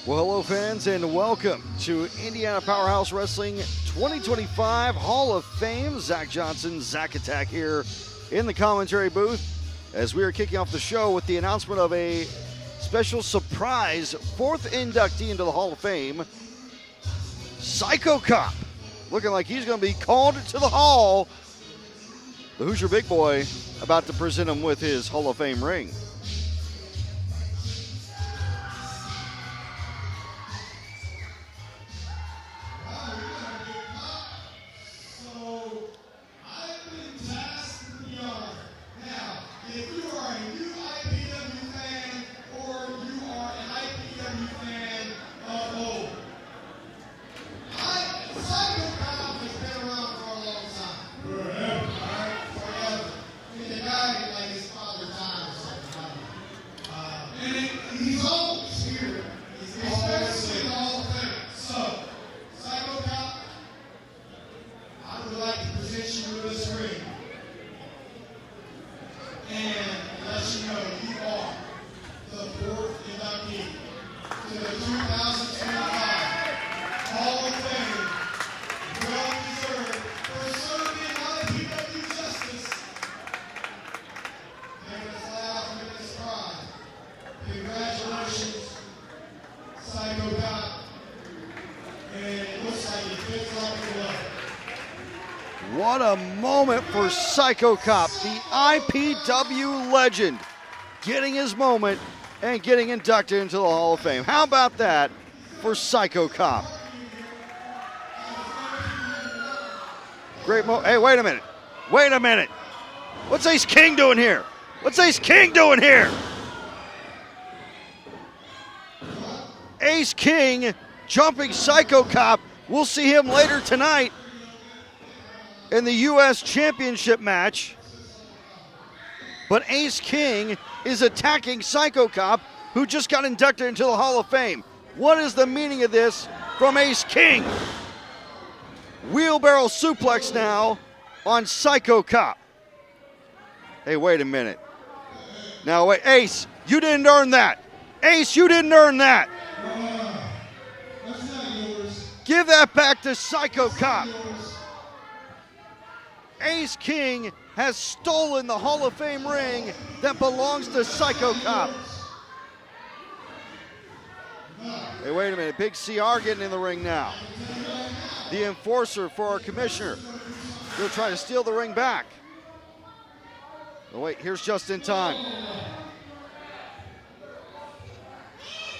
Well, hello fans, and welcome to Indiana Powerhouse Wrestling 2025 Hall of Fame. Zach Johnson, Zach Attack here in the commentary booth as we are kicking off the show with the announcement of a special surprise fourth inductee into the Hall of Fame, Psycho Cop. Looking like he's going to be called to the Hall. The Hoosier Big Boy about to present him with his Hall of Fame ring. What a moment for Psycho Cop, the IPW legend, getting his moment and getting inducted into the Hall of Fame. How about that for Psycho Cop? Great Hey, wait a minute. Wait a minute. What's Ace King doing here? What's Ace King doing here? Ace King jumping Psycho Cop. We'll see him later tonight in the U.S. Championship match. But Ace King is attacking Psycho Cop, who just got inducted into the Hall of Fame. What is the meaning of this from Ace King? Wheelbarrow suplex now on Psycho Cop. Hey, wait a minute. Now, wait, Ace, you didn't earn that. Ace, you didn't earn that. Give that back to Psycho Cop. Ace King has stolen the Hall of Fame ring that belongs to Psycho Cop. Hey, wait a minute. Big CR getting in the ring now. The enforcer for our commissioner. He'll try to steal the ring back. Oh, wait, here's just in time.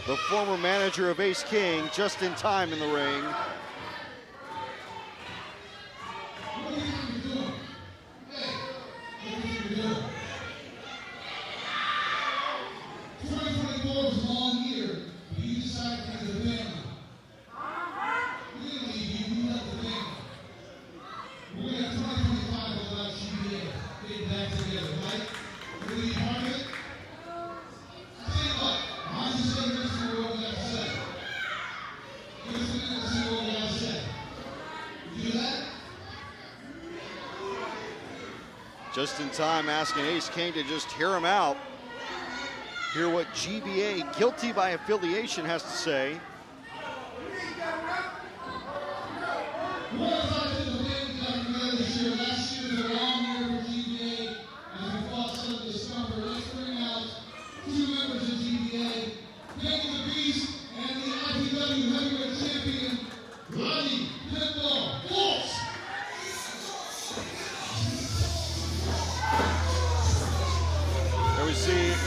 The former manager of Ace King, just in time in the ring. Just in time, asking Ace King to just hear him out. Hear what GBA, guilty by affiliation, has to say.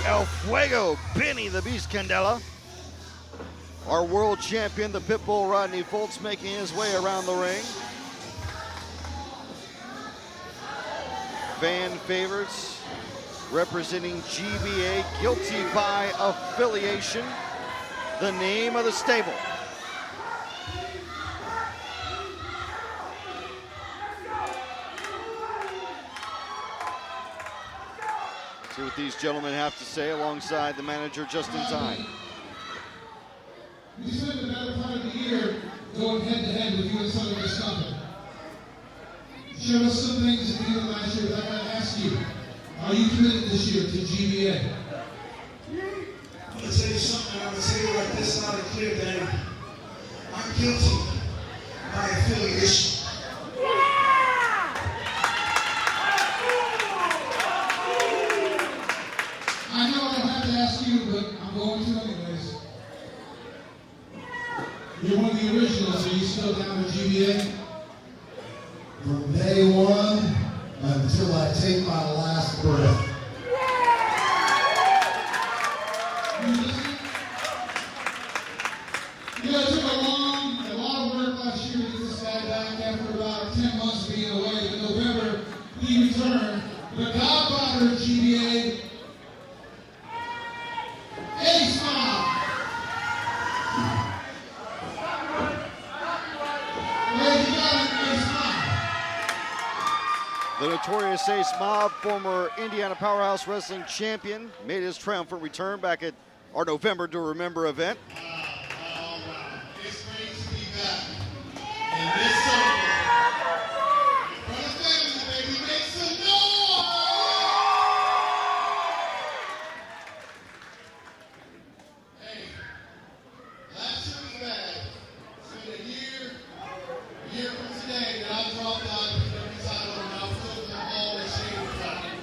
El Fuego, Benny the Beast Candela. Our world champion, the Pitbull Rodney Foltz, making his way around the ring. Fan favorites representing GBA, guilty by affiliation. The name of the stable. See what these gentlemen have to say alongside the manager just in time. We spent the better part of the year going head-to-head with you and some of your stuff. Showed us some things at the beginning of last year, but I gotta ask you, are you committed this year to GBA? I'm gonna tell you something, I'm gonna tell you like this, not a clear that I'm guilty by affiliation. I know I don't have to ask you, but I'm going to anyways. You're one of the originals. Are you still down with GBA? From day one until I take my last breath. You know, it took a lot of work last year to get this guy back after about 10 months of being away. In November, he returned. The godfather of GBA, Ace Mob. Ladies and gentlemen, Ace Mob. The notorious Ace Mob, former Indiana Powerhouse Wrestling champion, made his triumphant return back at our November to Remember event. It's great to be back. And this summer, for the family, baby, make some noise! Hey, last year was bad. It's been a year from today that I dropped the IPW title and I was still in the hall and shame about it.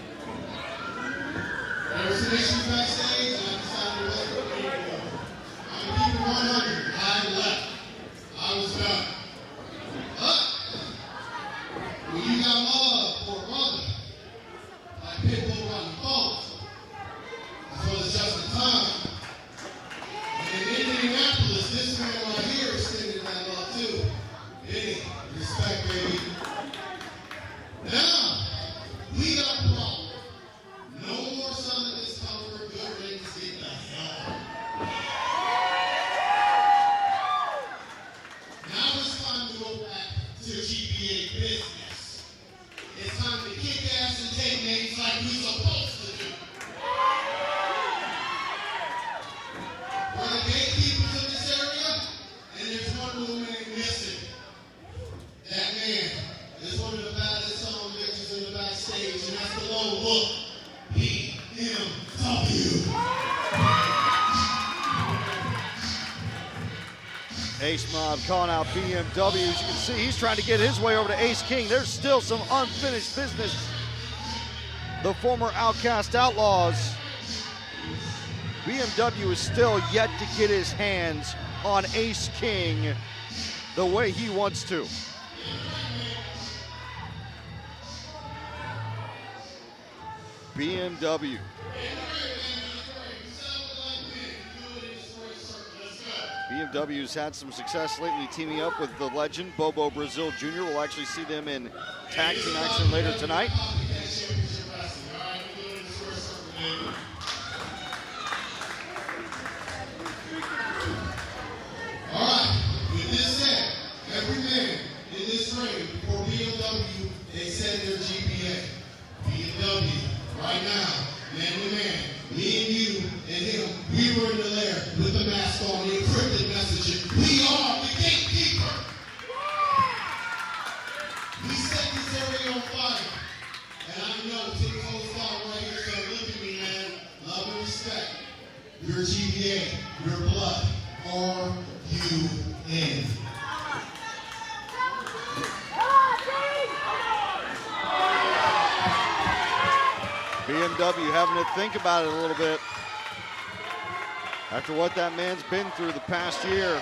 There were some issues backstage and I decided it wasn't for me anymore. I'm keeping 100. I left. I was done. But when you got love for a brother, like Pitbull Rodney Falls, as well as Justin Time, and in Indianapolis, this man right here extended that love too. Any respect, baby. Now, we got a problem. No more son of this color, good riddance, get the hell out. Now it's time to go back to GBA business. It's time to kick ass and take names like we're supposed to do. We're the gatekeepers of this area, and there's one little man missing. That man is one of the baddest song bitches in the backstage, and that's the lone wolf, I.P.W. Ace Mob calling out BMW. As you can see, he's trying to get his way over to Ace King. There's still some unfinished business. The former Outcast Outlaws. BMW is still yet to get his hands on Ace King the way he wants to. BMW. BMW's had some success lately teaming up with the legend Bobo Brazil Jr. We'll actually see them in tag team action later tonight. All right, with this said, every man in this ring for BMW, they said their GBA. BMW, right now, man to man, me and you and him, we were in the lair with the mask on, the encrypted messaging. We are the gatekeeper. We set this area on fire. And I know Tim Cole's right here, so look at me, man. Love and respect. Your GBA, your blood, R-U-N. BMW having to think about it a little bit after what that man's been through the past year.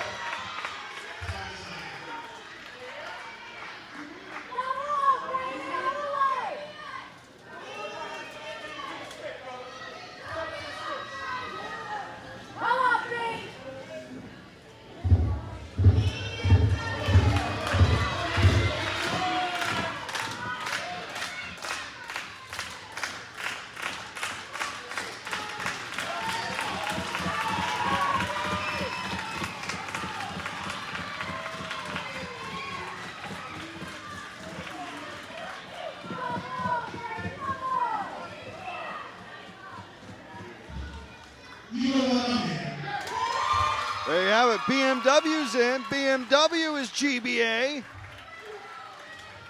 There you have it. BMW's in. BMW is GBA.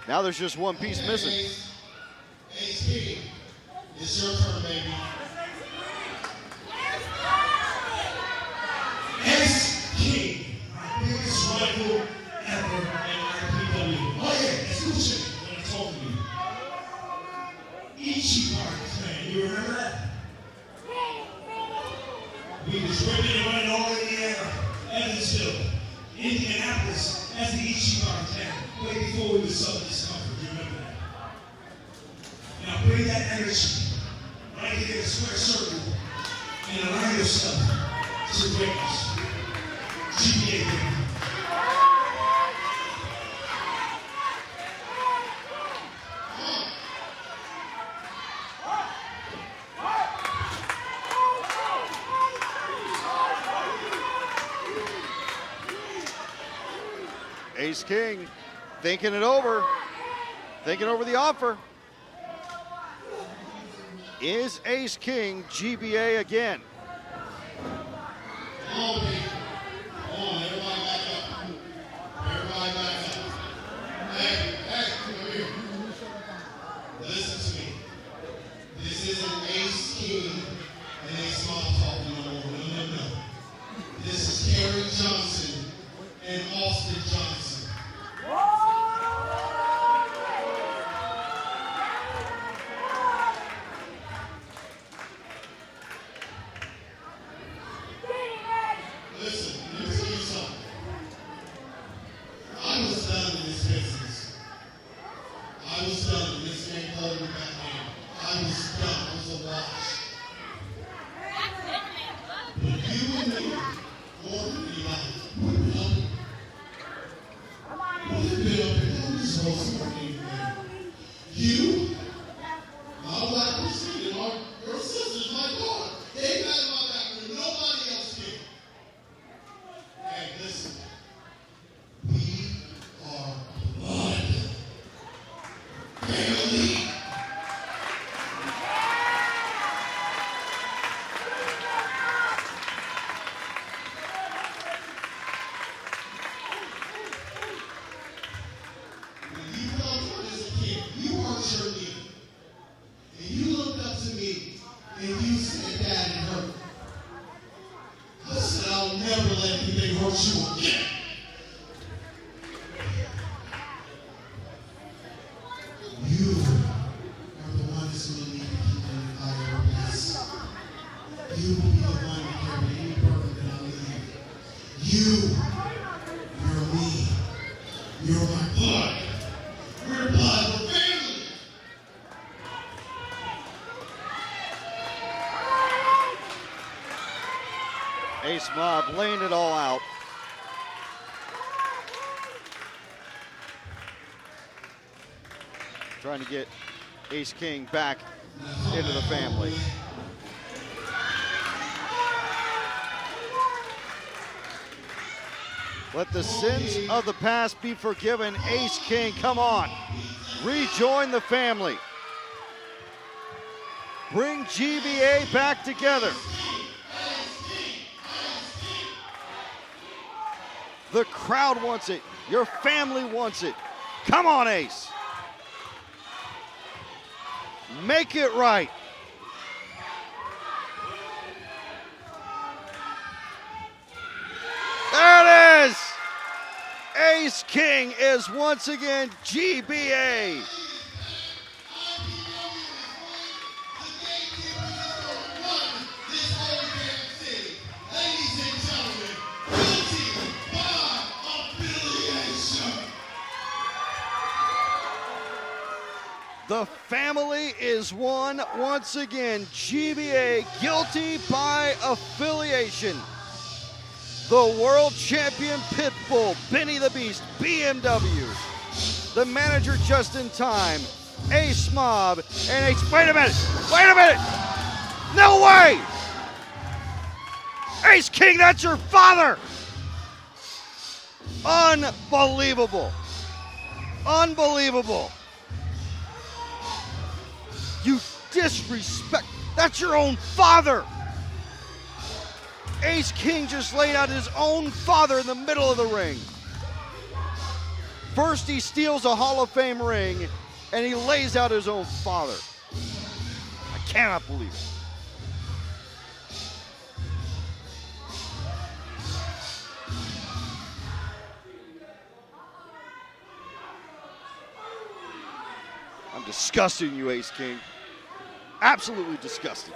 Now there's just one piece missing. Ace King, it's your turn, baby. Ace King. Man, you remember that? We was ripping and running all in the air, Evansville, Indianapolis, as the Ichiban town, way before we was Southern Discomfort. You remember that? Now bring that energy right here in a square circle and align yourself to greatness. GBA, baby. Ace King thinking it over, thinking over the offer. Is Ace King GBA again? Come on, everybody back up. Everybody back up. Hey, come here. Listen to me. This isn't Ace King and Ace Small talking no more. No. This is Kerry Johnson and Austin Johnson. Listen, let me tell you something. I was done in this business. I was done in this game playing with that man. I was done. I was a wash. But you and me, more than anybody, would help. We've been up in this whole sporting man. You, my black person, and your sisters, my daughter, they got my back when nobody else did. Hey, listen. We are blood. Family. When you felt hurt as a kid, you hurt your knee. And you looked up to me and you said, Dad, it hurt. I said, I'll never let anything hurt you again. You are the one that's going to need to keep in the fire of this. You will be the one to carry any burden that I leave. You're me. You're my blood. We're blood. We're family. Ace Mob laying it all out. Trying to get Ace King back into the family. Let the sins of the past be forgiven. Ace King, come on. Rejoin the family. Bring GBA back together. The crowd wants it. Your family wants it. Come on, Ace. Make it right. There it is. Ace King is once again GBA. The family is one once again. GBA guilty by affiliation. The world champion Pitbull, Benny the Beast, BMW. The manager just in time, Ace Mob, and Ace. Wait a minute! No way! Ace King, that's your father! Unbelievable. Unbelievable. You disrespect, that's your own father. Ace King just laid out his own father in the middle of the ring. First he steals a Hall of Fame ring and he lays out his own father. I cannot believe it. I'm disgusting you, Ace King. Absolutely disgusting.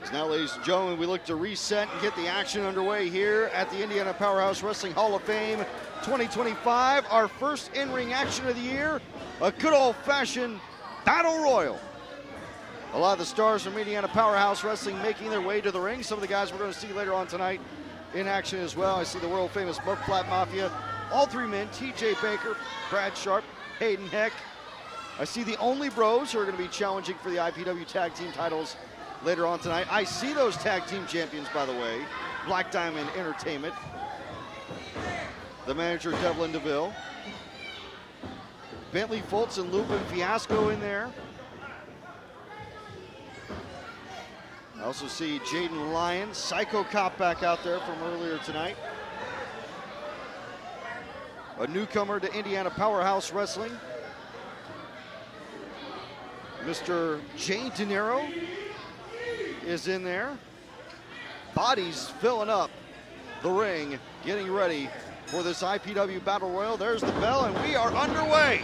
As now, ladies and gentlemen, we look to reset and get the action underway here at the Indiana Powerhouse Wrestling Hall of Fame 2025. Our first in-ring action of the year, a good old-fashioned battle royal. A lot of the stars from Indiana Powerhouse Wrestling making their way to the ring. Some of the guys we're going to see later on tonight in action as well. I see the world-famous Flat Mafia. All three men, TJ Baker, Brad Sharp, Hayden Heck. I see the Only Bros who are going to be challenging for the IPW Tag Team titles later on tonight. I see those Tag Team champions, by the way. Black Diamond Entertainment. The manager, Devlin DeVille. Bentley Fultz and Lupin Fiasco in there. I also see Jaden Lyon, Psycho Cop back out there from earlier tonight. A newcomer to Indiana Powerhouse Wrestling, Mr. Jay De Niro is in there. Bodies filling up the ring, getting ready for this IPW Battle Royal. There's the bell, and we are underway.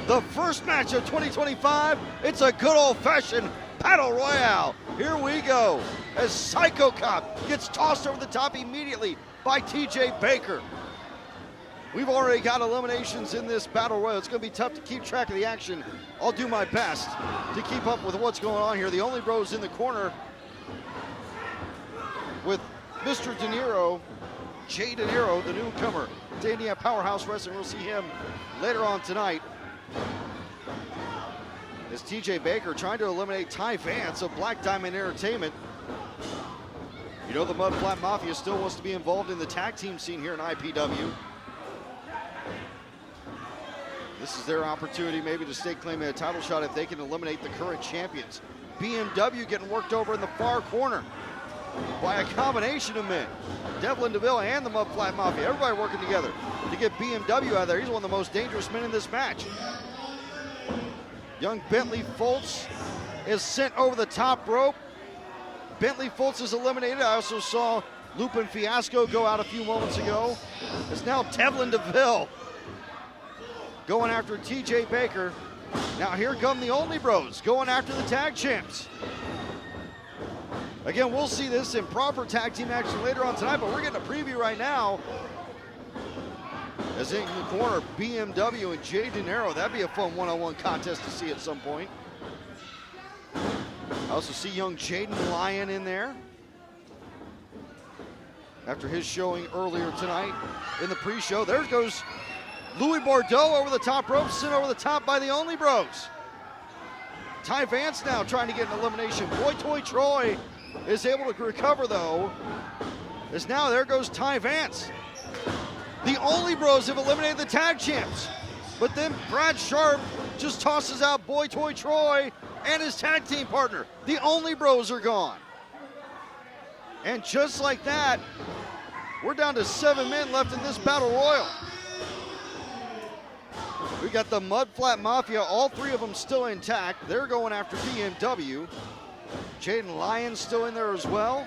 The first match of 2025. It's a good old-fashioned Battle Royale. Here we go, as Psycho Cop gets tossed over the top immediately by TJ Baker. We've already got eliminations in this Battle Royal. It's going to be tough to keep track of the action. I'll do my best to keep up with what's going on here. The Only Bros in the corner with Mr. De Niro, Jay De Niro, the newcomer to Indiana Powerhouse Wrestling. We'll see him later on tonight. As TJ Baker trying to eliminate Ty Vance of Black Diamond Entertainment. You know the Flat Mafia still wants to be involved in the tag team scene here in IPW. This is their opportunity maybe to stake claim a title shot if they can eliminate the current champions. BMW getting worked over in the far corner by a combination of men. Devlin DeVille and the Flat Mafia, everybody working together to get BMW out of there. He's one of the most dangerous men in this match. Young Bentley Fultz is sent over the top rope. Bentley Fultz is eliminated. I also saw Lupin Fiasco go out a few moments ago. It's now Devlin DeVille going after TJ Baker. Now here come the Only Bros going after the tag champs. Again, we'll see this in proper tag team action later on tonight, but we're getting a preview right now. As in the corner, BMW and Jay De Niro. That'd be a fun one-on-one contest to see at some point. I also see young Jaden Lyon in there after his showing earlier tonight in the pre-show. There goes Louis Bordeaux over the top rope, sent over the top by the Only Bros. Ty Vance now trying to get an elimination. Boy Toy Troy is able to recover though. As now there goes Ty Vance. The Only Bros have eliminated the tag champs. But then Brad Sharp just tosses out Boy Toy Troy and his tag team partner. The Only Bros are gone. And just like that, we're down to 7 men left in this Battle Royal. We got the Flat Mafia, all 3 of them still intact. They're going after BMW. Jaden Lyons still in there as well.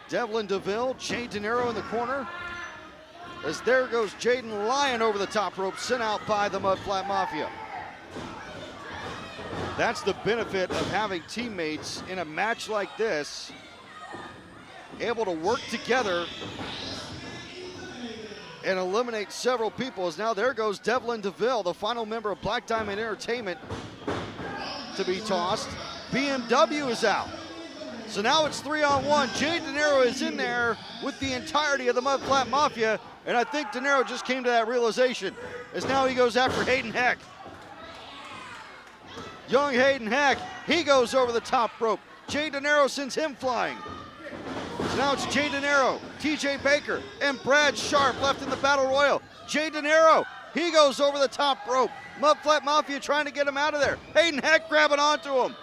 Devlin DeVille, Jay De Niro in the corner. As there goes Jaden Lyon over the top rope, sent out by the Flat Mafia. That's the benefit of having teammates in a match like this, able to work together and eliminate several people. As now there goes Devlin DeVille, the final member of Black Diamond Entertainment, to be tossed. BMW is out. So now it's 3-on-1. Jay De Niro is in there with the entirety of the Flat Mafia, and I think De Niro just came to that realization, as now he goes after Hayden Heck. Young Hayden Heck, he goes over the top rope. Jay De Niro sends him flying. So now it's Jay De Niro, TJ Baker, and Brad Sharp left in the Battle Royal. Jay De Niro, he goes over the top rope. Flat Mafia trying to get him out of there. Hayden Heck grabbing onto him.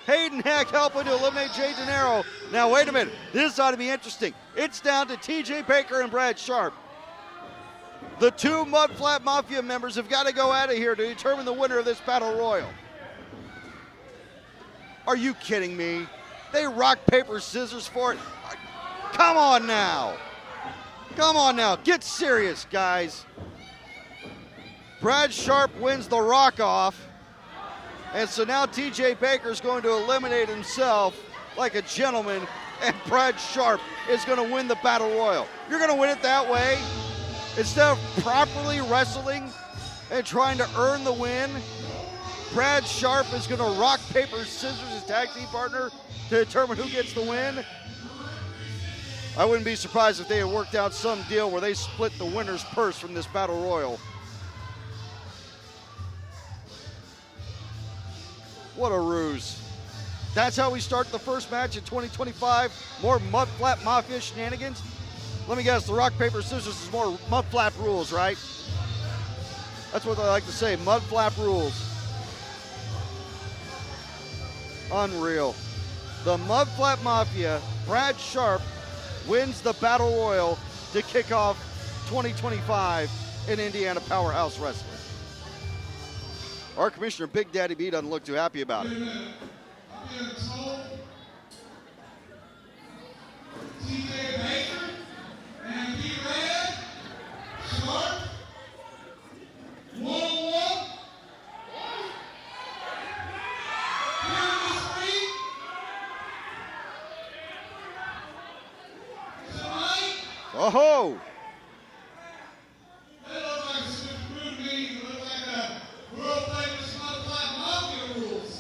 Hayden Heck helping to eliminate Jay De Niro. Now wait a minute, this ought to be interesting. It's down to TJ Baker and Brad Sharp. The 2 Flat Mafia members have got to go out of here to determine the winner of this Battle Royal. Are you kidding me? They rock, paper, scissors for it. Come on now. Come on now, get serious, guys. Brad Sharp wins the rock off. And so now TJ Baker's going to eliminate himself like a gentleman, and Brad Sharp is going to win the Battle Royal. You're going to win it that way? Instead of properly wrestling and trying to earn the win, Brad Sharp is going to rock, paper, scissors his tag team partner to determine who gets the win. I wouldn't be surprised if they had worked out some deal where they split the winner's purse from this Battle Royal. What a ruse. That's how we start the first match in 2025. More Flat Mafia shenanigans. Let me guess, the rock, paper, scissors is more mud flap rules, right? That's what they like to say, mud flap rules. Unreal. The Mud Flat Mafia, Brad Sharp, wins the Battle Royal to kick off 2025 in Indiana Powerhouse Wrestling. Our commissioner, Big Daddy B, doesn't look too happy about it. I'm being told TJ Baker and B-Red, Sharp, one-on-one, here in this ring, tonight. Oh-ho! That looks like some improved meetings. It looks like a world famous Mud Flat Mafia rules.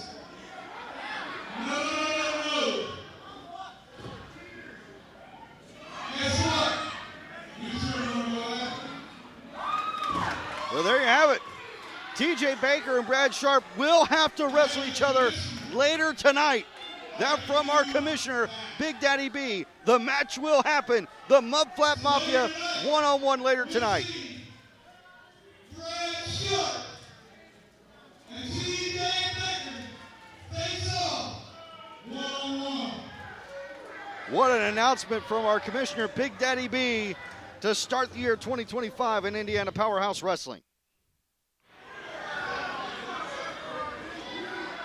No. Guess what? You two are gonna go out. Well, there you have it. TJ Baker and Brad Sharp will have to wrestle each other later tonight. That from our commissioner, Big Daddy B. The match will happen. The Mud Flat Mafia one-on-one later tonight. Brad Sharp and TJ Baker face off one-on-one. What an announcement from our commissioner, Big Daddy B, to start the year 2025 in Indiana Powerhouse Wrestling.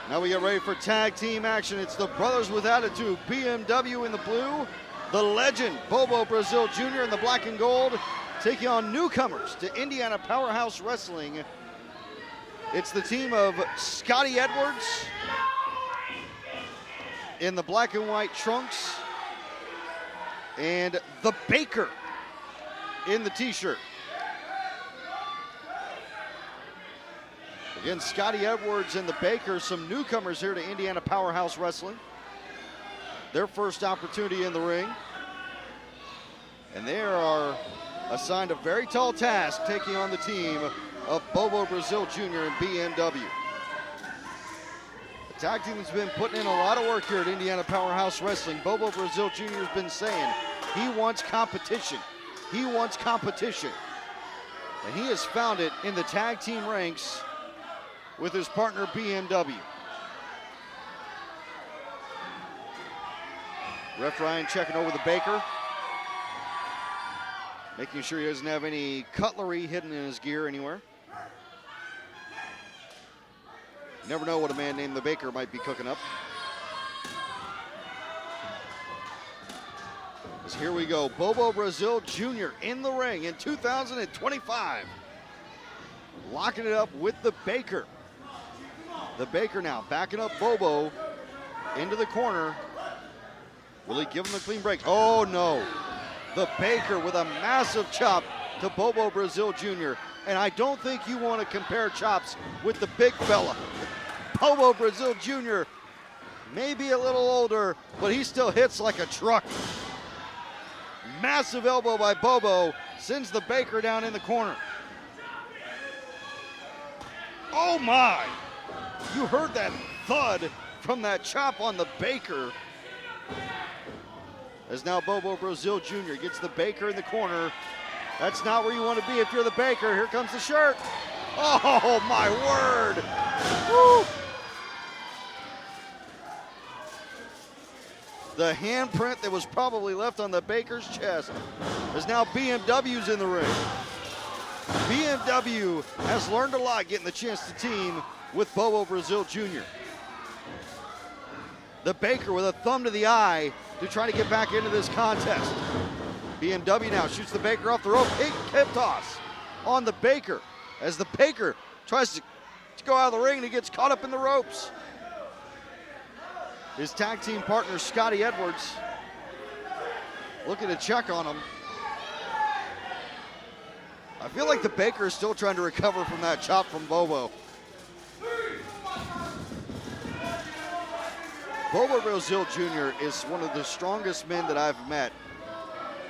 Now we get ready for tag team action. It's the Brothers with Attitude, BMW in the blue, the legend, Bobo Brazil Jr. in the black and gold, taking on newcomers to Indiana Powerhouse Wrestling. It's the team of Scotty Edwards in the black and white trunks, and the Baker in the t-shirt. Again, Scotty Edwards and the Baker, some newcomers here to Indiana Powerhouse Wrestling. Their first opportunity in the ring. And they are assigned a very tall task, taking on the team of Bobo Brazil Jr. and BMW. The tag team has been putting in a lot of work here at Indiana Powerhouse Wrestling. Bobo Brazil Jr. has been saying he wants competition. He wants competition. And he has found it in the tag team ranks with his partner BMW. Ref Ryan checking over the Baker, making sure he doesn't have any cutlery hidden in his gear anywhere. You never know what a man named the Baker might be cooking up. As here we go, Bobo Brazil Jr. in the ring in 2025. Locking it up with the Baker. The Baker now backing up Bobo into the corner. Will he give him a clean break? Oh no. The Baker with a massive chop to Bobo Brazil Jr. And I don't think you want to compare chops with the big fella. Bobo Brazil Jr. may be a little older, but he still hits like a truck. Massive elbow by Bobo sends the Baker down in the corner. Oh my! You heard that thud from that chop on the Baker. As now Bobo Brazil Jr. gets the Baker in the corner. That's not where you want to be if you're the Baker. Here comes the shirt. Oh my word! Woo! The handprint that was probably left on the Baker's chest is now BMW's in the ring. BMW has learned a lot getting the chance to team with Bobo Brazil Jr. The Baker with a thumb to the eye to try to get back into this contest. BMW now shoots the Baker off the rope. Big hip toss on the Baker as the Baker tries to go out of the ring and he gets caught up in the ropes. His tag team partner, Scotty Edwards, looking to check on him. I feel like the Baker is still trying to recover from that chop from Bobo. Bobo Brazil Jr. is one of the strongest men that I've met,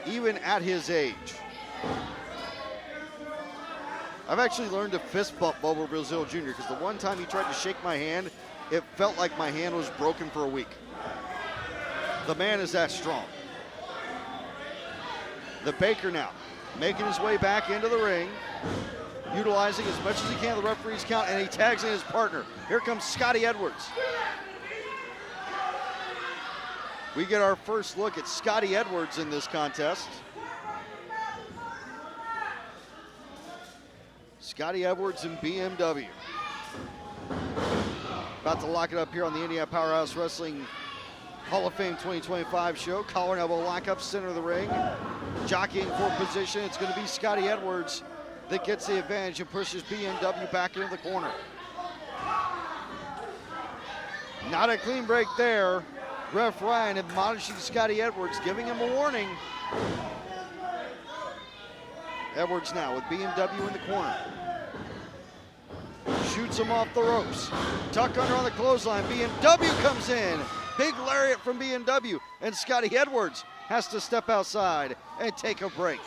even at his age. I've actually learned to fist bump Bobo Brazil Jr. because the one time he tried to shake my hand, it felt like my hand was broken for a week. The man is that strong. The Baker now making his way back into the ring, utilizing as much as he can the referee's count, and he tags in his partner. Here comes Scotty Edwards. We get our first look at Scotty Edwards in this contest. Scotty Edwards and BMW. About to lock it up here on the Indiana Powerhouse Wrestling Hall of Fame 2025 show. Collar and elbow lockup, center of the ring. Jockeying for position. It's going to be Scotty Edwards that gets the advantage and pushes BMW back into the corner. Not a clean break there. Ref Ryan admonishing Scotty Edwards, giving him a warning. Edwards now with BMW in the corner. Shoots him off the ropes. Tuck under on the clothesline. BMW comes in. Big lariat from BMW. And Scotty Edwards has to step outside and take a break.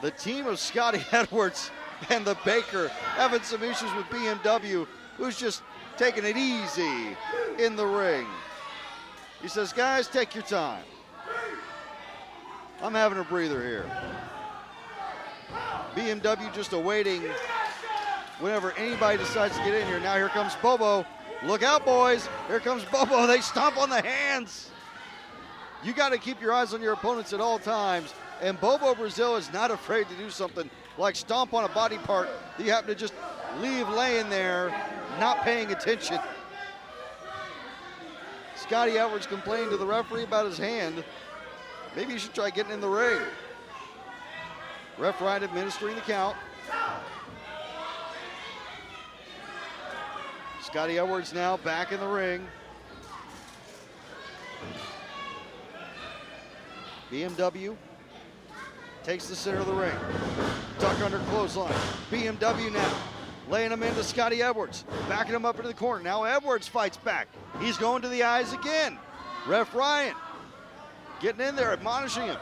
The team of Scotty Edwards and the Baker having some issues with BMW, who's just taking it easy in the ring. He says, guys, take your time. I'm having a breather here. BMW just awaiting whenever anybody decides to get in here. Now here comes Bobo. Look out, boys. Here comes Bobo. They stomp on the hands. You got to keep your eyes on your opponents at all times. And Bobo Brazil is not afraid to do something like stomp on a body part that you happen to just leave laying there, not paying attention. Scotty Edwards complaining to the referee about his hand. Maybe you should try getting in the ring. Ref Ryan administering the count. Scotty Edwards now back in the ring. BMW takes the center of the ring. Tuck under clothesline. BMW now laying him into Scotty Edwards. Backing him up into the corner. Now Edwards fights back. He's going to the eyes again. Ref Ryan getting in there, admonishing him.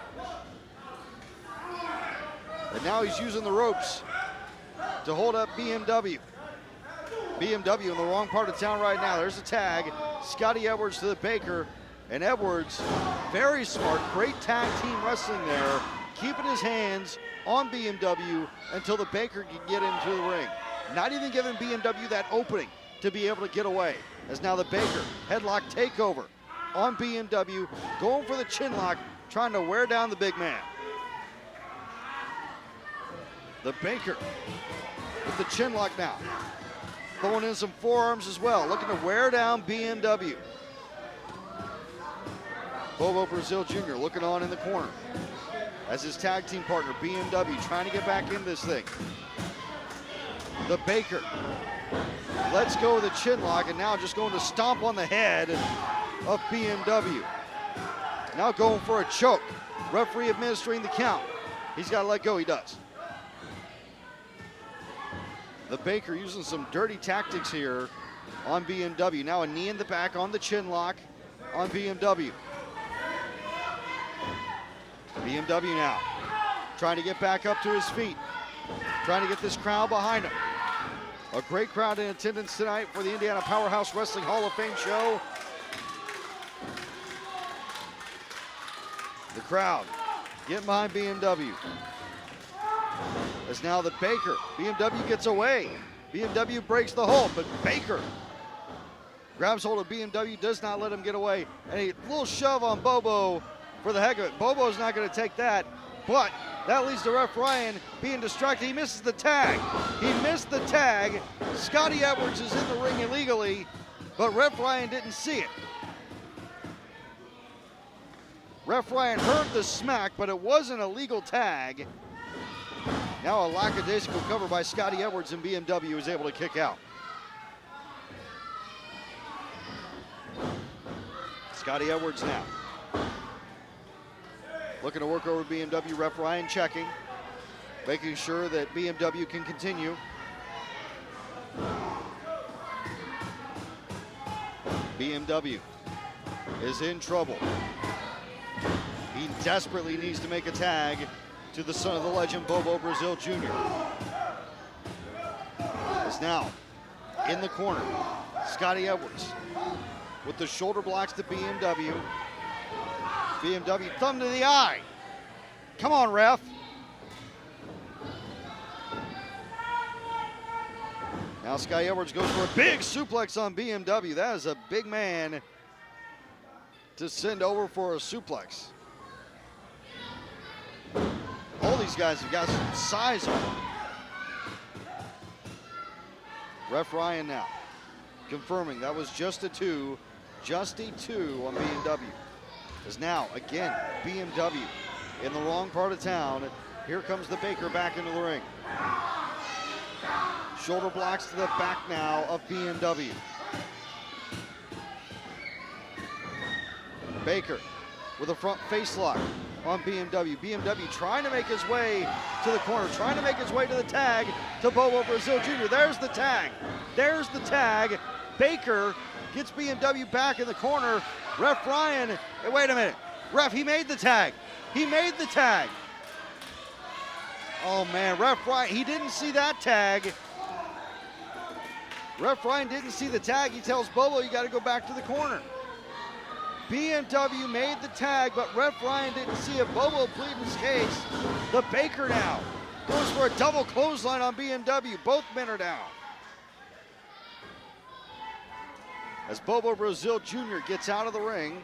And now he's using the ropes to hold up BMW. BMW in the wrong part of town right now. There's a tag. Scotty Edwards to the Baker. And Edwards, very smart, great tag team wrestling there, keeping his hands on BMW until the Baker can get into the ring. Not even giving BMW that opening to be able to get away. As now the Baker headlock takeover on BMW, going for the chin lock, trying to wear down the big man. The Baker with the chin lock now. Throwing in some forearms as well, looking to wear down BMW. Bobo Brazil Jr. looking on in the corner as his tag team partner, BMW, trying to get back in this thing. The Baker lets go of the chin lock and now just going to stomp on the head of BMW. Now going for a choke. Referee administering the count. He's got to let go, he does. The Baker using some dirty tactics here on BMW. Now a knee in the back on the chin lock on BMW. BMW now trying to get back up to his feet. Trying to get this crowd behind him. A great crowd in attendance tonight for the Indiana Powerhouse Wrestling Hall of Fame show. The crowd getting behind BMW. As now the Baker, BMW gets away. BMW breaks the hold, but Baker grabs hold of BMW, does not let him get away. And a little shove on Bobo for the heck of it. Bobo's not going to take that, but that leads to Ref Ryan being distracted. He misses the tag. He missed the tag. Scotty Edwards is in the ring illegally, but Ref Ryan didn't see it. Ref Ryan heard the smack, but it wasn't a legal tag. Now a lackadaisical cover by Scotty Edwards, and BMW is able to kick out. Scotty Edwards now. Looking to work over BMW. Ref Ryan checking, making sure that BMW can continue. BMW is in trouble. He desperately needs to make a tag to the son of the legend, Bobo Brazil Jr. Is now in the corner. Scotty Edwards with the shoulder blocks to BMW. BMW thumb to the eye. Come on, ref. Now Scotty Edwards goes for a big suplex on BMW. That is a big man to send over for a suplex. All these guys have got some size on them. Ref Ryan now confirming that was just a 2 on BMW. Is now again BMW in the wrong part of town. Here comes the Baker back into the ring. Shoulder blocks to the back now of BMW. Baker with a front face lock on BMW. BMW trying to make his way to the corner, trying to make his way to the tag to Bobo Brazil Jr. There's the tag. There's the tag. Baker gets BMW back in the corner. Ref Ryan, hey, wait a minute. Ref, he made the tag. He made the tag. Oh man, Ref Ryan, he didn't see that tag. Ref Ryan didn't see the tag. He tells Bobo, you got to go back to the corner. BMW made the tag, but Ref Ryan didn't see it. Bobo pleading his case. The Baker now goes for a double clothesline on BMW. Both men are down. As Bobo Brazil Jr. gets out of the ring,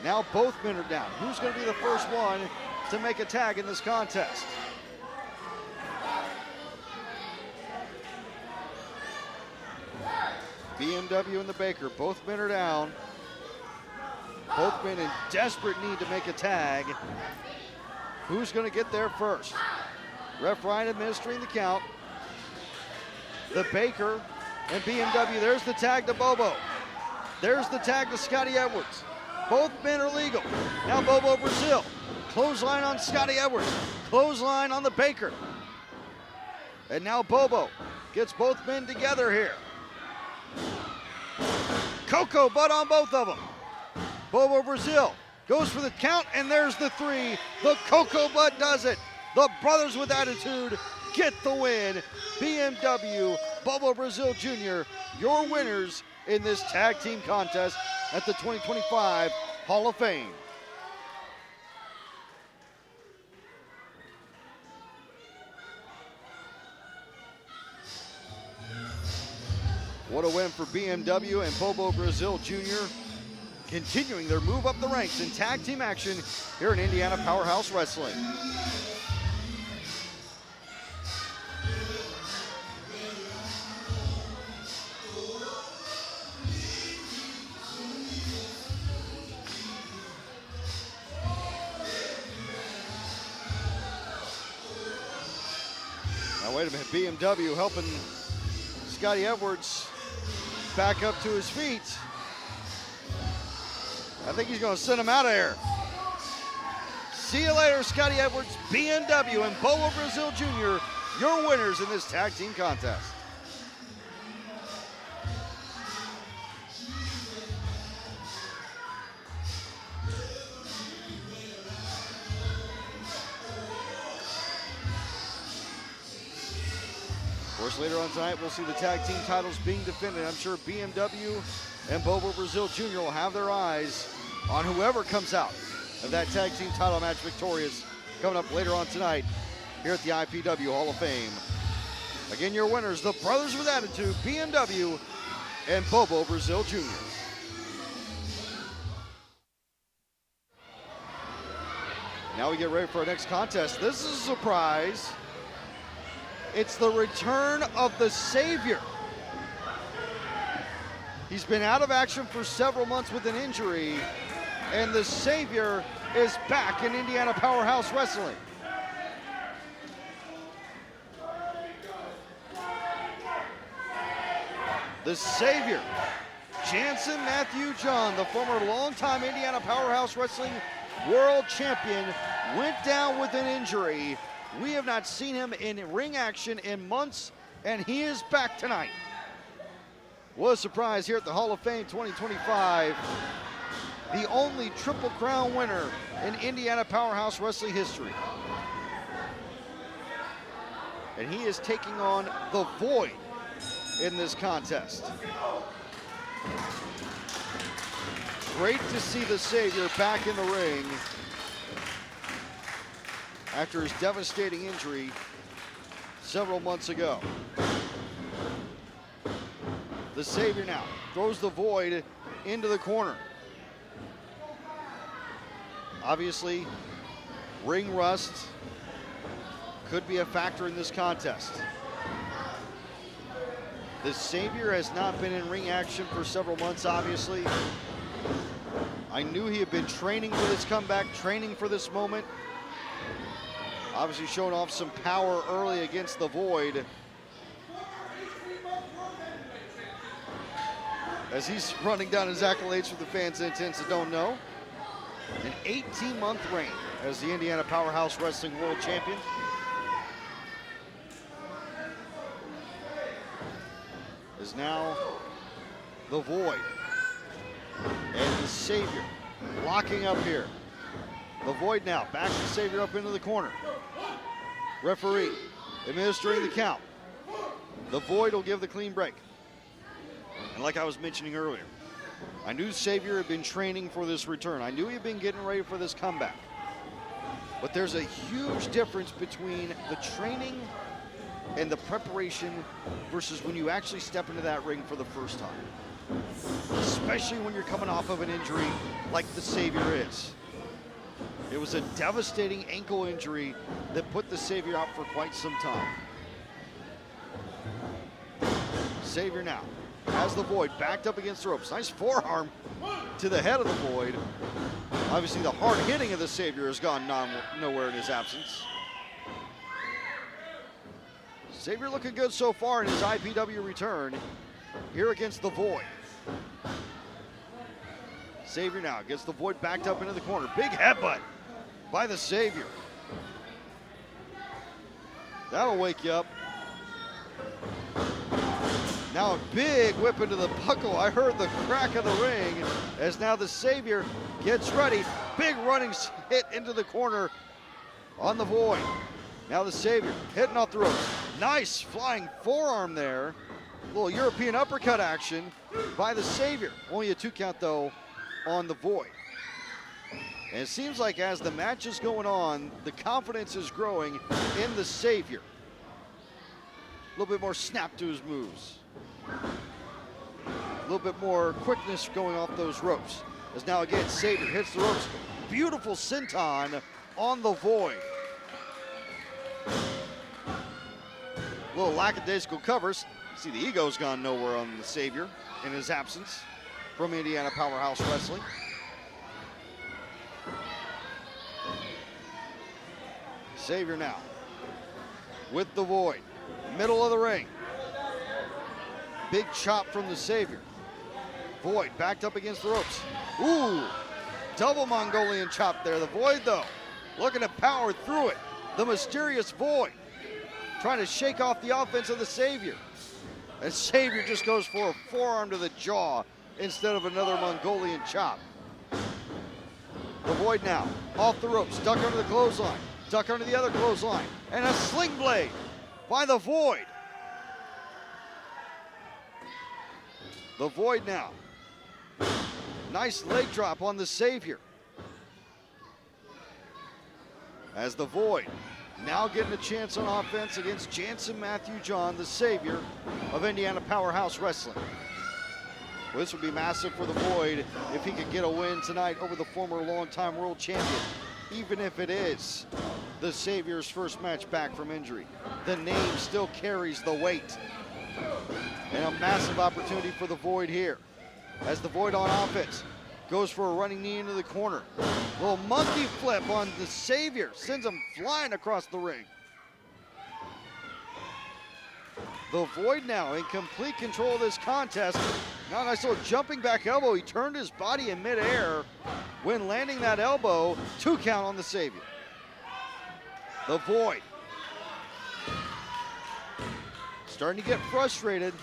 now both men are down. Who's going to be the first one to make a tag in this contest? BMW and the Baker, both men are down. Both men in desperate need to make a tag. Who's going to get there first? Ref Ryan administering the count. The Baker and BMW, there's the tag to Bobo. There's the tag to Scotty Edwards. Both men are legal. Now Bobo Brazil, clothesline on Scotty Edwards, clothesline on the Baker. And now Bobo gets both men together here. Coco butt on both of them. Bobo Brazil goes for the count, and there's the 3. The Coco butt does it. The brothers with attitude get the win. BMW, Bobo Brazil Jr., your winners in this tag team contest at the 2025 Hall of Fame. What a win for BMW and Bobo Brazil Jr., continuing their move up the ranks in tag team action here in Indiana Powerhouse Wrestling. Now wait a minute, BMW helping Scotty Edwards back up to his feet. I think he's going to send him out of here. See you later, Scotty Edwards, BMW, and Bobo Brazil Jr., your winners in this tag team contest. Of course, later on tonight, we'll see the tag team titles being defended. I'm sure BMW and Bobo Brazil Jr. will have their eyes on whoever comes out of that tag team title match victorious coming up later on tonight here at the IPW Hall of Fame. Again, your winners, the brothers with attitude, BMW and Bobo Brazil Jr. Now we get ready for our next contest. This is a surprise. It's the return of the Savior. He's been out of action for several months with an injury, And the Savior is back in Indiana Powerhouse Wrestling. The Savior, Jansen Matthew John, the former longtime Indiana Powerhouse Wrestling World Champion, went down with an injury. We have not seen him in ring action in months, and he is back tonight. What a surprise here at the Hall of Fame 2025. The only Triple Crown winner in Indiana Powerhouse Wrestling history. And he is taking on the Void in this contest. Great to see the Savior back in the ring after his devastating injury several months ago. The Savior now throws the Void into the corner. Obviously, ring rust could be a factor in this contest. The Savior has not been in ring action for several months, obviously. I knew he had been training for this comeback, training for this moment. Obviously showing off some power early against the Void. As he's running down his accolades for the fans and intents that don't know. An 18-month reign as the Indiana Powerhouse Wrestling World Champion. Is now the Void and the Savior locking up here. The Void now backs the Savior up into the corner. Referee administering the count. The Void will give the clean break. And like I was mentioning earlier, I knew Savior had been training for this return. I knew he had been getting ready for this comeback. But there's a huge difference between the training and the preparation versus when you actually step into that ring for the first time. Especially when you're coming off of an injury like the Savior is. It was a devastating ankle injury that put the Savior out for quite some time. Savior now has the Void backed up against the ropes. Nice forearm to the head of the Void. Obviously the hard hitting of the Savior has gone nowhere in his absence. Savior looking good so far in his IPW return here against the Void. Savior now gets the Void backed up into the corner. Big headbutt by the Savior. That'll wake you up. Now a big whip into the buckle. I heard the crack of the ring as now the Savior gets ready. Big running hit into the corner on the Void. Now the Savior hitting off the ropes. Nice flying forearm there. A little European uppercut action by the Savior. Only a 2 count though on the Void. And it seems like as the match is going on, the confidence is growing in the Savior. A little bit more snap to his moves. A little bit more quickness going off those ropes. As now again, Savior hits the ropes. Beautiful senton on the Void. A little lackadaisical covers. See, the ego's gone nowhere on the Savior in his absence from Indiana Powerhouse Wrestling. Savior now with the Void. Middle of the ring. Big chop from the Savior. Void backed up against the ropes. Ooh, double Mongolian chop there. The Void though, looking to power through it. The mysterious Void trying to shake off the offense of the Savior. And Savior just goes for a forearm to the jaw instead of another Mongolian chop. The Void now off the ropes, duck under the clothesline, duck under the other clothesline, and a sling blade by the Void. The Void now. Nice leg drop on the Savior. As the Void now getting a chance on offense against Jansen Matthew John, the Savior of Indiana Powerhouse Wrestling. Well, this would be massive for the Void if he could get a win tonight over the former longtime world champion, even if it is the Savior's first match back from injury. The name still carries the weight. And a massive opportunity for the Void here. As the Void on offense, goes for a running knee into the corner. Little monkey flip on the Savior, sends him flying across the ring. The Void now in complete control of this contest. Now a nice little jumping back elbow. He turned his body in midair when landing that elbow. 2 count on the Savior. The Void starting to get frustrated.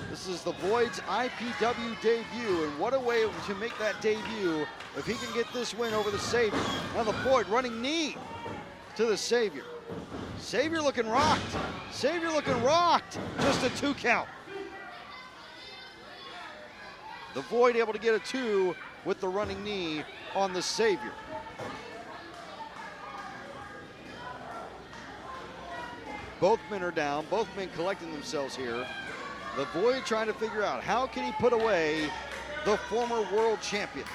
This is the Void's IPW debut, and what a way to make that debut if he can get this win over the Savior. Now the Void running knee to the Savior. Savior looking rocked. Savior looking rocked. Just a 2 count. The Void able to get a 2 with the running knee on the Savior. Both men are down, both men collecting themselves here. The Void trying to figure out how can he put away the former world champion.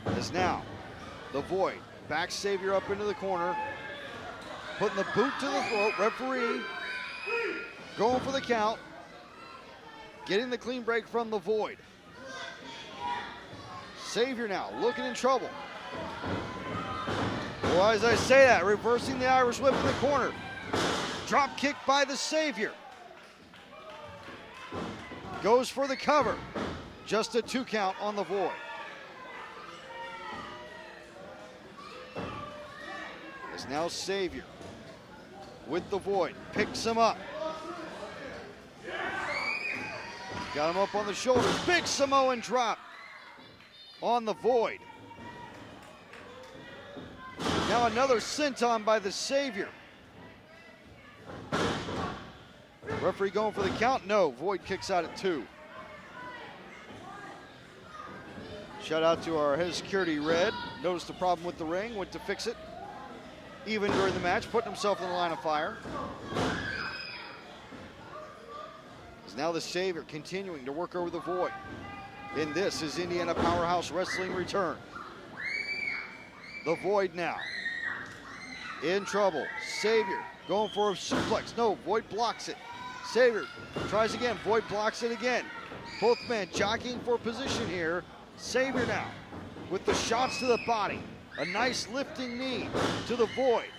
As now, the Void backs Savior up into the corner, putting the boot to the throat. Referee going for the count, getting the clean break from the Void. Savior now looking in trouble. Well, as I say that, reversing the Irish whip in the corner. Drop kick by the Savior. Goes for the cover. Just a 2 count on the Void. As now Savior with the Void. Picks him up. Got him up on the shoulders. Big Samoan drop on the Void. Now another senton by the Savior. Referee going for the count? No, Void kicks out at 2. Shout out to our head of security, Red. Noticed the problem with the ring, went to fix it. Even during the match, putting himself in the line of fire. As now the Savior continuing to work over the Void. And this is Indiana Powerhouse Wrestling return. The Void now in trouble. Savior going for a suplex. No, Void blocks it. Savior tries again. Void blocks it again. Both men jockeying for position here. Savior now with the shots to the body. A nice lifting knee to the Void.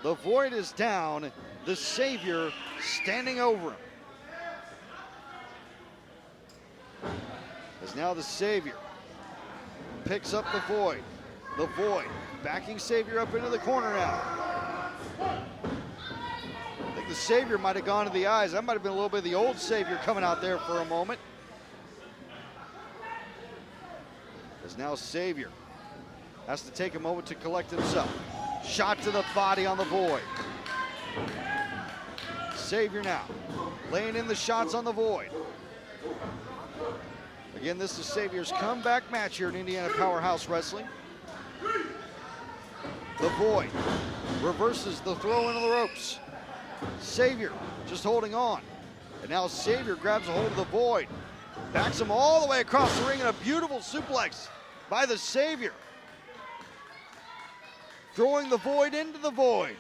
The Void is down. The Savior standing over him. As now the Savior picks up the Void. The Void backing Savior up into the corner now. I think the Savior might have gone to the eyes. That might have been a little bit of the old Savior coming out there for a moment. As now Savior has to take a moment to collect himself. Shot to the body on the Void. Savior now laying in the shots on the Void. Again, this is Savior's comeback match here in Indiana Powerhouse Wrestling. The Void reverses the throw into the ropes. Savior just holding on. And now Savior grabs a hold of the Void. Backs him all the way across the ring in a beautiful suplex by the Savior. Throwing the Void into the Void.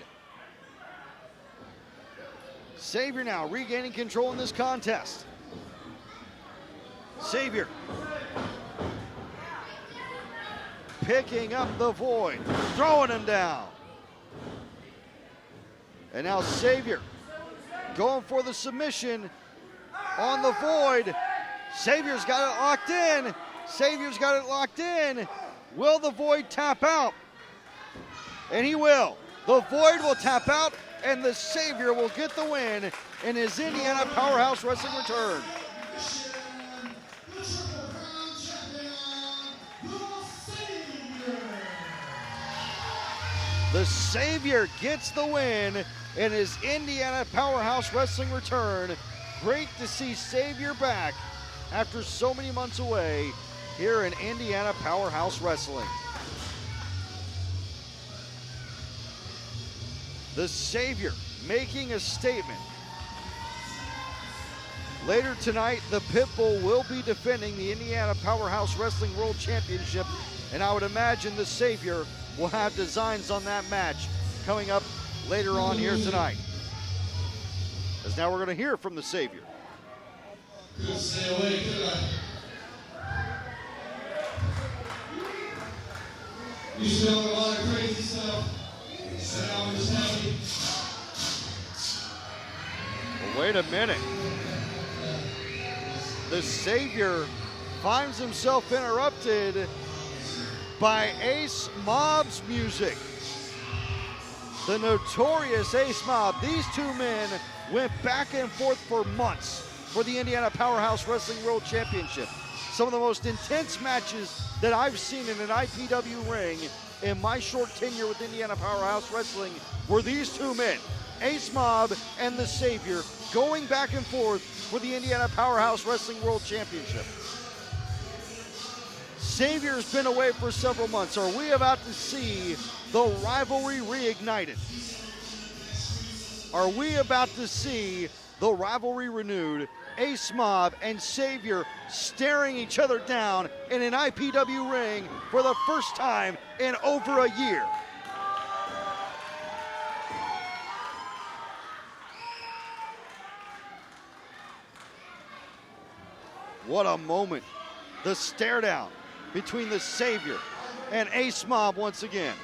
Savior now regaining control in this contest. Savior picking up the Void, throwing him down. And now Savior going for the submission on the Void. Savior's got it locked in. Savior's got it locked in. Will the Void tap out? And he will. The Void will tap out, and the Savior will get the win in his Indiana Powerhouse Wrestling return. The Savior gets the win in his Indiana Powerhouse Wrestling return. Great to see Savior back after so many months away here in Indiana Powerhouse Wrestling. The Savior making a statement. Later tonight, the Pitbull will be defending the Indiana Powerhouse Wrestling World Championship, and I would imagine the Savior will have designs on that match coming up later on here tonight. as now we're going to hear from the Savior. Couldn't stay away, could I? Used to do a lot of crazy stuff. So now I'm just happy. Well, wait a minute. The Savior finds himself interrupted by Ace Mob's music. The notorious Ace Mob. These two men went back and forth for months for the Indiana Powerhouse Wrestling World Championship. Some of the most intense matches that I've seen in an IPW ring in my short tenure with Indiana Powerhouse Wrestling were these two men, Ace Mob and the Savior, going back and forth for the Indiana Powerhouse Wrestling World Championship. Savior's been away for several months. Are we about to see the rivalry reignited? Are we about to see the rivalry renewed? Ace Mob and Savior staring each other down in an IPW ring for the first time in over a year. What a moment. The stare down between the Savior and Ace Mob once again.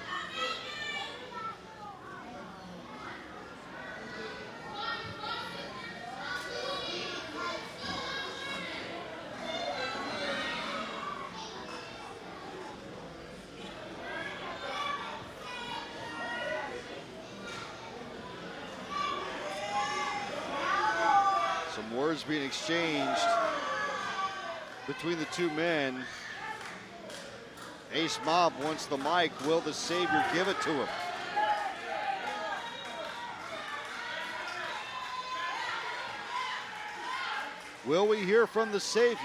Some words being exchanged between the two men. Ace Mob wants the mic. Will the Savior give it to him? Will we hear from the Savior?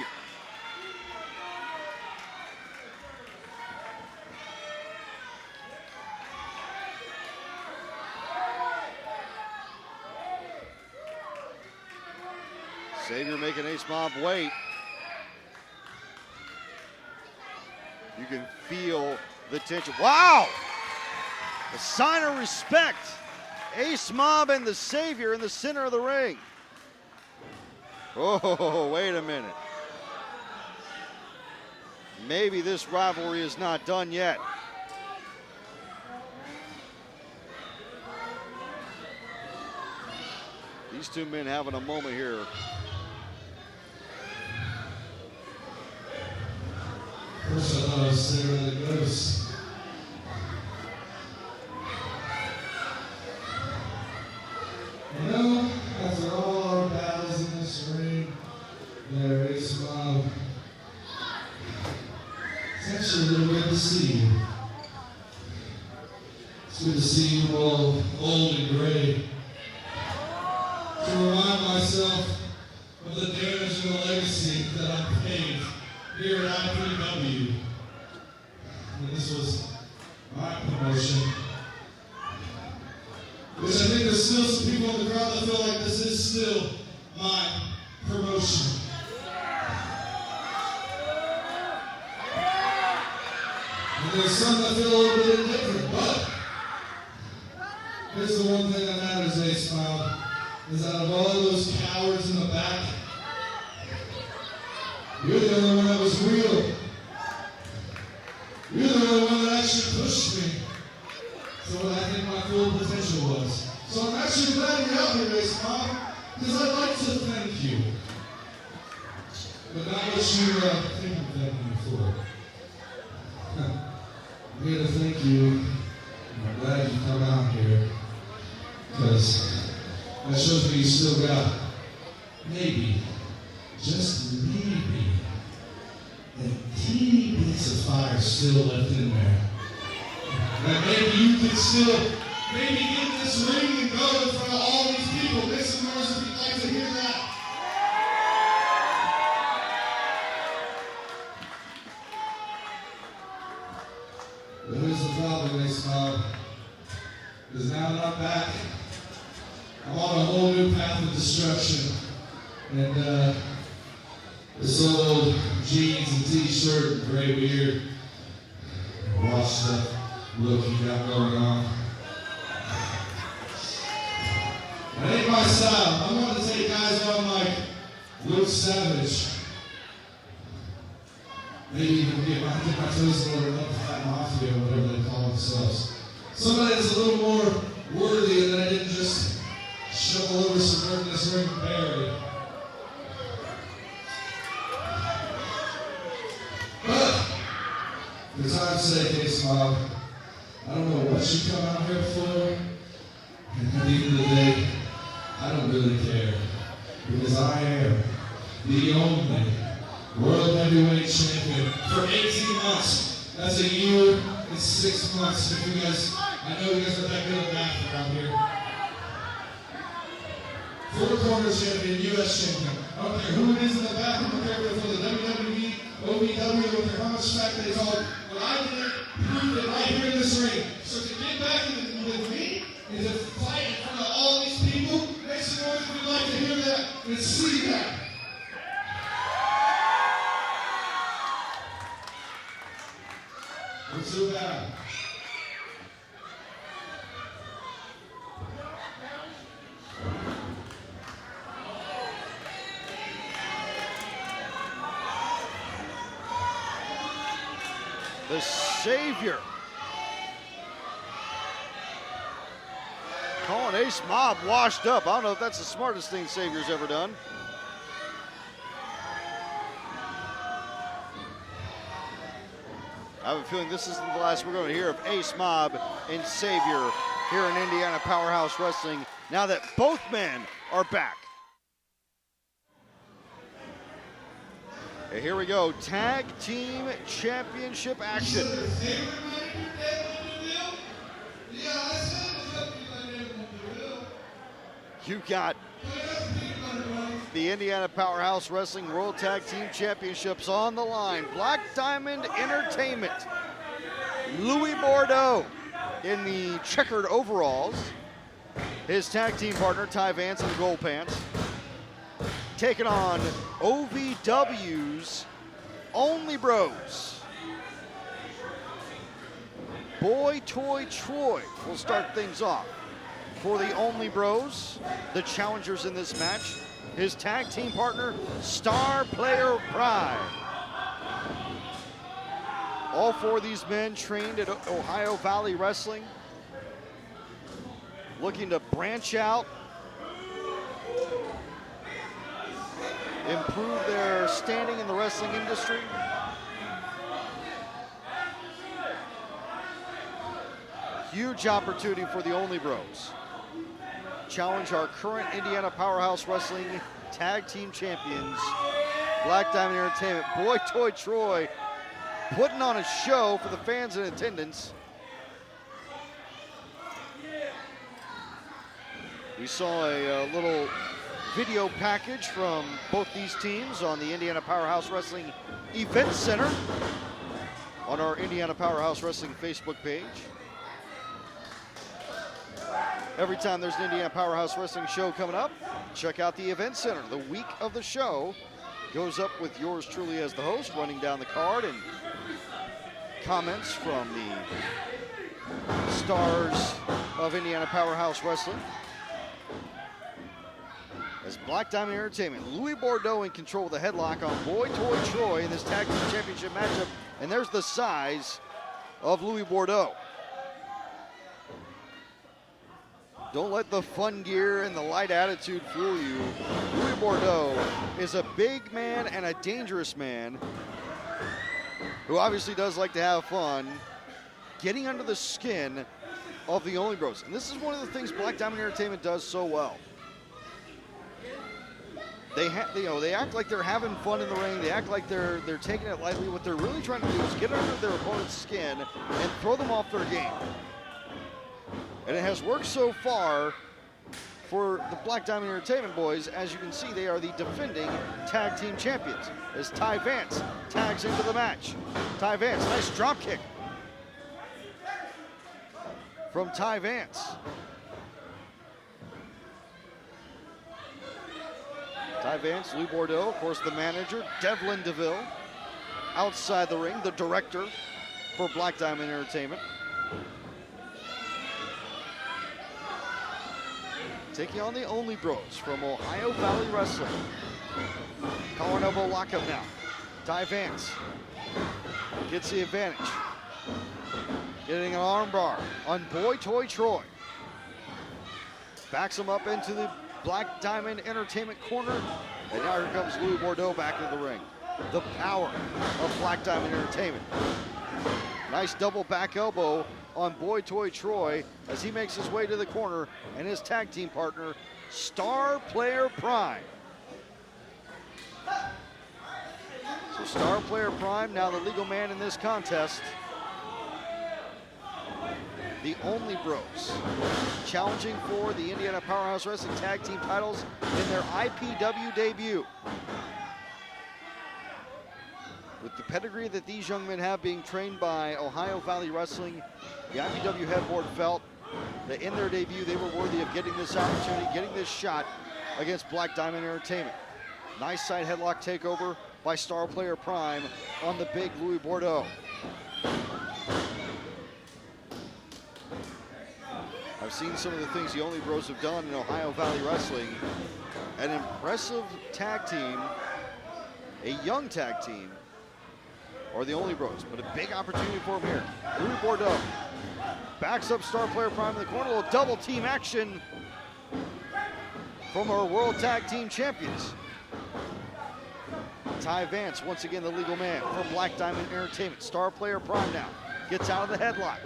Savior making Ace Mob wait. You can feel the tension. Wow! A sign of respect. Ace Mob and the Savior in the center of the ring. Oh, wait a minute. Maybe this rivalry is not done yet. These two men having a moment here. First I thought I was staring at a ghost. You know, after all our battles in this ring, there is Mob. It's actually a little good to see you. It's good to see you all old and gray. To remind myself of the damage and the legacy that I paid here at I.P.W. And this was my promotion. Which I think there's still some people in the crowd that feel like this is still my promotion. And there's some that feel a little bit indifferent, but here's the one thing that matters, Ace Mob, is out of all those cowards in the back, you're the only one that was real. You're the only one that actually pushed me to what I think my full potential was. So I'm actually glad you're out here, Ace Mob, because I'd like to thank you. But not what you think I'm thanking you for. I'm here to thank you, and I'm glad you come out here, because that shows me you still got maybe, just maybe, a teeny bits of fire still left in there. That maybe you could still maybe get this ring and go in front of all these people. Make some noise if you'd like to hear that. But here's the problem, Ace Mob. Because now that I'm back, I'm on a whole new path of destruction. And this old jeans and t-shirt and gray beard, washed up look you got going on. It ain't my style. I'm going to take guys on like Luke Savage. Maybe even get my toes in order up to Flat Mafia or whatever they call themselves. Somebody that's a little more worthy and that I didn't just shovel over subverting this ring and bury. But for time's sake, Ace-Mob, I don't know what you come out here for, and at the end of the day, I don't really care, because I am the only World Heavyweight Champion for 18 months. That's a year and 6 months. If you guys, I know you guys are that good at math around here. 4 corner champion, US champion. I don't care who it is in the back, I don't care if it's the WWE, OPW, I don't care how much smack they talk. But I did prove it right here in this ring. So to get back with me is to fight in front of all these people. Make some noise if you'd like to hear that and see that. We're too bad. The Savior. Calling Ace-Mob washed up. I don't know if that's the smartest thing Savior's ever done. I have a feeling this isn't the last we're going to hear of Ace-Mob and Savior here in Indiana Powerhouse Wrestling now that both men are back. And here we go, Tag Team Championship action. You got the Indiana Powerhouse Wrestling World Tag Team Championships on the line. Black Diamond Entertainment, Louis Bordeaux in the checkered overalls. His tag team partner, Ty Vance in the gold pants. Taking on OVW's Only Bros. Boy Toy Troy will start things off. For the Only Bros, the challengers in this match, his tag team partner, Star Player Pride. All 4 of these men trained at Ohio Valley Wrestling, looking to branch out, improve their standing in the wrestling industry. Huge opportunity for the Only Bros. Challenge our current Indiana Powerhouse Wrestling Tag Team Champions, Black Diamond Entertainment. Boy Toy Troy putting on a show for the fans in attendance. We saw a little video package from both these teams on the Indiana Powerhouse Wrestling Event Center on our Indiana Powerhouse Wrestling Facebook page. Every time there's an Indiana Powerhouse Wrestling show coming up, check out the Event Center. The week of the show goes up with yours truly as the host, running down the card, and comments from the stars of Indiana Powerhouse Wrestling. As Black Diamond Entertainment, Louis Bordeaux in control of the headlock on Boy Toy Troy in this Tag Team Championship matchup. And there's the size of Louis Bordeaux. Don't let the fun gear and the light attitude fool you. Louis Bordeaux is a big man and a dangerous man who obviously does like to have fun, getting under the skin of the Only Bros. And this is one of the things Black Diamond Entertainment does so well. They act like they're having fun in the ring. They act like they're taking it lightly. What they're really trying to do is get under their opponent's skin and throw them off their game. And it has worked so far for the Black Diamond Entertainment boys. As you can see, they are the defending tag team champions as Ty Vance tags into the match. Ty Vance, nice drop kick from Ty Vance. Ty Vance, Louis Bordeaux, of course the manager, Devlin DeVille, outside the ring, the director for Black Diamond Entertainment. taking on the Only Bros from Ohio Valley Wrestling. Collar and elbow lockup now. Ty Vance gets the advantage. Getting an armbar on Boy Toy Troy. Backs him up into the Black Diamond Entertainment corner. And now here comes Louis Bordeaux back into the ring. The power of Black Diamond Entertainment. Nice double back elbow on Boy Toy Troy as he makes his way to the corner, and his tag team partner, Star Player Prime. So Star Player Prime, now the legal man in this contest. The Only Bros challenging for the Indiana Powerhouse Wrestling Tag Team titles in their IPW debut. With the pedigree that these young men have, being trained by Ohio Valley Wrestling, the IPW head board felt that in their debut they were worthy of getting this opportunity, getting this shot against Black Diamond Entertainment. Nice side headlock takeover by Star Player Prime on the big Louis Bordeaux. I've seen some of the things the Only Bros have done in Ohio Valley Wrestling. An impressive tag team, a young tag team, or the Only Bros, but a big opportunity for him here. Louis Bordeaux backs up Star Player Prime in the corner, a little double team action from our World Tag Team Champions. Ty Vance, once again the legal man for Black Diamond Entertainment. Star Player Prime now gets out of the headlock.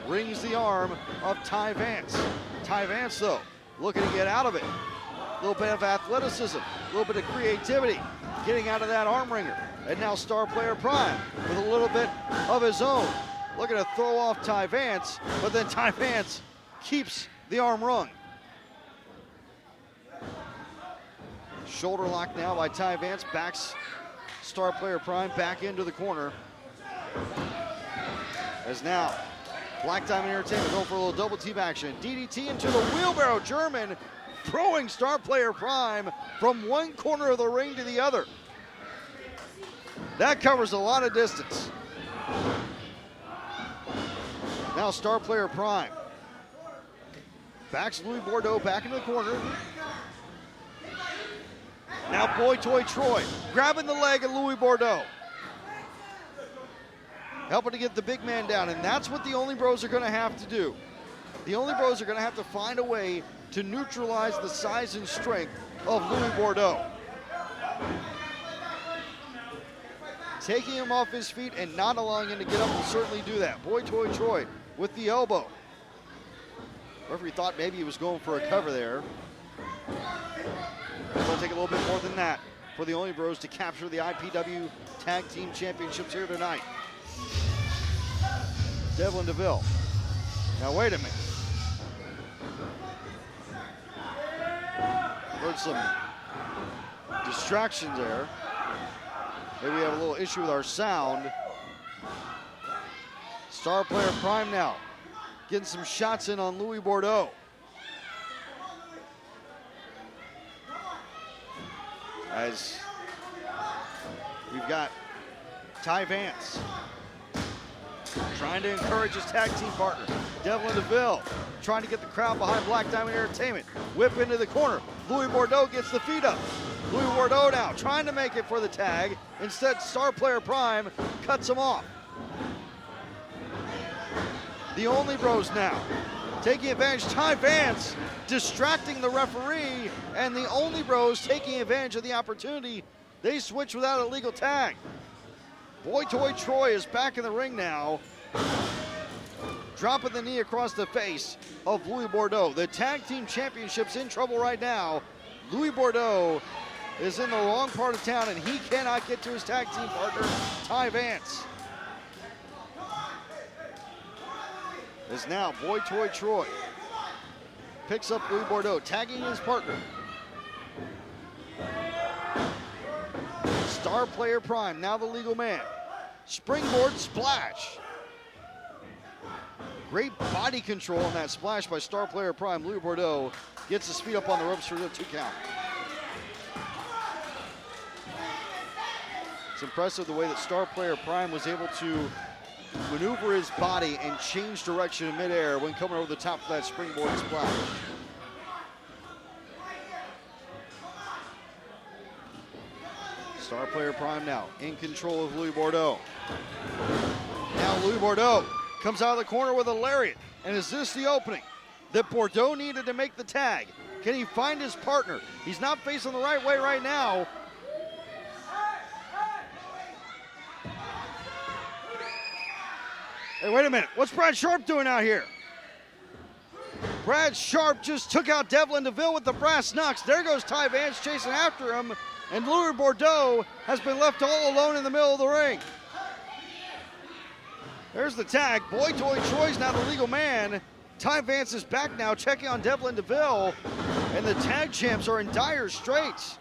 Rings the arm of Ty Vance. Ty Vance, though, looking to get out of it. A little bit of athleticism, a little bit of creativity, getting out of that arm wringer. And now Star Player Prime with a little bit of his own. Looking to throw off Ty Vance, but then Ty Vance keeps the arm wrung. Shoulder lock now by Ty Vance, backs Star Player Prime back into the corner. As now, Black Diamond Entertainment going for a little double team action. DDT into the wheelbarrow German, throwing Star Player Prime from one corner of the ring to the other. That covers a lot of distance. Now Star Player Prime backs Louis Bordeaux back into the corner. Now Boy Toy Troy grabbing the leg of Louis Bordeaux, helping to get the big man down, and that's what the Only Bros are going to have to do. The Only Bros are going to have to find a way to neutralize the size and strength of Louis Bordeaux. Taking him off his feet and not allowing him to get up will certainly do that. Boy Toy Troy with the elbow. Referee thought maybe he was going for a cover there. It's going to take a little bit more than that for the Only Bros to capture the IPW Tag Team Championships here tonight. Devlin DeVille. Now wait a minute. Heard some distractions there. Maybe we have a little issue with our sound. Star Player Prime now getting some shots in on Louis Bordeaux. As we've got Ty Vance trying to encourage his tag team partner, Devlin DeVille, trying to get the crowd behind Black Diamond Entertainment. Whip into the corner. Louis Bordeaux gets the feet up. Louis Bordeaux now trying to make it for the tag. Instead, Star Player Prime cuts him off. The Only Bros now taking advantage. Ty Vance distracting the referee, and the Only Bros taking advantage of the opportunity. They switch without a legal tag. Boy Toy Troy is back in the ring now, dropping the knee across the face of Louis Bordeaux. The Tag Team Championship's in trouble right now. Louis Bordeaux is in the wrong part of town, and he cannot get to his tag team partner, Ty Vance. As now Boy Toy Troy picks up Louis Bordeaux, tagging his partner. Star Player Prime, now the legal man. Springboard splash. Great body control on that splash by Star Player Prime. Louis Bordeaux gets his feet up on the ropes for the 2 count. It's impressive the way that Star Player Prime was able to maneuver his body and change direction in midair when coming over the top of that springboard splash. Player Prime now in control of Louis Bordeaux. Now Louis Bordeaux comes out of the corner with a lariat. And is this the opening that Bordeaux needed to make the tag? Can he find his partner? He's not facing the right way right now. Hey, wait a minute. What's Brad Sharp doing out here? Brad Sharp just took out Devlin DeVille with the brass knucks. There goes Ty Vance chasing after him. And Louis Bordeaux has been left all alone in the middle of the ring. There's the tag. Boy Toy Troy's now the legal man. Ty Vance is back now, checking on Devlin DeVille. And the tag champs are in dire straits.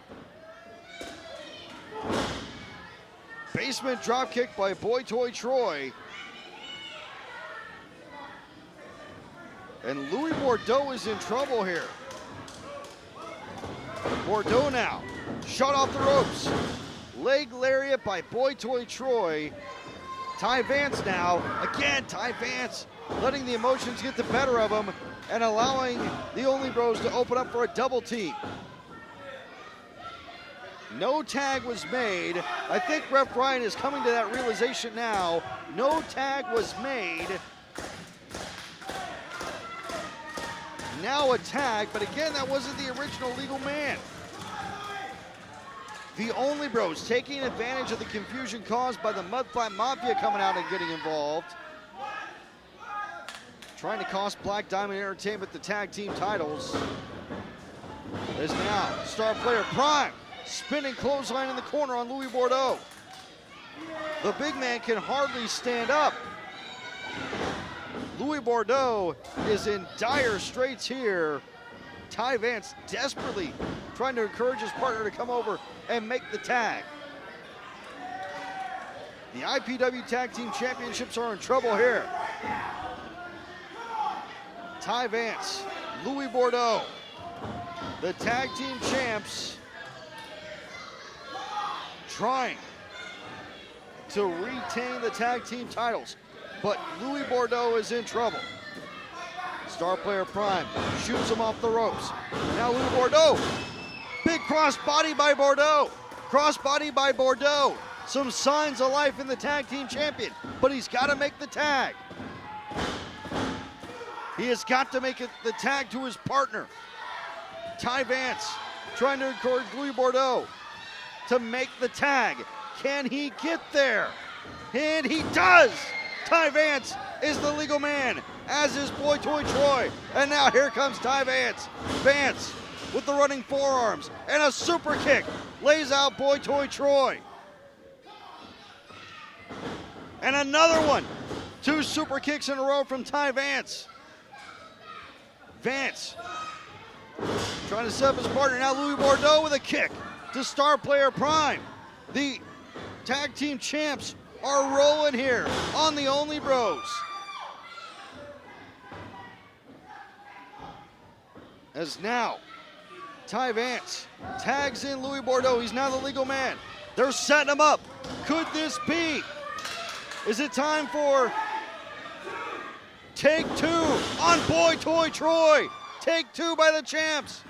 Basement dropkick by Boy Toy Troy. And Louis Bordeaux is in trouble here. Bordeaux now, shot off the ropes. Leg lariat by Boy Toy Troy. Ty Vance now, again Ty Vance letting the emotions get the better of him and allowing the Only Bros to open up for a double team. No tag was made. I think Ref Ryan is coming to that realization now. No tag was made. Now a tag, but again, that wasn't the original legal man. The Only Bros taking advantage of the confusion caused by the Flat Mafia coming out and getting involved. Trying to cost Black Diamond Entertainment the tag team titles. There's now Star Player Prime spinning clothesline in the corner on Louis Bordeaux. The big man can hardly stand up. Louis Bordeaux is in dire straits here. Ty Vance desperately trying to encourage his partner to come over and make the tag. The IPW Tag Team Championships are in trouble here. Ty Vance, Louis Bordeaux, the tag team champs, trying to retain the tag team titles, but Louis Bordeaux is in trouble. Star Player Prime shoots him off the ropes. Now Louis Bordeaux, big cross body by Bordeaux. Cross body by Bordeaux. Some signs of life in the tag team champion, but he's got to make the tag. He has got to make it the tag to his partner. Ty Vance trying to encourage Louis Bordeaux to make the tag. Can he get there? And he does! Ty Vance is the legal man, as is Boy Toy Troy. And now here comes Ty Vance. Vance with the running forearms and a super kick lays out Boy Toy Troy. And another one. 2 super kicks in a row from Ty Vance. Vance trying to set up his partner. Now Louis Bordeaux with a kick to Star Player Prime. The tag team champs are rolling here on the Only Bros. As now Ty Vance tags in Louis Bordeaux. He's now the legal man. They're setting him up. Could this be? Is it time for take 2 on Boy Toy Troy? Take 2 by the champs.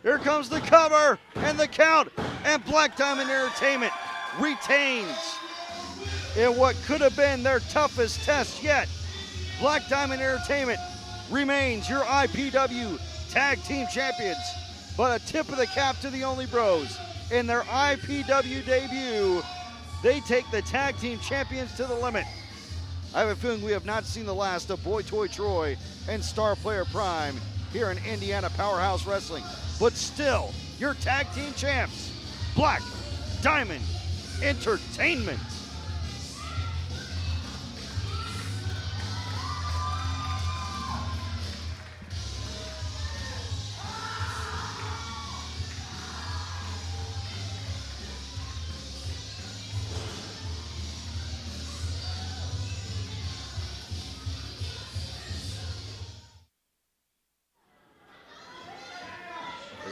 Here comes the cover and the count, and Black Diamond Entertainment retains in what could have been their toughest test yet. Black Diamond Entertainment remains your IPW Tag Team Champions, but a tip of the cap to the Only Bros. In their IPW debut, they take the Tag Team Champions to the limit. I have a feeling we have not seen the last of Boy Toy Troy and Star Player Prime here in Indiana Powerhouse Wrestling. But still, your tag team champs, Black Diamond Entertainment.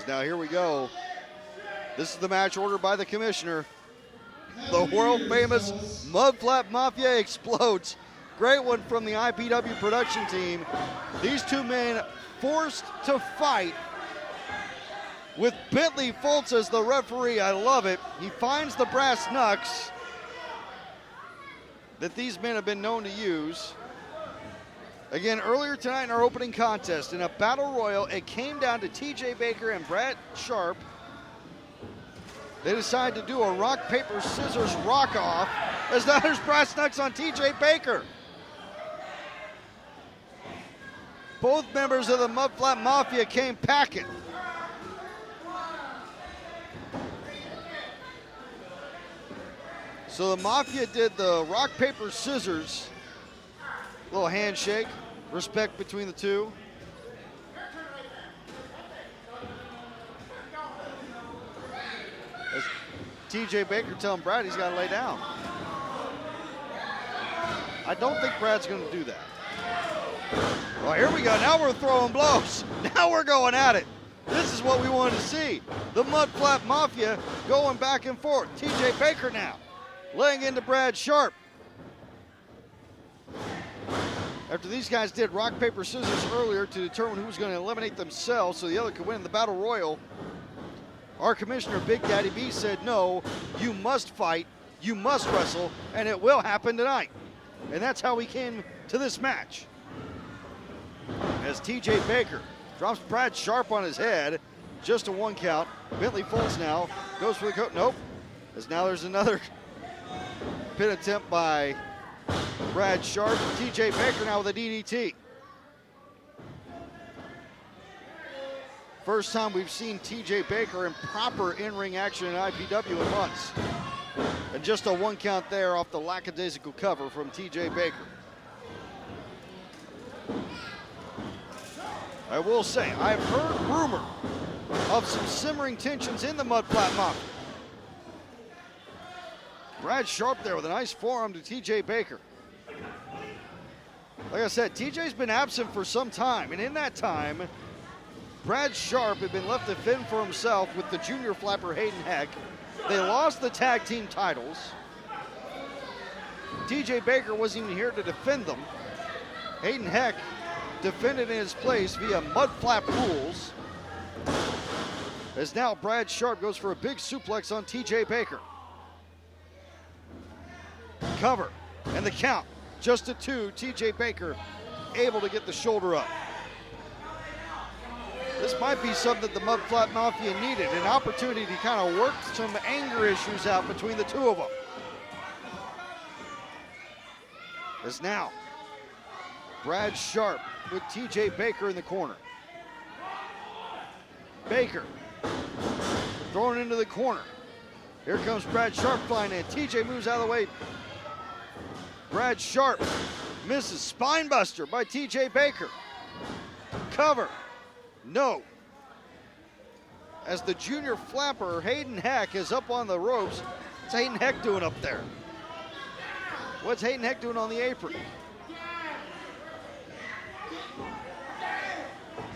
Now here we go. This is the match ordered by the commissioner. The world famous Mud Flat Mafia explodes. Great one from the IPW production team. These 2 men forced to fight with Bentley Fultz as the referee. I love it. He finds the brass knucks that these men have been known to use. Again, earlier tonight in our opening contest, in a battle royal, it came down to TJ Baker and Brad Sharp. They decided to do a rock, paper, scissors rock off, as now there's brass knucks on TJ Baker. Both members of the Flat Mafia came packing. So the Mafia did the rock, paper, scissors, little handshake, respect between the two. As TJ Baker telling Brad he's got to lay down. I don't think Brad's going to do that. Well, here we go. Now we're throwing blows. Now we're going at it. This is what we wanted to see. The Flat Mafia going back and forth. TJ Baker now laying into Brad Sharp. After these guys did rock, paper, scissors earlier to determine who was going to eliminate themselves so the other could win in the Battle Royal, our commissioner, Big Daddy B, said, no, you must fight, you must wrestle, and it will happen tonight. And that's how we came to this match. As TJ Baker drops Brad Sharp on his head, just a 1 count. Bentley Fultz now goes for the coat. Nope. As now there's another pin attempt by Brad Sharp. TJ Baker now with a DDT. First time we've seen TJ Baker in proper in-ring action in IPW in months. And just a 1 count there off the lackadaisical cover from TJ Baker. I will say, I've heard rumor of some simmering tensions in the Flat Mafia. Brad Sharp there with a nice forearm to TJ Baker. Like I said, TJ's been absent for some time, and in that time, Brad Sharp had been left to fend for himself with the junior flapper Hayden Heck. They lost the tag team titles. TJ Baker wasn't even here to defend them. Hayden Heck defended in his place via mud flap rules. As now Brad Sharp goes for a big suplex on TJ Baker. Cover and the count, just a 2. TJ Baker able to get the shoulder up. This might be something the Flat Mafia needed, an opportunity to kind of work some anger issues out between the two of them. As now, Brad Sharp with TJ Baker in the corner. Baker thrown into the corner. Here comes Brad Sharp flying in. TJ moves out of the way. Brad Sharp misses. Spinebuster by TJ Baker. Cover. No. As the junior flapper, Hayden Heck, is up on the ropes. What's Hayden Heck doing up there? What's Hayden Heck doing on the apron?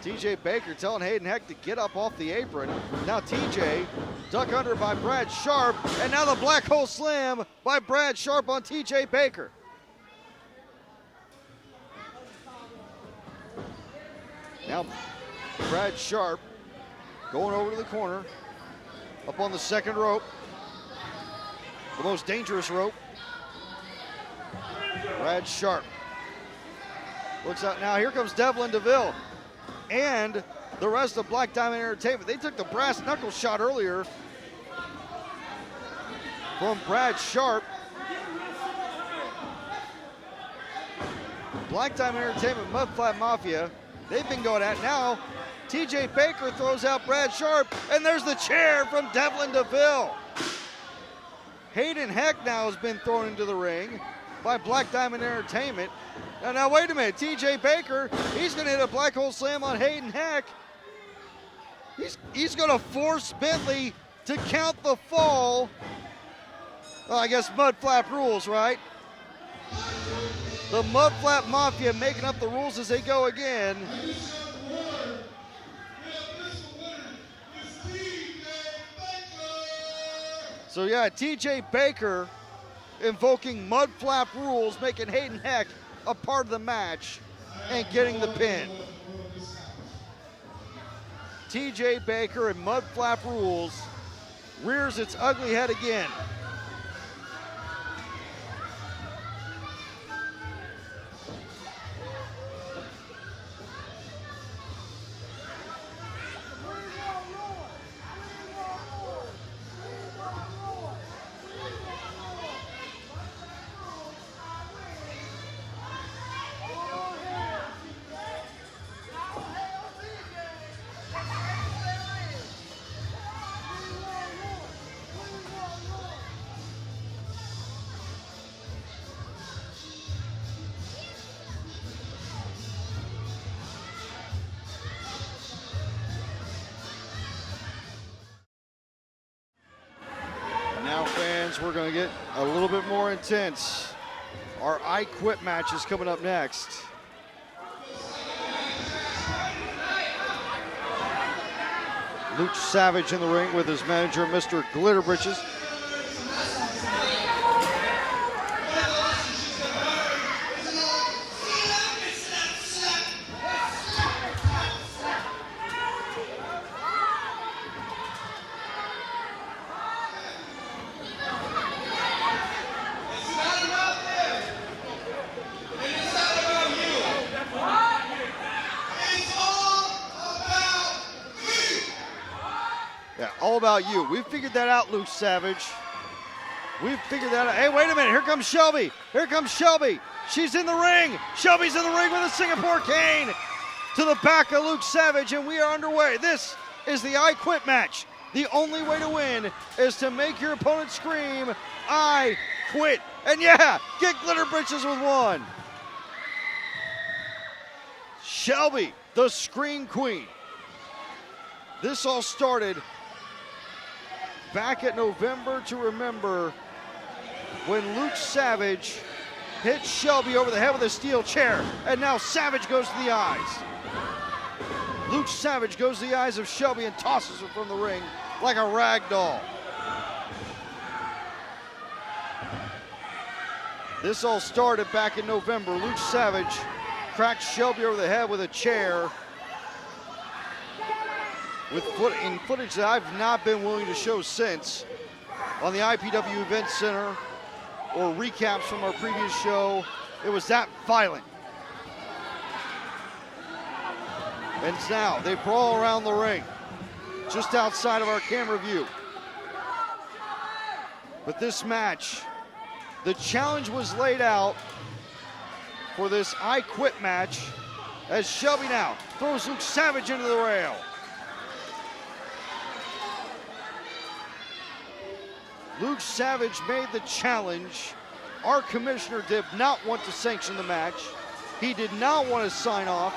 TJ Baker telling Hayden Heck to get up off the apron. Now TJ duck under by Brad Sharp, and now the black hole slam by Brad Sharp on TJ Baker. Now Brad Sharp going over to the corner, up on the second rope, the most dangerous rope. Brad Sharp looks out now. Here comes Devlin DeVille and the rest of Black Diamond Entertainment. They took the brass knuckle shot earlier from Brad Sharp. Black Diamond Entertainment, Flat Mafia, they've been going at it. Now TJ Baker throws out Brad Sharp, and there's the chair from Devlin DeVille. Hayden Heck now has been thrown into the ring by Black Diamond Entertainment. Now wait a minute, TJ Baker, he's gonna hit a black hole slam on Hayden Heck. He's gonna force Bentley to count the fall. Well, I guess mud flap rules, right? The Mud Flap Mafia making up the rules as they go again. So yeah, TJ Baker invoking mud flap rules, making Hayden Heck a part of the match and getting the pin. TJ Baker and Mud Flap Rules rears its ugly head again. Now, fans, we're going to get a little bit more intense. Our I Quit match is coming up next. Luke Savage in the ring with his manager, Mr. Glitterbritches. Yeah, all about you. We've figured that out, Luke Savage. We've figured that out. Hey, wait a minute. Here comes Shelby. Here comes Shelby. She's in the ring. Shelby's in the ring with a Singapore cane to the back of Luke Savage, and we are underway. This is the I Quit match. The only way to win is to make your opponent scream, I quit. And yeah, get Glitterbritches with one. Shelby, the Scream Queen. This all started back at November to Remember when Luke Savage hit Shelby over the head with a steel chair, and now Savage goes to the eyes. Luke Savage goes to the eyes of Shelby and tosses her from the ring like a rag doll. This all started back in November. Luke Savage cracked Shelby over the head with a chair with footage that I've not been willing to show since on the IPW Event Center or recaps from our previous show. It was that violent. And now they brawl around the ring just outside of our camera view. But this match, the challenge was laid out for this I Quit match as Shelby now throws Luke Savage into the rail. Luke Savage made the challenge. Our commissioner did not want to sanction the match. He did not want to sign off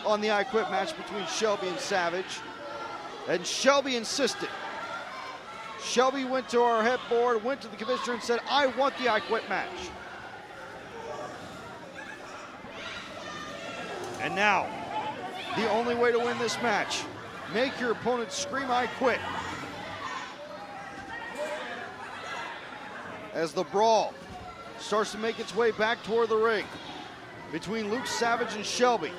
on the I Quit match between Shelby and Savage. And Shelby insisted. Shelby went to our headboard, went to the commissioner and said, I want the I Quit match. And now, the only way to win this match, make your opponent scream, I quit. As the brawl starts to make its way back toward the ring between Luke Savage and Shelby.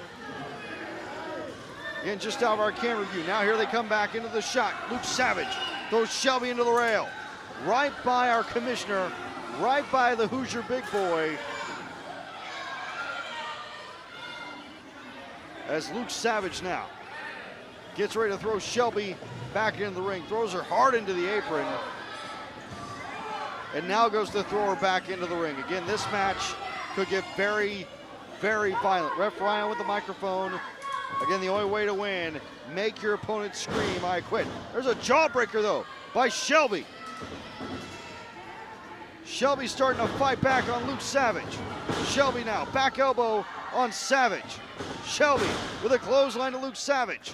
Again, just out of our camera view. Now here they come back into the shot. Luke Savage throws Shelby into the rail. Right by our commissioner, right by the Hoosier big boy. As Luke Savage now gets ready to throw Shelby back into the ring. Throws her hard into the apron. And now goes to throw her back into the ring. Again, this match could get very, very violent. Ref Ryan with the microphone. Again, the only way to win, make your opponent scream, I quit. There's a jawbreaker, though, by Shelby. Shelby starting to fight back on Luke Savage. Shelby now, back elbow on Savage. Shelby with a clothesline to Luke Savage.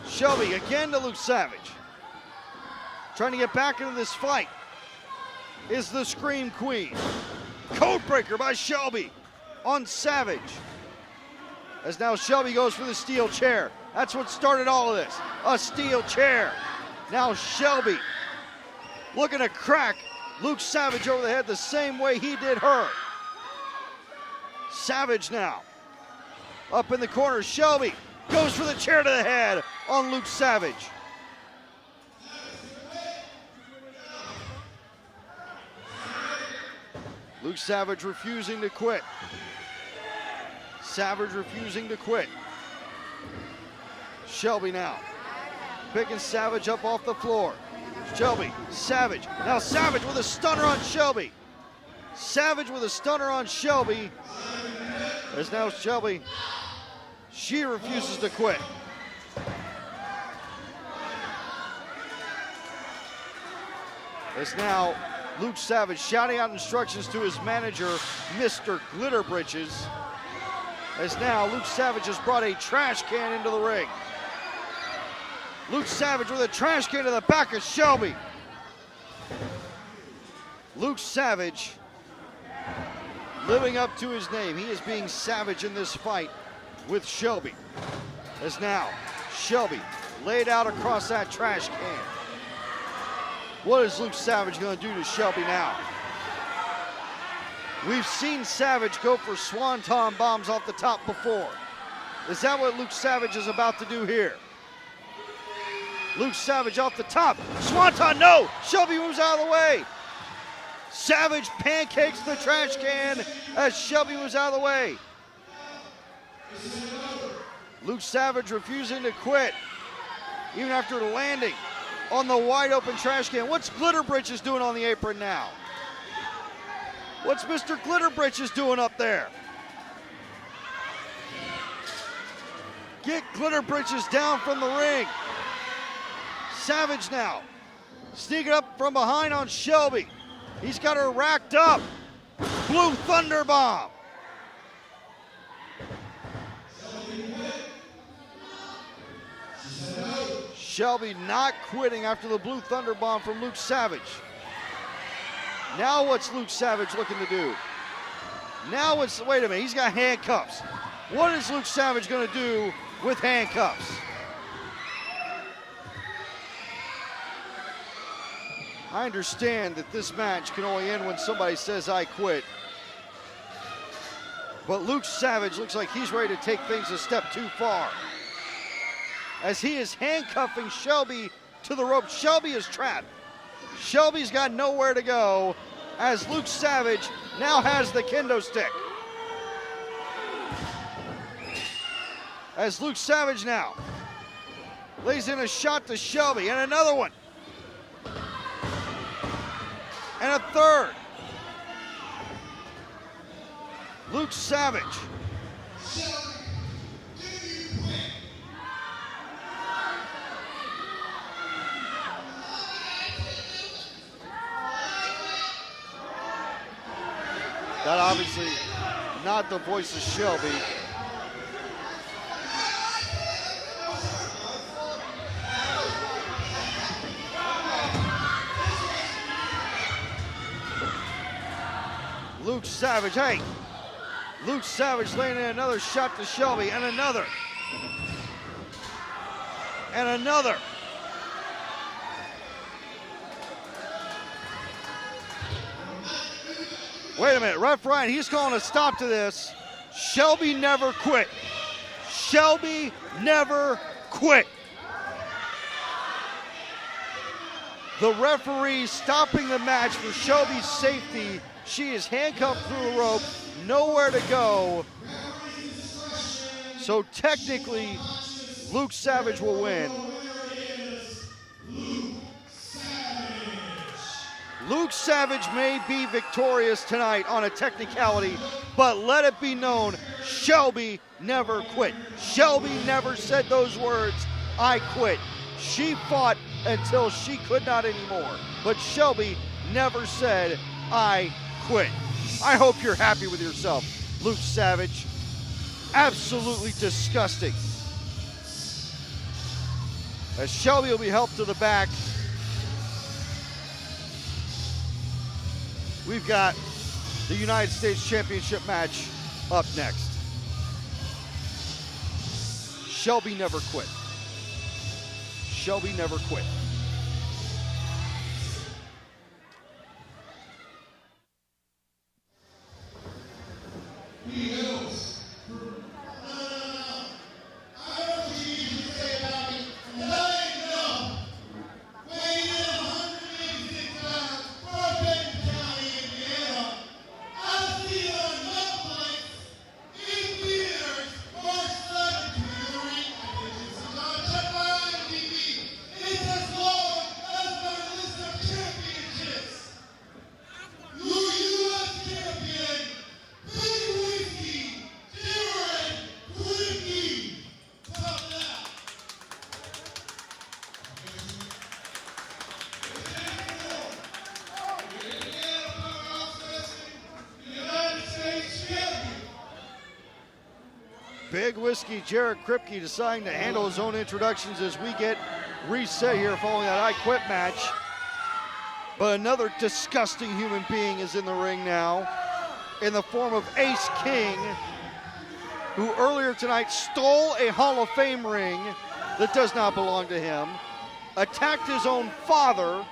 Shelby again to Luke Savage. Trying to get back into this fight is the Scream Queen. Codebreaker by Shelby on Savage. As now Shelby goes for the steel chair. That's what started all of this, a steel chair. Now Shelby looking to crack Luke Savage over the head the same way he did her. Savage now up in the corner. Shelby Goes for the chair to the head on Luke Savage. Luke Savage refusing to quit. Savage refusing to quit. Shelby now picking Savage up off the floor. Shelby, Savage. Now Savage with a stunner on Shelby. Savage with a stunner on Shelby. As now Shelby, she refuses to quit. As now Luke Savage shouting out instructions to his manager, Mr. Glitterbritches. As now Luke Savage has brought a trash can into the ring. Luke Savage with a trash can to the back of Shelby. Luke Savage living up to his name. He is being savage in this fight with Shelby. As now Shelby laid out across that trash can. What is Luke Savage going to do to Shelby now? We've seen Savage go for swanton bombs off the top before. Is that what Luke Savage is about to do here? Luke Savage off the top. Swanton, no! Shelby moves out of the way. Savage pancakes the trash can as Shelby moves out of the way. Luke Savage refusing to quit, even after landing on the wide open trash can. What's Glitterbritches doing on the apron now? What's Mr. Glitterbritches doing up there? Get Glitterbritches down from the ring. Savage now sneaking up from behind on Shelby. He's got her racked up. Blue Thunder Bomb. Shelby not quitting after the Blue Thunder Bomb from Luke Savage. Now what's Luke Savage looking to do? Now wait a minute, he's got handcuffs. What is Luke Savage gonna do with handcuffs? I understand that this match can only end when somebody says I quit. But Luke Savage looks like he's ready to take things a step too far, as he is handcuffing Shelby to the rope. Shelby is trapped. Shelby's got nowhere to go, as Luke Savage now has the kendo stick. As Luke Savage now lays in a shot to Shelby, and another one. And a third. Luke Savage. That obviously not the voice of Shelby. Luke Savage, hey. Luke Savage laying in another shot to Shelby, and another. And another. Wait a minute, Ref Ryan, he's calling a stop to this. Shelby never quit. Shelby never quit. The referee stopping the match for Shelby's safety. She is handcuffed through a rope, nowhere to go. So technically, Luke Savage will win. Luke Savage may be victorious tonight on a technicality, but let it be known, Shelby never quit. Shelby never said those words, I quit. She fought until she could not anymore, but Shelby never said, I quit. I hope you're happy with yourself, Luke Savage. Absolutely disgusting. As Shelby will be helped to the back. We've got the United States Championship match up next. Shelby never quit. Shelby never quit. He knows. Big Whiskey Jared Kripke deciding to handle his own introductions as we get reset here following that I Quit match. But another disgusting human being is in the ring now in the form of Ace King, who earlier tonight stole a Hall of Fame ring that does not belong to him, attacked his own father,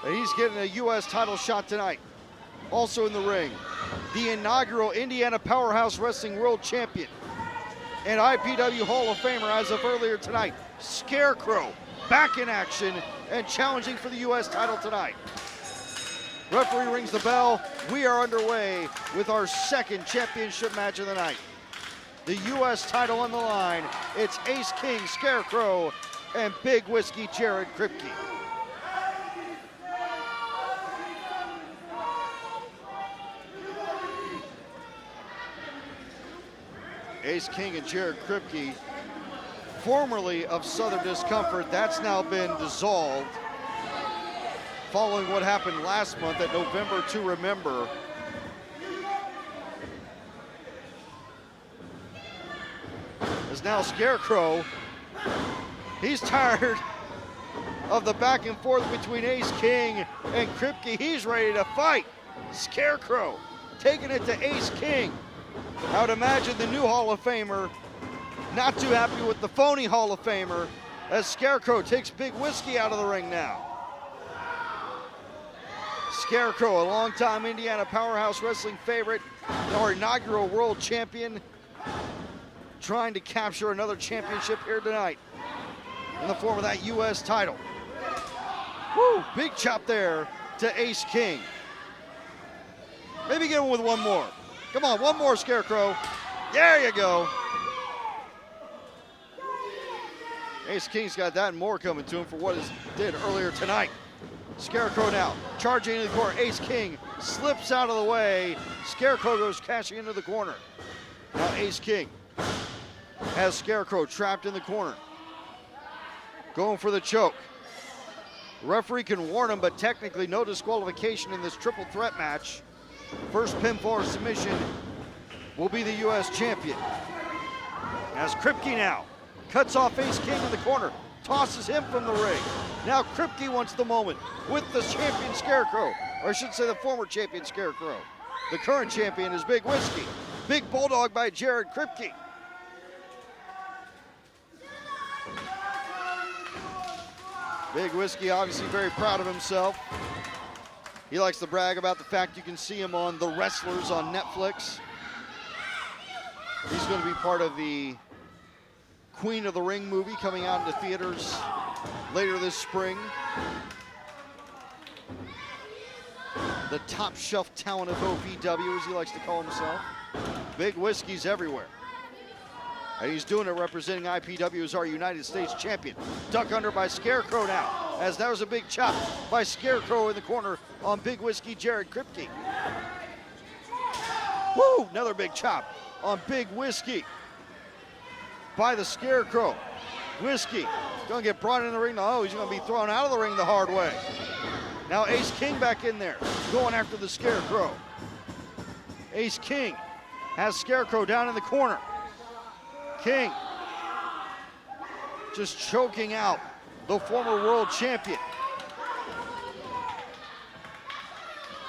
and he's getting a U.S. title shot tonight. Also in the ring, the inaugural Indiana Powerhouse Wrestling World Champion and IPW Hall of Famer as of earlier tonight, Scarecrow, back in action and challenging for the U.S. title tonight. Referee rings the bell. We are underway with our second championship match of the night. The U.S. title on the line. It's Ace King, Scarecrow, and Big Whiskey Jared Kripke. Ace King and Jared Kripke, formerly of Southern Discomfort, that's now been dissolved following what happened last month at November to Remember. As now Scarecrow, he's tired of the back and forth between Ace King and Kripke. He's ready to fight. Scarecrow taking it to Ace King. I would imagine the new Hall of Famer not too happy with the phony Hall of Famer as Scarecrow takes Big Whiskey out of the ring now. Scarecrow, a longtime Indiana Powerhouse Wrestling favorite, our inaugural world champion, trying to capture another championship here tonight in the form of that U.S. title. Woo, big chop there to Ace King. Maybe get him with one more. Come on, one more, Scarecrow. There you go. Ace King's got that and more coming to him for what he did earlier tonight. Scarecrow now charging into the corner. Ace King slips out of the way. Scarecrow goes cashing into the corner. Now Ace King has Scarecrow trapped in the corner. Going for the choke. Referee can warn him, but technically no disqualification in this triple threat match. First pinfall or submission will be the U.S. champion. As Kripke now cuts off Ace King in the corner, tosses him from the ring. Now Kripke wants the moment with the champion Scarecrow, or I should say the former champion Scarecrow. The current champion is Big Whiskey. Big bulldog by Jared Kripke. Big Whiskey obviously very proud of himself. He likes to brag about the fact you can see him on The Wrestlers on Netflix. He's going to be part of the Queen of the Ring movie coming out into theaters later this spring. The top shelf talent of OVW, as he likes to call himself. Big Whiskey's everywhere. And he's doing it representing IPW as our United States champion. Duck under by Scarecrow now, as that was a big chop by Scarecrow in the corner on Big Whiskey Jared Kripke. Woo, another big chop on Big Whiskey by the Scarecrow. Whiskey gonna get brought in the ring. Oh, he's gonna be thrown out of the ring the hard way. Now Ace King back in there, going after the Scarecrow. Ace King has Scarecrow down in the corner. King just choking out the former world champion.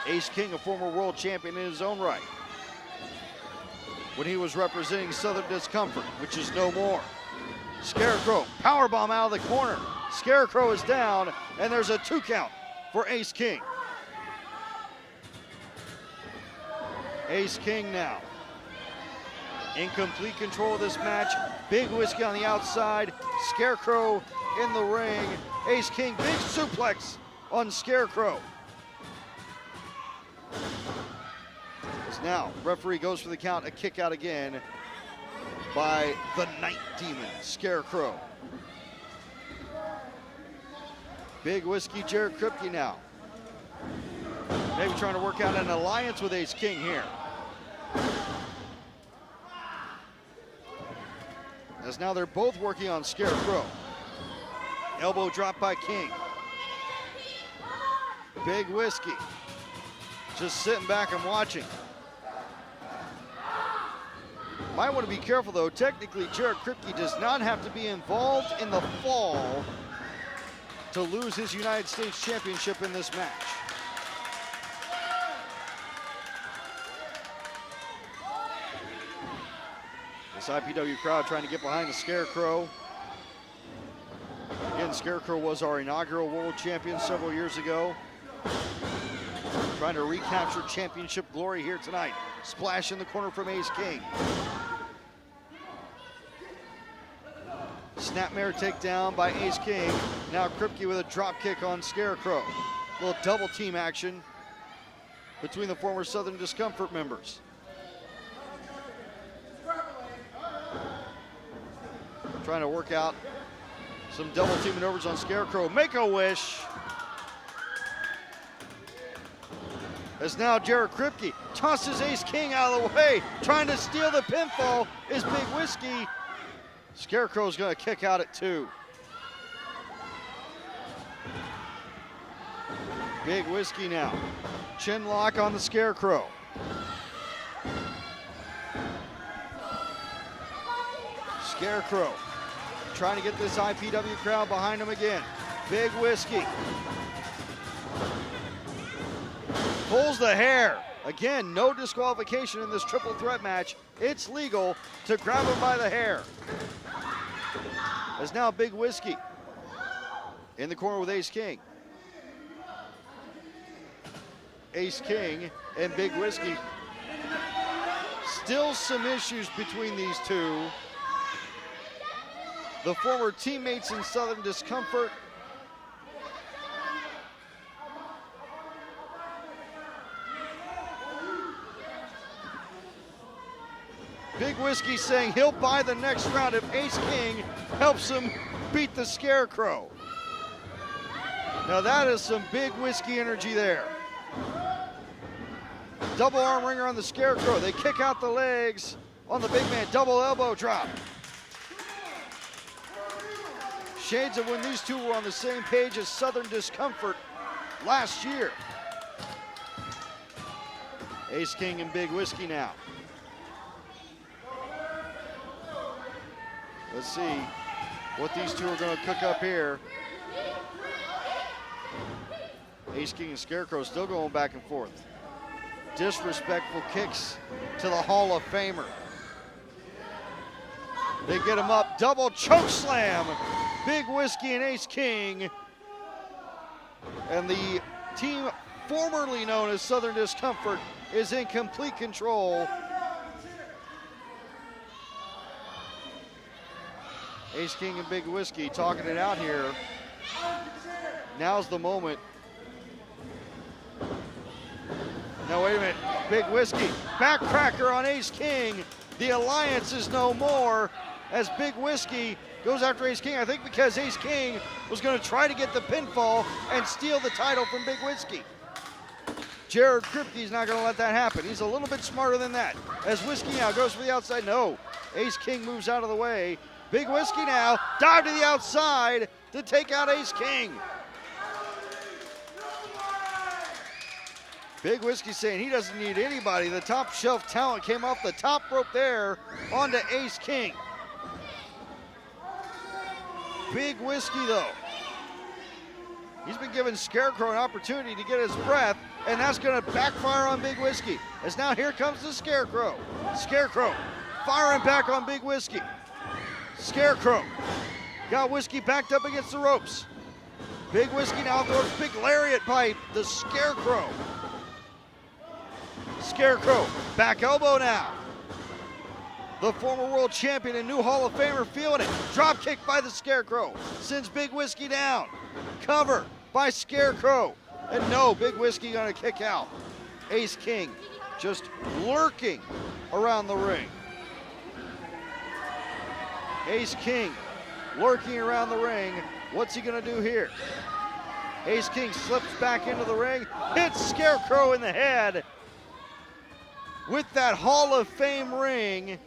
Ace King, a former world champion in his own right, when he was representing Southern Discomfort, which is no more. Scarecrow, powerbomb out of the corner. Scarecrow is down, and there's a 2 count for Ace King. Ace King now in complete control of this match. Big Whiskey on the outside, Scarecrow in the ring. Ace King, big suplex on Scarecrow. As now, referee goes for the count, a kick out again by the Night Demon, Scarecrow. Big Whiskey Jared Kripke now. Maybe trying to work out an alliance with Ace King here. As now they're both working on Scarecrow. Elbow drop by King. Big Whiskey just sitting back and watching. Might want to be careful though. Technically, Jared Kripke does not have to be involved in the fall to lose his United States Championship in this match. This IPW crowd trying to get behind the Scarecrow. Again, Scarecrow was our inaugural world champion several years ago. Trying to recapture championship glory here tonight. Splash in the corner from Ace King. Snapmare takedown by Ace King. Now Kripke with a drop kick on Scarecrow. A little double team action between the former Southern Discomfort members. Trying to work out some double team maneuvers on Scarecrow. Make a wish. As now Jared Kripke tosses Ace King out of the way. Trying to steal the pinfall is Big Whiskey. Scarecrow's gonna kick out at 2. Big Whiskey now. Chin lock on the Scarecrow. Scarecrow trying to get this IPW crowd behind him again. Big Whiskey. Pulls the hair. Again, no disqualification in this triple threat match. It's legal to grab him by the hair. As now Big Whiskey in the corner with Ace King. Ace King and Big Whiskey. Still some issues between these two. The former teammates in Southern Discomfort. Big Whiskey saying he'll buy the next round if Ace King helps him beat the Scarecrow. Now that is some Big Whiskey energy there. Double arm wringer on the Scarecrow. They kick out the legs on the big man. Double elbow drop. Shades of when these two were on the same page as Southern Discomfort last year. Ace King and Big Whiskey now. Let's see what these two are going to cook up here. Ace King and Scarecrow still going back and forth. Disrespectful kicks to the Hall of Famer. They get him up, double choke slam. Big Whiskey and Ace King. And the team formerly known as Southern Discomfort is in complete control. Ace King and Big Whiskey talking it out here. Now's the moment. No, wait a minute. Big Whiskey, backcracker on Ace King. The alliance is no more as Big Whiskey goes after Ace King. I think because Ace King was going to try to get the pinfall and steal the title from Big Whiskey. Jared Kripke's not going to let that happen. He's a little bit smarter than that. As Whiskey now goes for the outside. No, Ace King moves out of the way. Big Whiskey now, dive to the outside to take out Ace King. Big Whiskey saying he doesn't need anybody. The top shelf talent came off the top rope there onto Ace King. Big Whiskey though. He's been giving Scarecrow an opportunity to get his breath, and that's gonna backfire on Big Whiskey. As now here comes the Scarecrow. Scarecrow firing back on Big Whiskey. Scarecrow got Whiskey backed up against the ropes. Big Whiskey now throws big lariat by the Scarecrow. Scarecrow, back elbow now. The former world champion and new Hall of Famer feeling it. Drop kick by the Scarecrow. Sends Big Whiskey down. Cover by Scarecrow. And no, Big Whiskey gonna kick out. Ace King just lurking around the ring. Ace King lurking around the ring. What's he gonna do here? Ace King slips back into the ring, hits Scarecrow in the head with that Hall of Fame ring.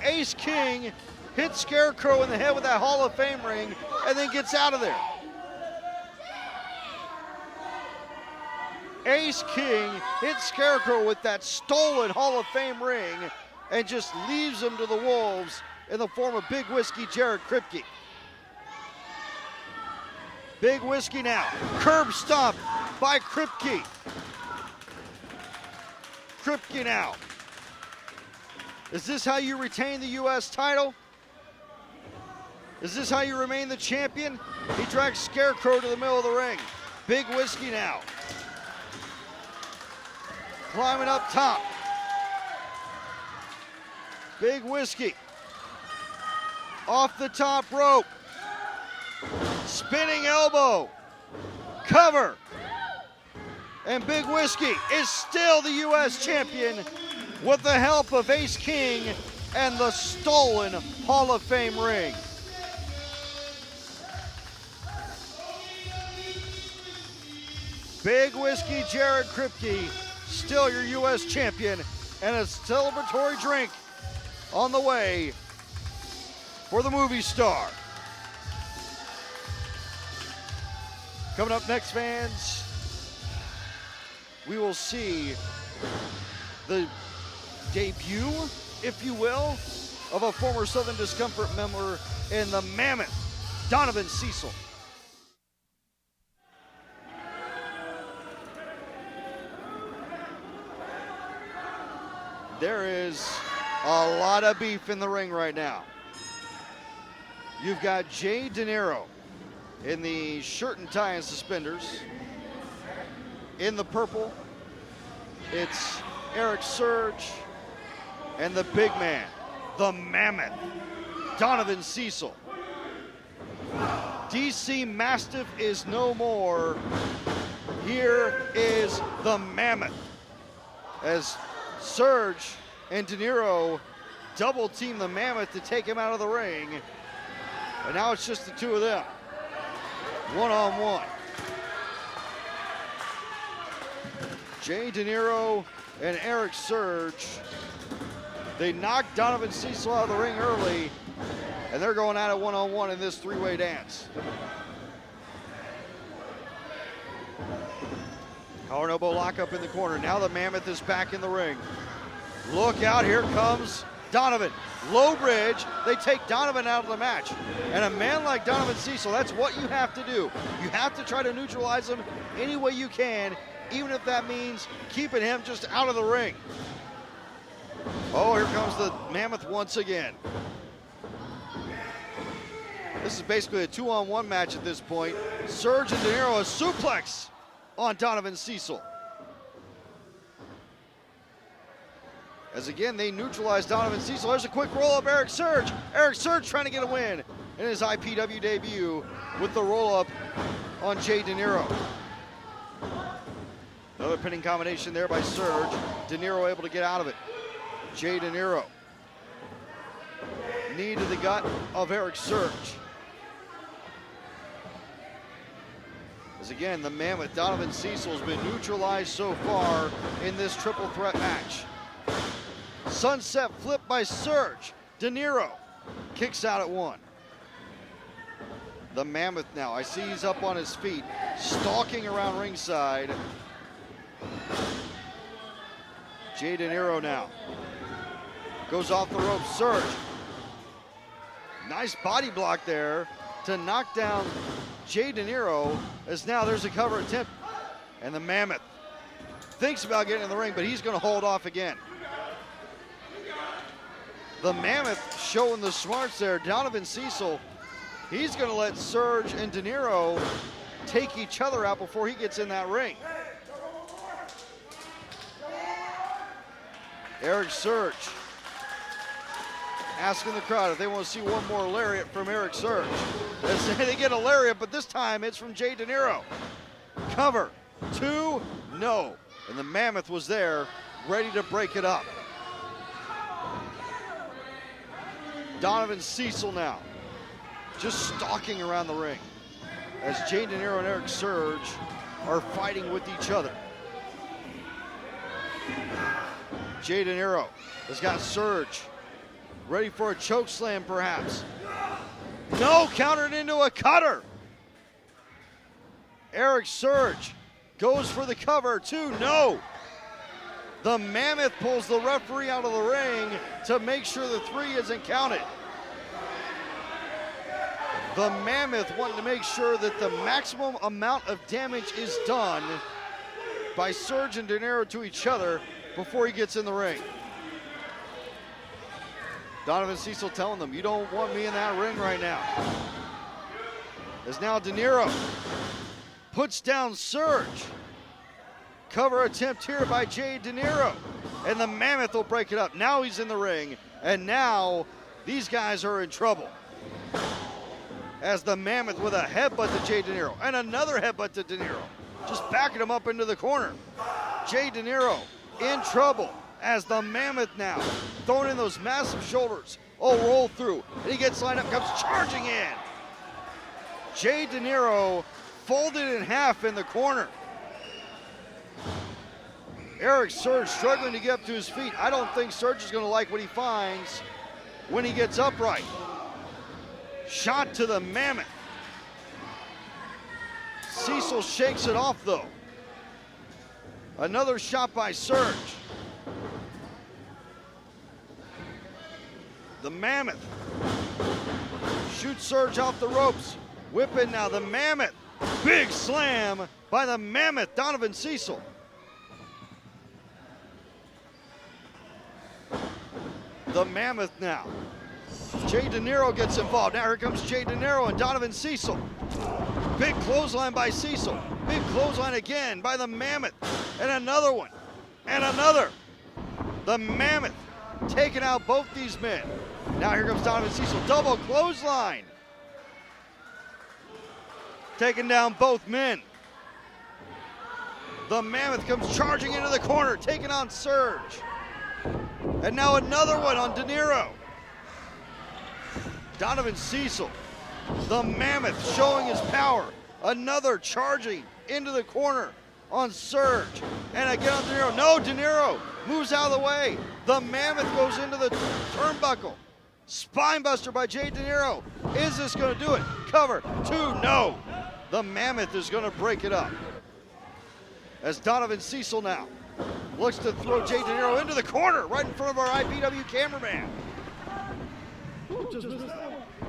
Ace King hits Scarecrow in the head with that Hall of Fame ring and then gets out of there. Ace King hits Scarecrow with that stolen Hall of Fame ring and just leaves him to the wolves in the form of Big Whiskey Jared Kripke. Big Whiskey now, curb stomp by Kripke. Kripke now. Is this how you retain the U.S. title? Is this how you remain the champion? He drags Scarecrow to the middle of the ring. Big Whiskey now. Climbing up top. Big Whiskey. Off the top rope. Spinning elbow. Cover. And Big Whiskey is still the U.S. champion with the help of Ace King and the stolen Hall of Fame ring. Big Whiskey Jared Kripke, still your U.S. champion, and a celebratory drink on the way for the movie star. Coming up next, fans, we will see the debut, if you will, of a former Southern Discomfort member in the Mammoth, Donovan Cecil. There is a lot of beef in the ring right now. You've got Jay De Niro in the shirt and tie and suspenders. In the purple, it's Eric Surge and the big man, the Mammoth, Donovan Cecil. DC Mastiff is no more. Here is the Mammoth. As Surge and De Niro double team the Mammoth to take him out of the ring. And now it's just the two of them. One-on-one. Jay De Niro and Eric Surge. They knocked Donovan Cecil out of the ring early, and they're going at it one-on-one in this three-way dance. Collar and elbow lockup in the corner. Now the Mammoth is back in the ring. Look out, here comes Donovan. Low bridge, they take Donovan out of the match. And a man like Donovan Cecil, that's what you have to do. You have to try to neutralize him any way you can, even if that means keeping him just out of the ring. Oh, here comes the Mammoth once again. This is basically a two-on-one match at this point. Surge and De Niro, a suplex on Donovan Cecil. As again, they neutralize Donovan Cecil. There's a quick roll-up, Eric Surge. Eric Surge trying to get a win in his IPW debut with the roll-up on Jay De Niro. Another pinning combination there by Surge. De Niro able to get out of it. Jay De Niro. Knee to the gut of Eric Surge. As again, the Mammoth, Donovan Cecil, has been neutralized so far in this triple threat match. Sunset flip by Surge. De Niro kicks out at one. The Mammoth now, I see he's up on his feet, stalking around ringside. Jay De Niro now goes off the rope. Surge. Nice body block there to knock down Jay De Niro, as now there's a cover attempt. And the Mammoth thinks about getting in the ring, but he's going to hold off again. The Mammoth showing the smarts there. Donovan Cecil, he's going to let Surge and De Niro take each other out before he gets in that ring. Eric Surge asking the crowd if they want to see one more lariat from Eric Surge. They get a lariat, but this time it's from Jay De Niro. Cover, two, no. And the Mammoth was there, ready to break it up. Donovan Cecil now, just stalking around the ring as Jay De Niro and Eric Surge are fighting with each other. Jay De Niro has got Surge ready for a choke slam perhaps. No, countered into a cutter. Eric Surge goes for the cover, 2, no. The Mammoth pulls the referee out of the ring to make sure the 3 isn't counted. The Mammoth wanting to make sure that the maximum amount of damage is done by Surge and De Niro to each other before he gets in the ring. Donovan Cecil telling them, you don't want me in that ring right now. As now De Niro puts down Surge. Cover attempt here by Jay De Niro. And the Mammoth will break it up. Now he's in the ring, and now these guys are in trouble. As the Mammoth with a headbutt to Jay De Niro, and another headbutt to De Niro. Just backing him up into the corner. Jay De Niro in trouble as the Mammoth now throwing in those massive shoulders. Oh, roll through, and he gets lined up, comes charging in. Jay De Niro folded in half in the corner. Eric Surge struggling to get up to his feet. I don't think Surge is going to like what he finds when he gets upright. Shot to the Mammoth. Cecil shakes it off though. Another shot by Surge. The Mammoth shoots Surge off the ropes. Whipping now, the Mammoth. Big slam by the Mammoth, Donovan Cecil. The Mammoth now. Jay De Niro gets involved. Now here comes Jay De Niro and Donovan Cecil. Big clothesline by Cecil. Big clothesline again by the Mammoth. And another one. And another. The Mammoth taking out both these men. Now here comes Donovan Cecil. Double clothesline. Taking down both men. The Mammoth comes charging into the corner, taking on Surge. And now another one on De Niro. Donovan Cecil, the Mammoth showing his power. Another charging into the corner on Surge. And again on De Niro. No, De Niro moves out of the way. The Mammoth goes into the turnbuckle. Spinebuster by Jay De Niro. Is this going to do it? Cover, 2, no. The Mammoth is going to break it up. As Donovan Cecil now looks to throw Jay De Niro into the corner right in front of our IPW cameraman.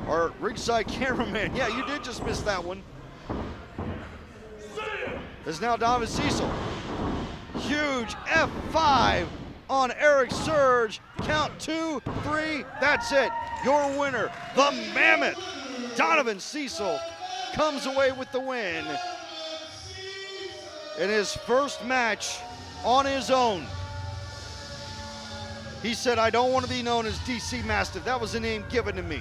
Our ringside cameraman. Yeah, you did just miss that one. As now Donovan Cecil. Huge F5 on Eric Surge. Count 2, 3. That's it. Your winner, the Mammoth. Donovan Cecil comes away with the win in his first match on his own. He said, I don't want to be known as DC Mastiff. That was a name given to me.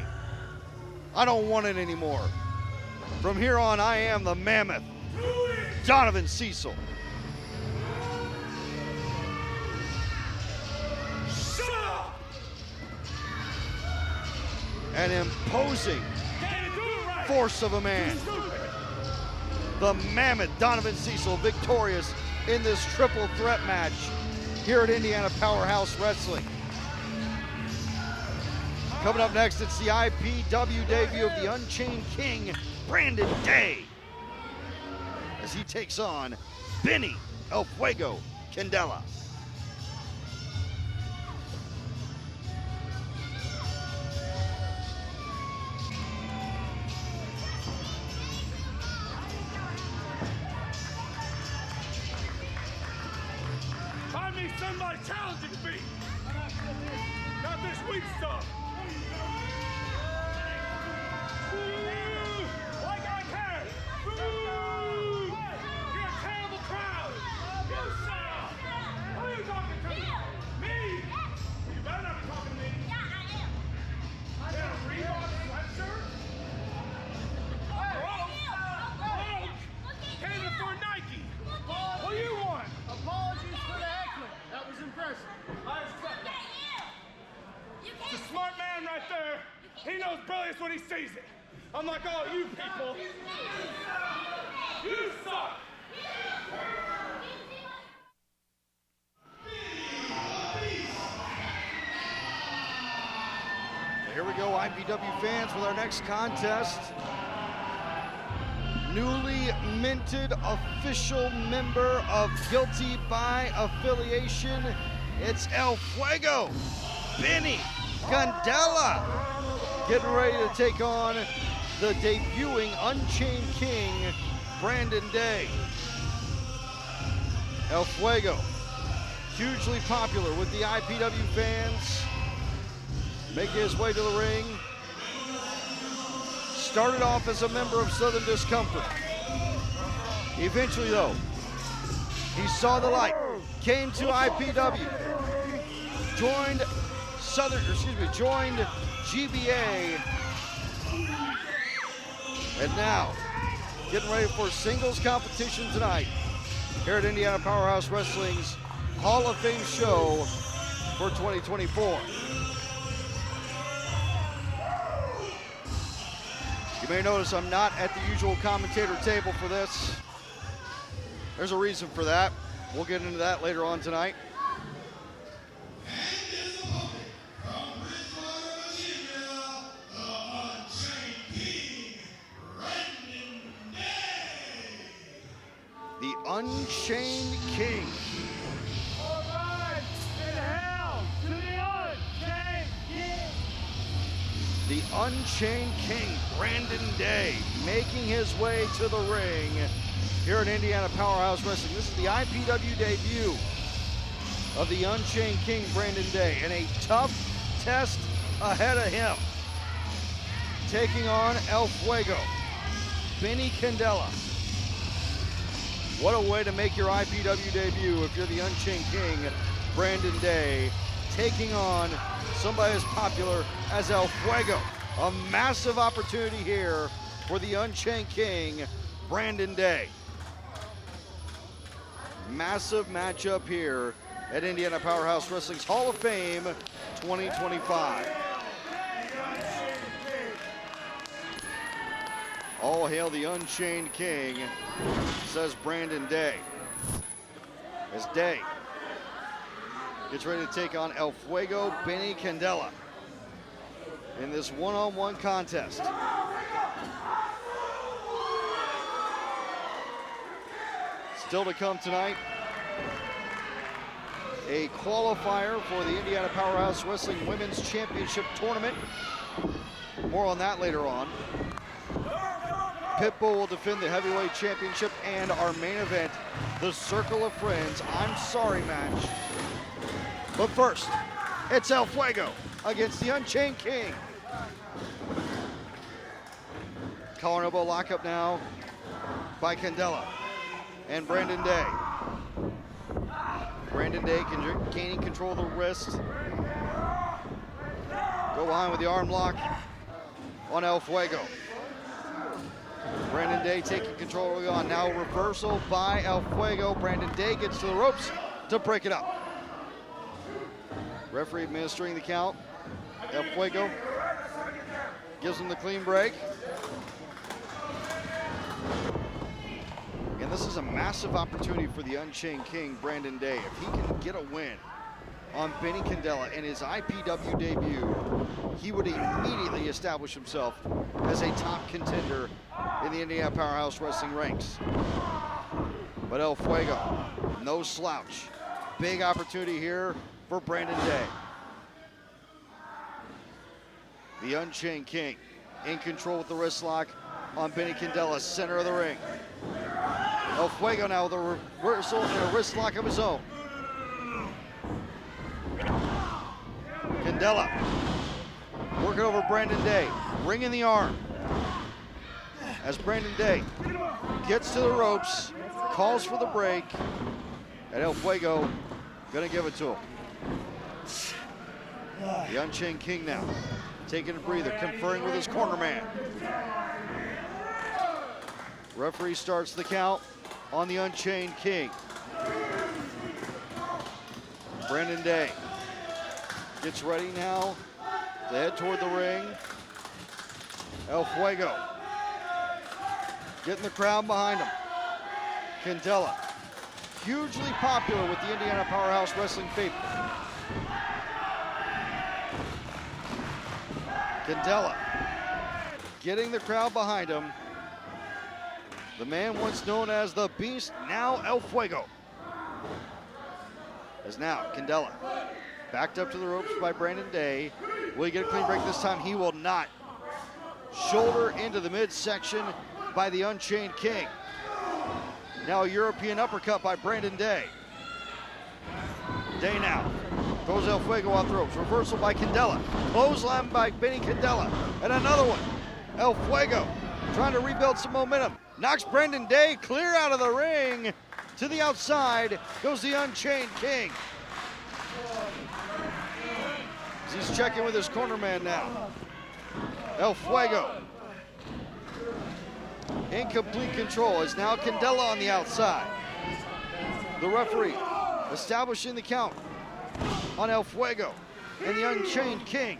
I don't want it anymore. From here on, I am the Mammoth, Donovan Cecil. An imposing force of a man. The Mammoth, Donovan Cecil, victorious in this triple threat match here at Indiana Powerhouse Wrestling. Coming up next, it's the IPW debut of the Unchained King, Brandon Day, as he takes on Benny El Fuego Candela. I need somebody challenging me. Not this weak stuff. Like I can. You're a terrible crowd. You shut up. Who are you talking to? Me? You better not be talking to me. Yeah, I am. In a Reebok sweatshirt? Broke? Can't afford Nike. What do you want? Apologies for the heckling. That was impressive. I accept it. It's a smart man right there. He knows brilliance when he sees it. Unlike all you people. You suck. Here we go, IPW fans, with our next contest. newly minted official member of Guilty by Affiliation. It's El Fuego, Benny Candela, getting ready to take on the debuting Unchained King, Brandon Day. El Fuego, hugely popular with the IPW fans, making his way to the ring. Started off as a member of Southern Discomfort. Eventually, though, he saw the light, came to IPW, joined joined GBA, and now getting ready for singles competition tonight here at Indiana Powerhouse Wrestling's Hall of Fame show for 2024. You may notice I'm not at the usual commentator table for this. There's a reason for that. We'll get into that later on tonight. The Unchained King. All right, in hell to the Unchained King. The Unchained King, Brandon Day, making his way to the ring here at Indiana Powerhouse Wrestling. This is the IPW debut of the Unchained King, Brandon Day, and a tough test ahead of him. Taking on El Fuego, Benny Candela. What a way to make your IPW debut if you're the Unchained King, Brandon Day, taking on somebody as popular as El Fuego. A massive opportunity here for the Unchained King, Brandon Day. Massive matchup here at Indiana Powerhouse Wrestling's Hall of Fame 2025. All hail the Unchained King, says Brandon Day. As Day gets ready to take on El Fuego, Benny Candela in this one-on-one contest. Still to come tonight, a qualifier for the Indiana Powerhouse Wrestling Women's Championship Tournament. More on that later on. Pitbull will defend the heavyweight championship, and our main event, the Circle of Friends I'm Sorry match. But first, it's El Fuego against the Unchained King. Collar and elbow lockup now by Candela and Brandon Day. Brandon Day gaining control of the wrist. Go behind with the arm lock on El Fuego. Brandon Day taking control early on. Now reversal by El Fuego. Brandon Day gets to the ropes to break it up. Referee administering the count. El Fuego gives him the clean break. And this is a massive opportunity for the Unchained King, Brandon Day. If he can get a win on Benny Candela in his IPW debut, he would immediately establish himself as a top contender in the Indiana Powerhouse Wrestling ranks. But El Fuego, no slouch. Big opportunity here for Brandon Day. The Unchained King in control with the wrist lock on Benny Candela, center of the ring. El Fuego now with a reversal and a wrist lock of his own. Candela working over Brandon Day, ringing the arm. As Brandon Day gets to the ropes, calls for the break, and El Fuego gonna give it to him. The Unchained King now taking a breather, conferring with his corner man. Referee starts the count on the Unchained King. Brandon Day gets ready now to head toward the ring. El Fuego getting the crowd behind him. Candela, hugely popular with the Indiana Powerhouse Wrestling faithful. Candela getting the crowd behind him. The man once known as the Beast, now El Fuego. As now, Candela backed up to the ropes by Brandon Day. Will he get a clean break this time? He will not. Shoulder into the midsection by the Unchained King. Now a European uppercut by Brandon Day. Day now throws El Fuego off the ropes. Reversal by Candela. Clothesline by Benny Candela. And another one. El Fuego trying to rebuild some momentum. Knocks Brandon Day clear out of the ring. To the outside goes the Unchained King. He's checking with his corner man now. El Fuego. In complete control is now Candela on the outside. The referee establishing the count on El Fuego and the Unchained King.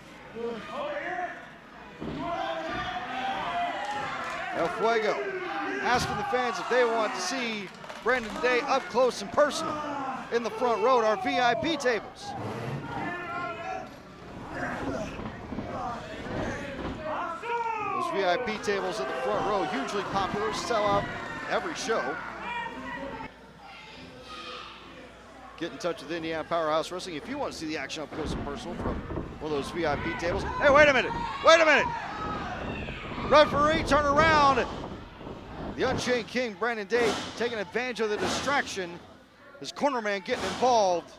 El Fuego asking the fans if they want to see Brandon Day up close and personal in the front row at our VIP tables. Those VIP tables at the front row, hugely popular, sell out every show. Get in touch with Indiana Powerhouse Wrestling if you want to see the action up close and personal from one of those VIP tables. Hey, wait a minute, wait a minute. Referee, turn around. The Unchained King, Brandon Day, taking advantage of the distraction. His corner man getting involved.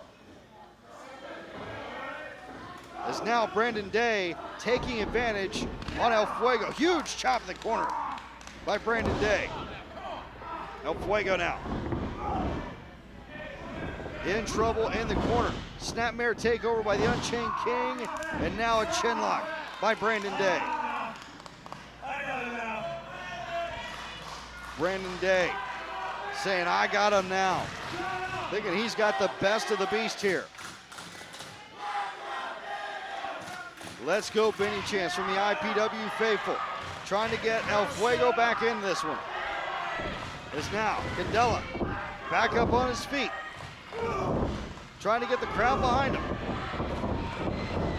As now Brandon Day taking advantage on El Fuego. Huge chop in the corner by Brandon Day. El Fuego now. In trouble in the corner. Snapmare takeover by the Unchained King. And now a chin lock by Brandon Day. Brandon Day saying, I got him now. Thinking he's got the best of the beast here. Let's go Benny Chance from the IPW faithful. Trying to get El Fuego back in this one. Is now Candela back up on his feet. Trying to get the crowd behind him.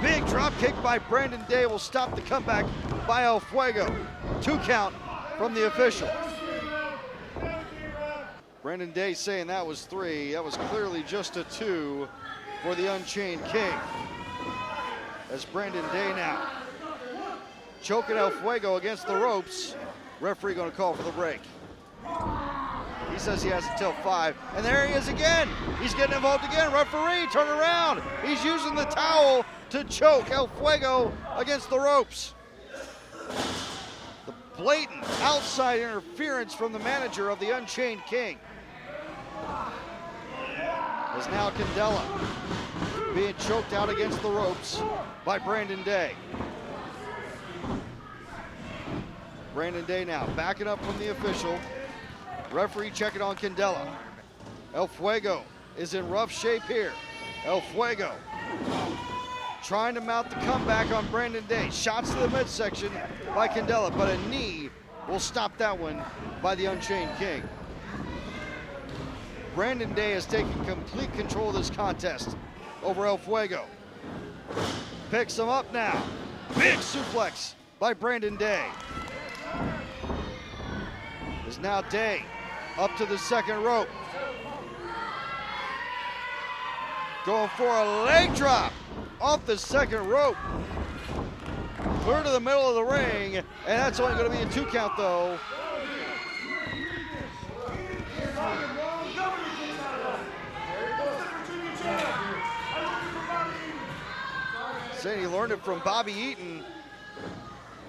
Big drop kick by Brandon Day will stop the comeback by El Fuego. 2 count from the official. Brandon Day saying that was 3. That was clearly just a 2 for the Unchained King. As Brandon Day now choking El Fuego against the ropes. Referee going to call for the break. He says he has until 5. And there he is again. He's getting involved again. Referee, turn around. He's using the towel to choke El Fuego against the ropes. The blatant outside interference from the manager of the Unchained King. Is now Candela being choked out against the ropes by Brandon Day. Brandon Day now backing up from the official. Referee checking on Candela. El Fuego is in rough shape here. El Fuego trying to mount the comeback on Brandon Day. Shots to the midsection by Candela, but a knee will stop that one by the Unchained King. Brandon Day has taken complete control of this contest over El Fuego. Picks him up now. Big suplex by Brandon Day. Is now Day up to the second rope. Going for a leg drop off the second rope. Clear to the middle of the ring, and that's only going to be a 2 count though. Saying he learned it from Bobby Eaton.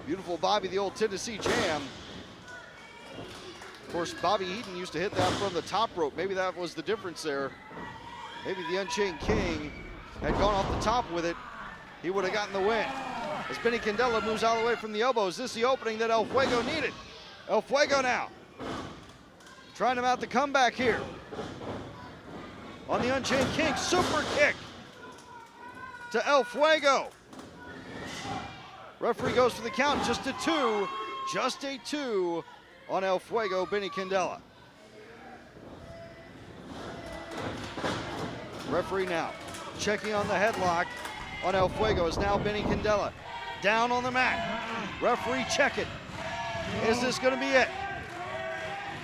Beautiful Bobby, the old Tennessee Jam. Of course, Bobby Eaton used to hit that from the top rope. Maybe that was the difference there. Maybe the Unchained King had gone off the top with it. He would have gotten the win. As Benny Candela moves out of the way from the elbow, is this the opening that El Fuego needed? El Fuego now trying to mount the comeback here. On the Unchained King, super kick to El Fuego. Referee goes for the count, just a 2. Just a 2 on El Fuego, Benny Candela. Referee now checking on the headlock on El Fuego is now Benny Candela. Down on the mat. Referee check it. Is this going to be it?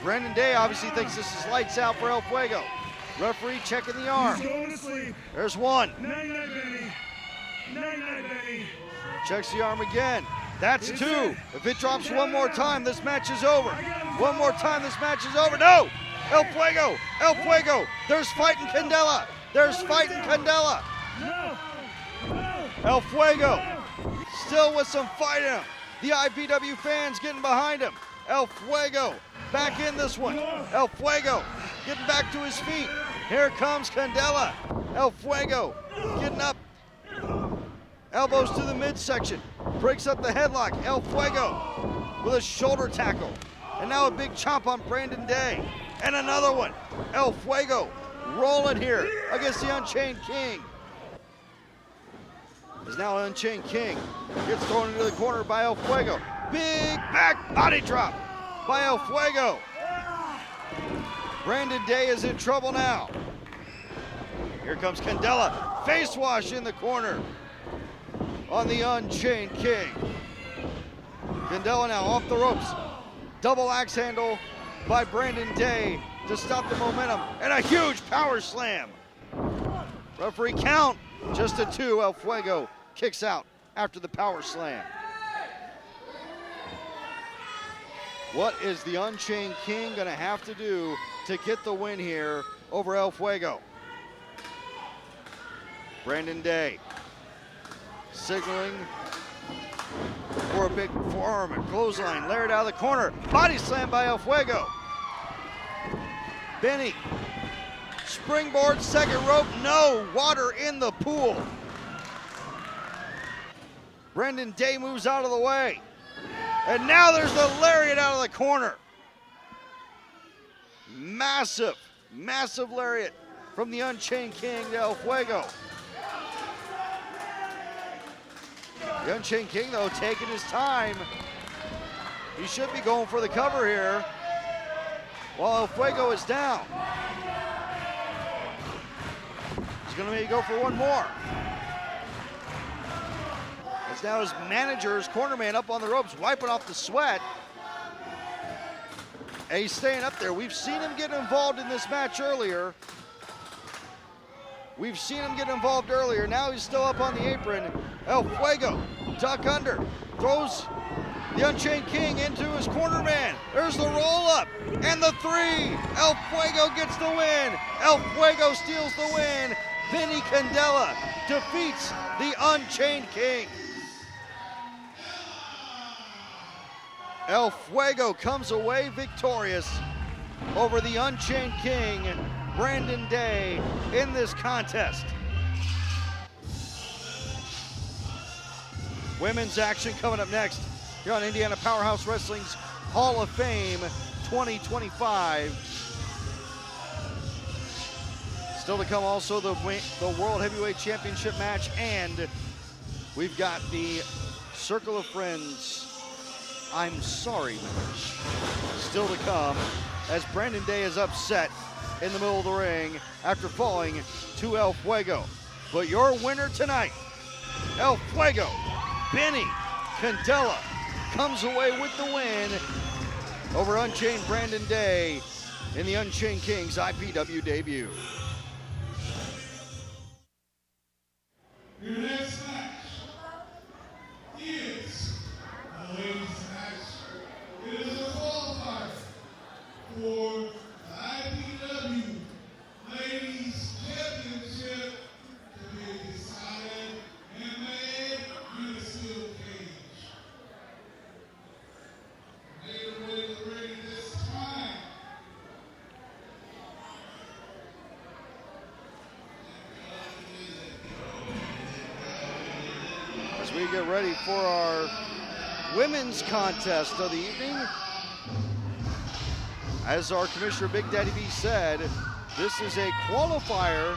Brandon Day obviously thinks this is lights out for El Fuego. Referee checking the arm. He's going to sleep. There's one. Night-night, Benny. Night-night, Benny. Checks the arm again. That's two. If it drops one more time, this match is over. One more time, this match is over. No! El Fuego! El Fuego! There's fighting Candela! There's fighting Candela! No. No. El Fuego still with some fight in him. The IPW fans getting behind him. El Fuego back in this one. El Fuego getting back to his feet. Here comes Candela. El Fuego getting up. Elbows to the midsection. Breaks up the headlock. El Fuego with a shoulder tackle. And now a big chomp on Brandon Day. And another one. El Fuego rolling here against the Unchained King. Is now Unchained King. Gets thrown into the corner by El Fuego. Big back body drop by El Fuego. Brandon Day is in trouble now. Here comes Candela. Face wash in the corner on the Unchained King. Candela now off the ropes. Double axe handle by Brandon Day to stop the momentum. And a huge power slam. Referee count. Just a 2. El Fuego kicks out after the power slam. What is the Unchained King gonna have to do to get the win here over El Fuego? Brandon Day signaling for a big forearm and clothesline. Layered out of the corner. Body slam by El Fuego. Benny. Springboard, second rope. No. Water in the pool. Brandon Day moves out of the way. And now there's the lariat out of the corner. Massive, massive lariat from the Unchained King to El Fuego. The Unchained King, though, taking his time. He should be going for the cover here while El Fuego is down. He's going to maybe go for one more. As now his manager, his corner man up on the ropes, wiping off the sweat. And he's staying up there. We've seen him get involved in this match earlier. We've seen him get involved earlier. Now he's still up on the apron. El Fuego, duck under, throws the Unchained King into his corner man. There's the roll up and the 3. El Fuego gets the win. El Fuego steals the win. Vinny Candela defeats the Unchained King. El Fuego comes away victorious over the Unchained King, Brandon Day, in this contest. Women's action coming up next here on Indiana Powerhouse Wrestling's Hall of Fame 2025. Still to come also the World Heavyweight Championship match, and we've got the Circle of Friends I'm Sorry match still to come, as Brandon Day is upset in the middle of the ring after falling to El Fuego. But your winner tonight, El Fuego, Benny Candela, comes away with the win over Unchained Brandon Day in the Unchained King's IPW debut. Your next match is a ladies match. It is a qualifier for the I.P.W. Ladies Championship to be decided and made in a steel cage. Made away with the ring this time. As we get ready for our women's contest of the evening, as our Commissioner Big Daddy B said, this is a qualifier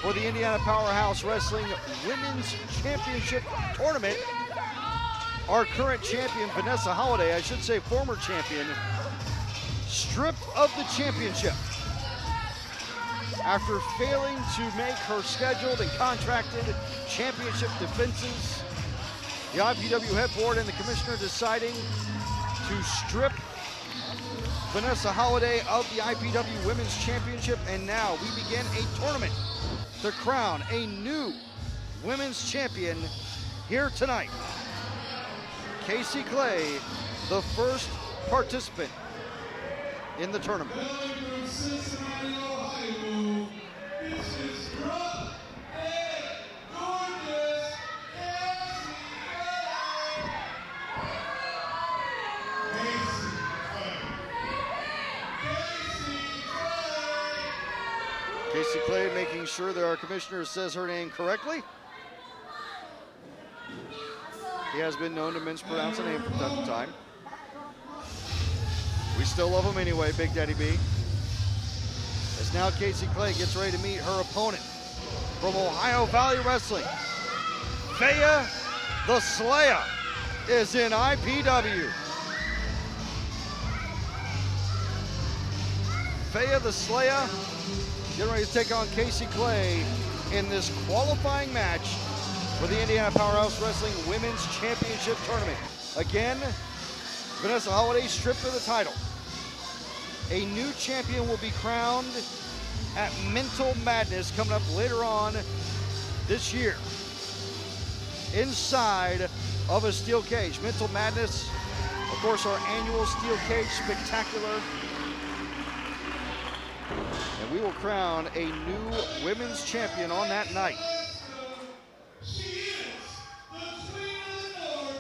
for the Indiana Powerhouse Wrestling Women's Championship Tournament. Our current champion, Vanessa Holiday, I should say former champion, stripped of the championship after failing to make her scheduled and contracted championship defenses. The IPW head board and the commissioner deciding to strip Vanessa Holiday of the IPW Women's Championship, and now we begin a tournament to crown a new women's champion here tonight. Casey Clay, the first participant in the tournament. Hailing from Cincinnati, Ohio, this is Rough and Gorgeous Casey Clay making sure that our commissioner says her name correctly. He has been known to mispronounce a name from time to time. We still love him anyway, Big Daddy B. As now Casey Clay gets ready to meet her opponent from Ohio Valley Wrestling. Faya the Slayer is in IPW. Faya the Slayer getting ready to take on Casey Clay in this qualifying match for the Indiana Powerhouse Wrestling Women's Championship Tournament. Again, Vanessa Holiday stripped of the title. A new champion will be crowned at Mental Madness coming up later on this year, inside of a steel cage. Mental Madness, of course, our annual steel cage spectacular. And we will crown a new women's champion on that night. She is the Queen of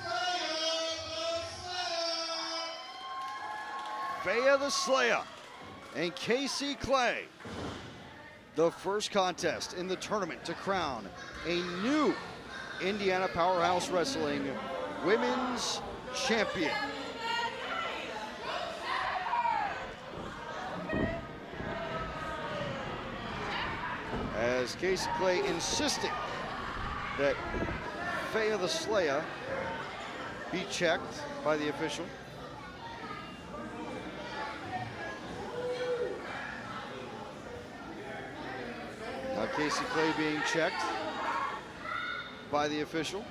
the North, Faya the Slayer and Casey Clay. The first contest in the tournament to crown a new Indiana Powerhouse Wrestling Women's Champion. As Casey Clay insisted that Faya the Slayer be checked by the official. Now Casey Clay being checked by the official.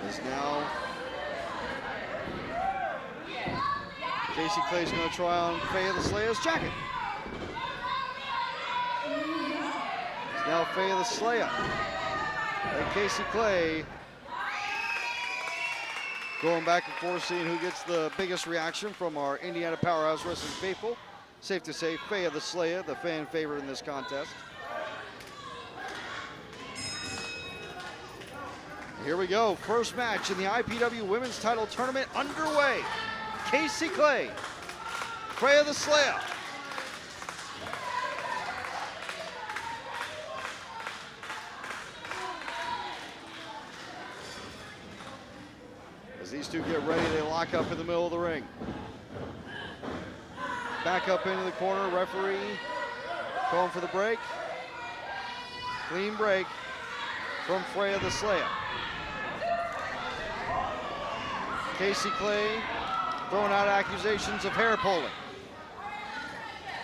Is now Casey Clay's going to try on Faya the Slayer's jacket. It's now Faya the Slayer and Casey Clay going back and forth, seeing who gets the biggest reaction from our Indiana Powerhouse Wrestling faithful. Safe to say, Faya the Slayer, the fan favorite in this contest. Here we go, first match in the IPW Women's Title Tournament underway. Casey Clay, Faya the Slayer. As these two get ready, they lock up in the middle of the ring. Back up into the corner, referee going for the break. Clean break from Faya the Slayer. Casey Clay throwing out accusations of hair pulling.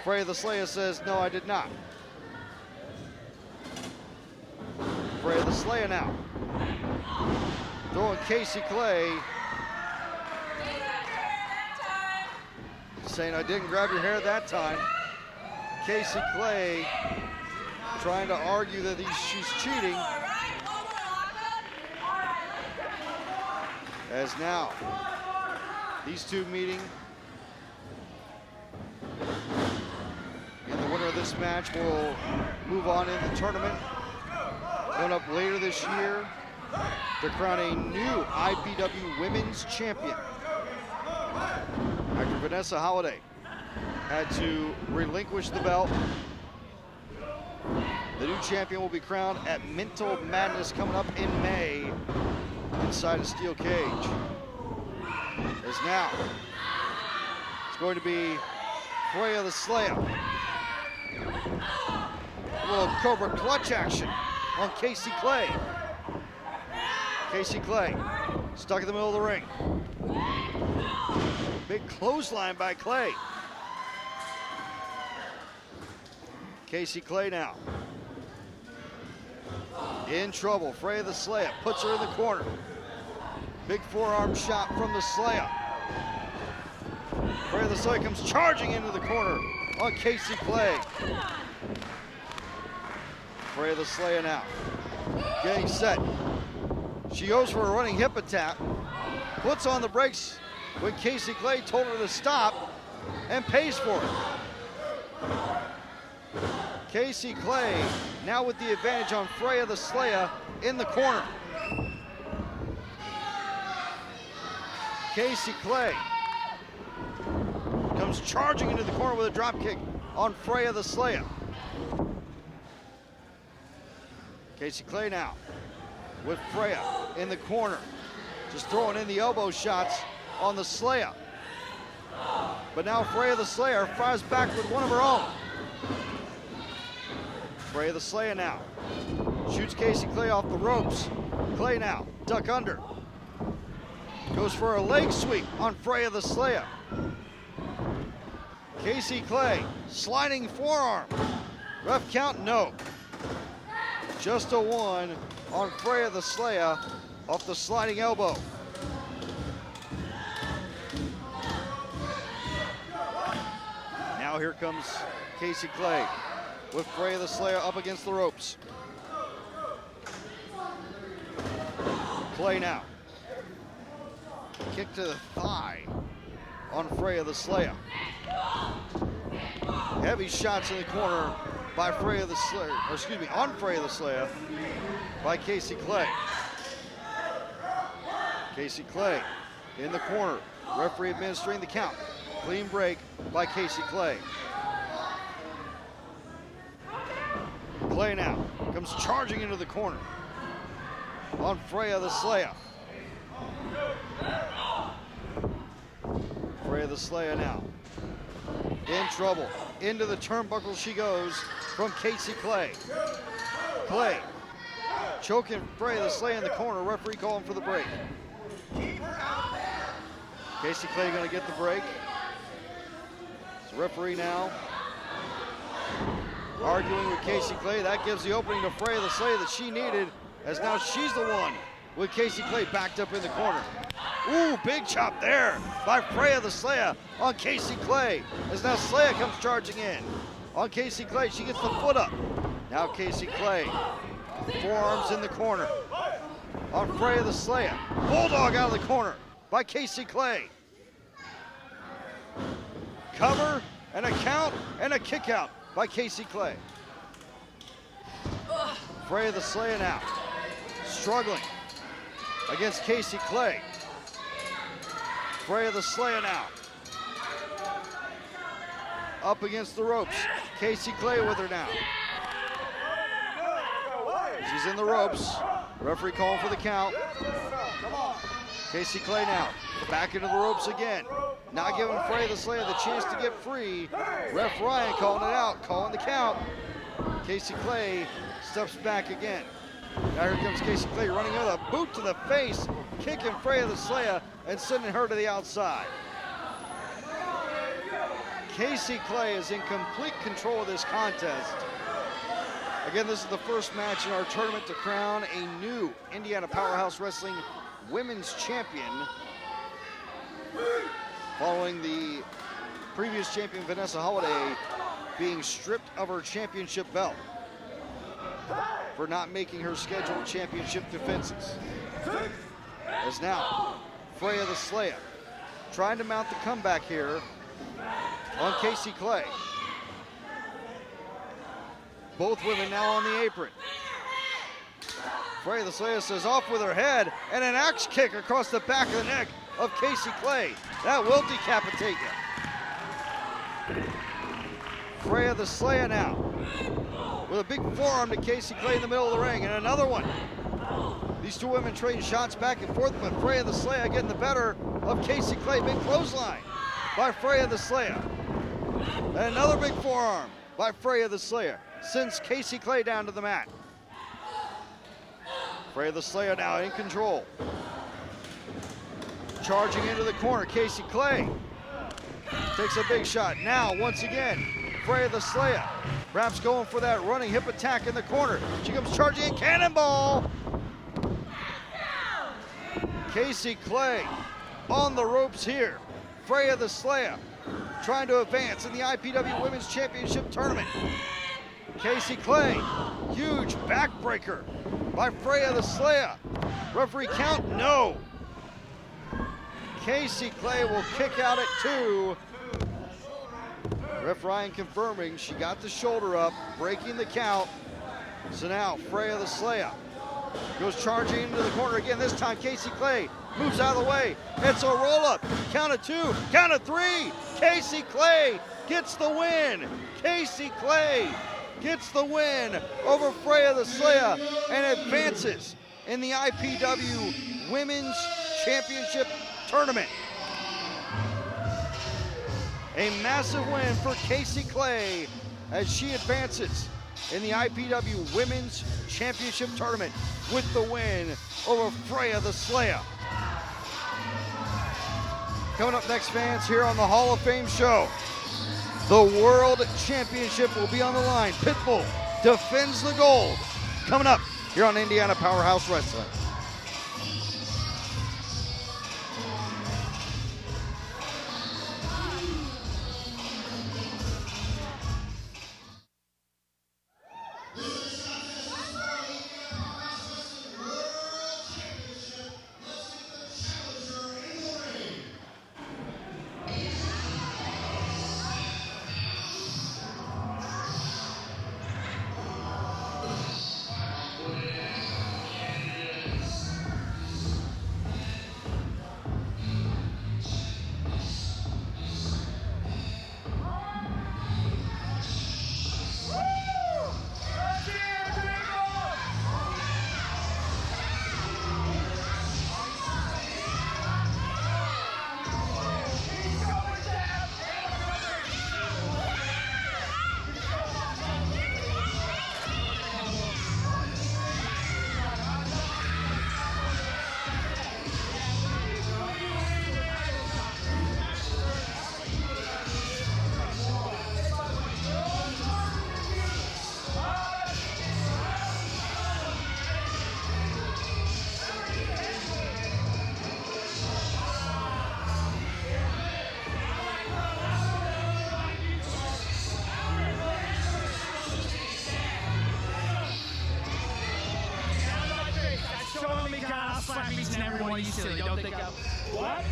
Faya the Slayer says, no, I did not. Faya the Slayer now throwing Casey Clay, saying, I didn't grab your hair that time. Casey Clay trying to argue that she's cheating. As now, these two meeting. And the winner of this match will move on in the tournament. Going up later this year to crown a new IPW Women's Champion. After Vanessa Holiday had to relinquish the belt, the new champion will be crowned at Mental Madness coming up in May inside a steel cage. As now, it's going to be Faya the Slayer. A little Cobra clutch action on Casey Clay. Casey Clay stuck in the middle of the ring. Big clothesline by Clay. Casey Clay now. In trouble. Freya the Slayer puts her in the corner. Big forearm shot from the Slayer. Freya the Slayer comes charging into the corner on Casey Clay. Freya the Slayer now. Getting set. She goes for a running hip attack. Puts on the brakes when Casey Clay told her to stop and pays for it. Casey Clay now with the advantage on Freya the Slayer in the corner. Casey Clay comes charging into the corner with a drop kick on Freya the Slayer. Casey Clay now with Freya in the corner, just throwing in the elbow shots on the Slayer. But now Freya the Slayer fires back with one of her own. Freya the Slayer now shoots Casey Clay off the ropes. Clay now, duck under. Goes for a leg sweep on Freya the Slayer. Casey Clay, sliding forearm. Ref count, no. Just a 1 on Freya the Slayer off the sliding elbow. Now here comes Casey Clay with Freya the Slayer up against the ropes. Clay now. Kick to the thigh on Freya the Slayer. Heavy shots in the corner by Freya the Slayer, or excuse me, on Freya the Slayer by Casey Clay. Casey Clay in the corner. Referee administering the count. Clean break by Casey Clay. Clay now comes charging into the corner on Freya the Slayer. Freya the Slayer now in trouble. Into the turnbuckle she goes from Casey Clay. Clay choking Freya the Slayer in the corner. Referee calling for the break. Casey Clay gonna get the break. So referee now arguing with Casey Clay. That gives the opening to Freya the Slayer that she needed, as now she's the one with Casey Clay backed up in the corner. Ooh, big chop there by Freya the Slayer on Casey Clay, as now Slayer comes charging in. On Casey Clay, she gets the foot up. Now Casey Clay, forearms in the corner on Freya the Slayer. Bulldog out of the corner by Casey Clay. Cover and a count and a kick out by Casey Clay. Freya the Slayer now struggling against Casey Clay. Freya the Slayer now up against the ropes. Casey Clay with her now. She's in the ropes. Referee calling for the count. Casey Clay now back into the ropes again. Not giving Freya the Slayer the chance to get free. Ref Ryan calling it out, calling the count. Casey Clay steps back again. Now here comes Casey Clay running with a boot to the face, kicking Freya the Slayer and sending her to the outside. Casey Clay is in complete control of this contest. Again, this is the first match in our tournament to crown a new Indiana Powerhouse Wrestling Women's Champion, following the previous champion Vanessa Holiday being stripped of her championship belt for not making her scheduled championship defenses. As now, Freya the Slayer trying to mount the comeback here on Casey Clay. Both women now on the apron. Freya the Slayer says off with her head, and an axe kick across the back of the neck of Casey Clay. That will decapitate you. Freya the Slayer now with a big forearm to Casey Clay in the middle of the ring, and another one. These two women trading shots back and forth, but Freya the Slayer getting the better of Casey Clay. Big clothesline by Freya the Slayer. And another big forearm by Freya the Slayer sends Casey Clay down to the mat. Freya the Slayer now in control. Charging into the corner, Casey Clay takes a big shot. Now, once again, Freya the Slayer. Perhaps going for that running hip attack in the corner. She comes charging in, cannonball. Casey Clay on the ropes here. Freya the Slayer trying to advance in the IPW Women's Championship Tournament. Casey Clay, huge backbreaker by Freya the Slayer. Referee count, no. Casey Clay will kick out at 2. Ref Ryan confirming she got the shoulder up, breaking the count. So now Freya the Slayer goes charging into the corner again. This time Casey Clay moves out of the way. It's a roll up. Count of 2, count of 3. Casey Clay gets the win. Casey Clay gets the win over Freya the Slayer and advances in the IPW Women's Championship Tournament. A massive win for Casey Clay as she advances in the IPW Women's Championship Tournament with the win over Freya the Slayer. Coming up next, fans, here on the Hall of Fame show, the World Championship will be on the line. Pitbull defends the gold. Coming up here on Indiana Powerhouse Wrestling. slap each and every one of you silly. Don't think I'm... What?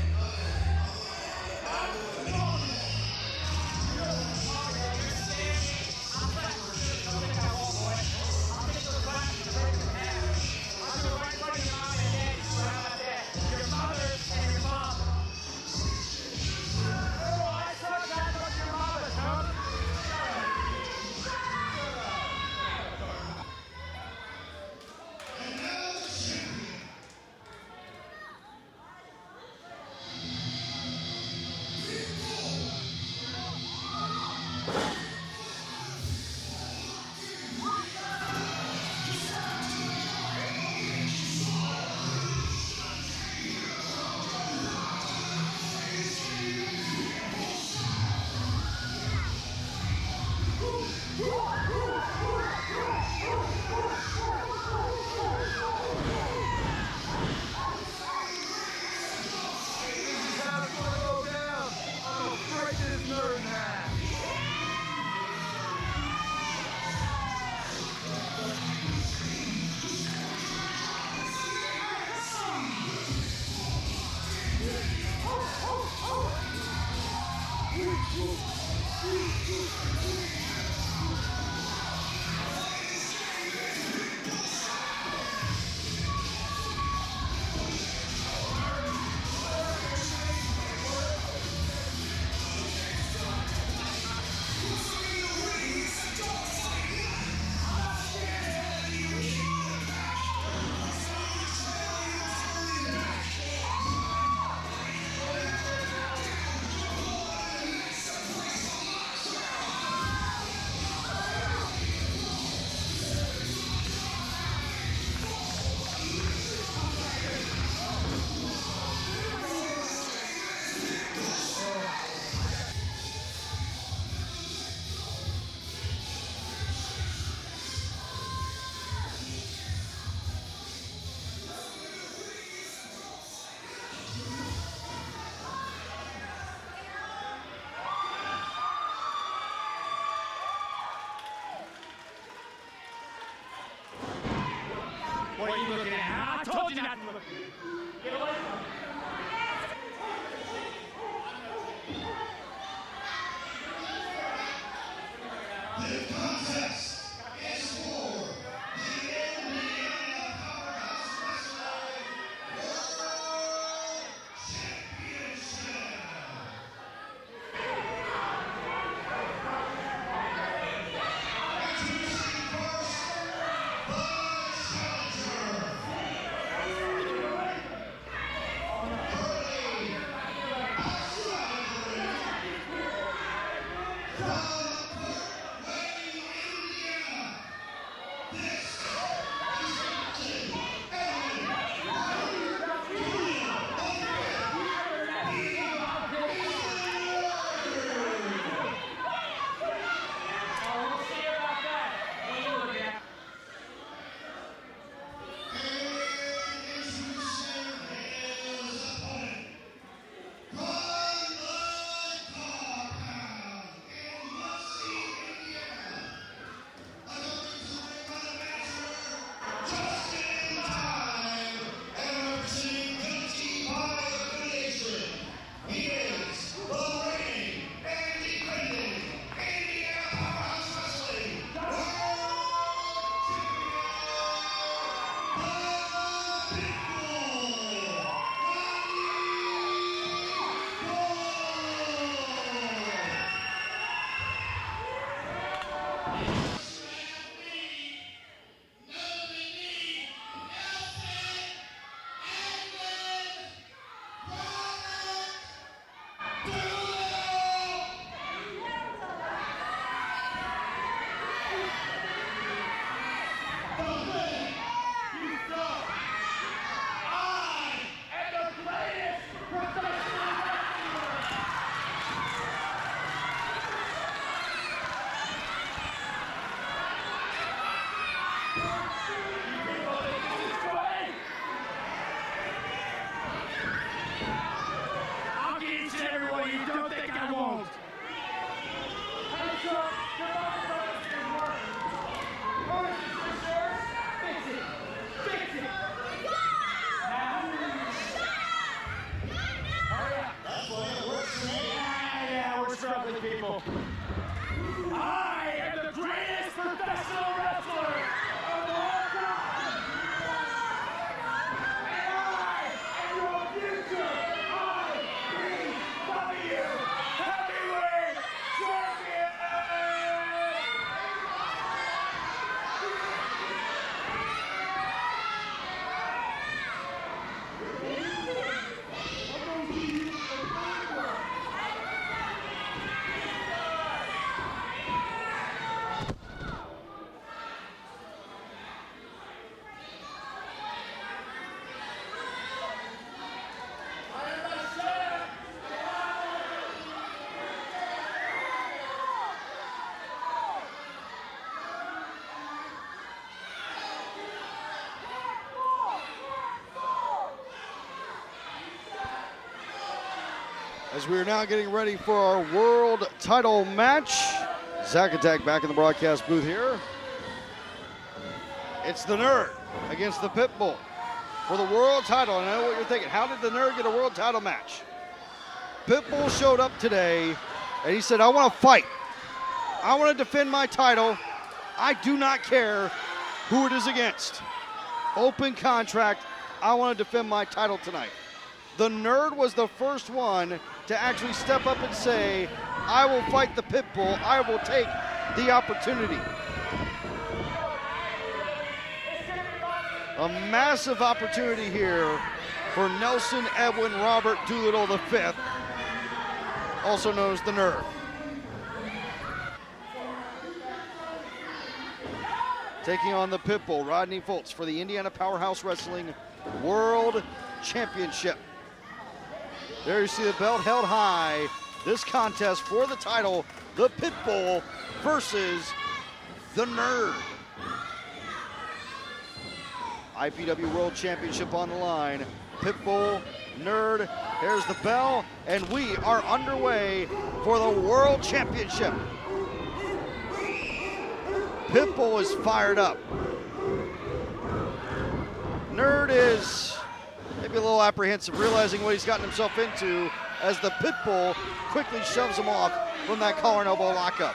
I'll get each and every one of you. Don't think I won't. Yeah, we're struggling, people. I am the greatest professional wrestler of all time. And I am your future IPW Heavyweight Champion. As we are now getting ready for our world title match. Zack Attack back in the broadcast booth here. It's the Nerd against the Pitbull for the world title. And I know what you're thinking. How did the Nerd get a world title match? Pitbull showed up today and he said, I want to fight. I want to defend my title. I do not care who it is against. Open contract. I want to defend my title tonight. The Nerd was the first one to actually step up and say, I will fight the Pitbull. I will take the opportunity. A massive opportunity here for Nelson Edwin Robert Doolittle V, also known as the Nerd. Taking on the Pitbull, Rodney Fultz, for the Indiana Powerhouse Wrestling World Championship. There you see the belt held high. This contest for the title, the Pitbull versus the Nerd. IPW World Championship on the line. Pitbull, Nerd, here's the bell, and we are underway for the World Championship. Pitbull is fired up. Nerd is maybe a little apprehensive, realizing what he's gotten himself into as the Pitbull quickly shoves him off from that collar and elbow lockup.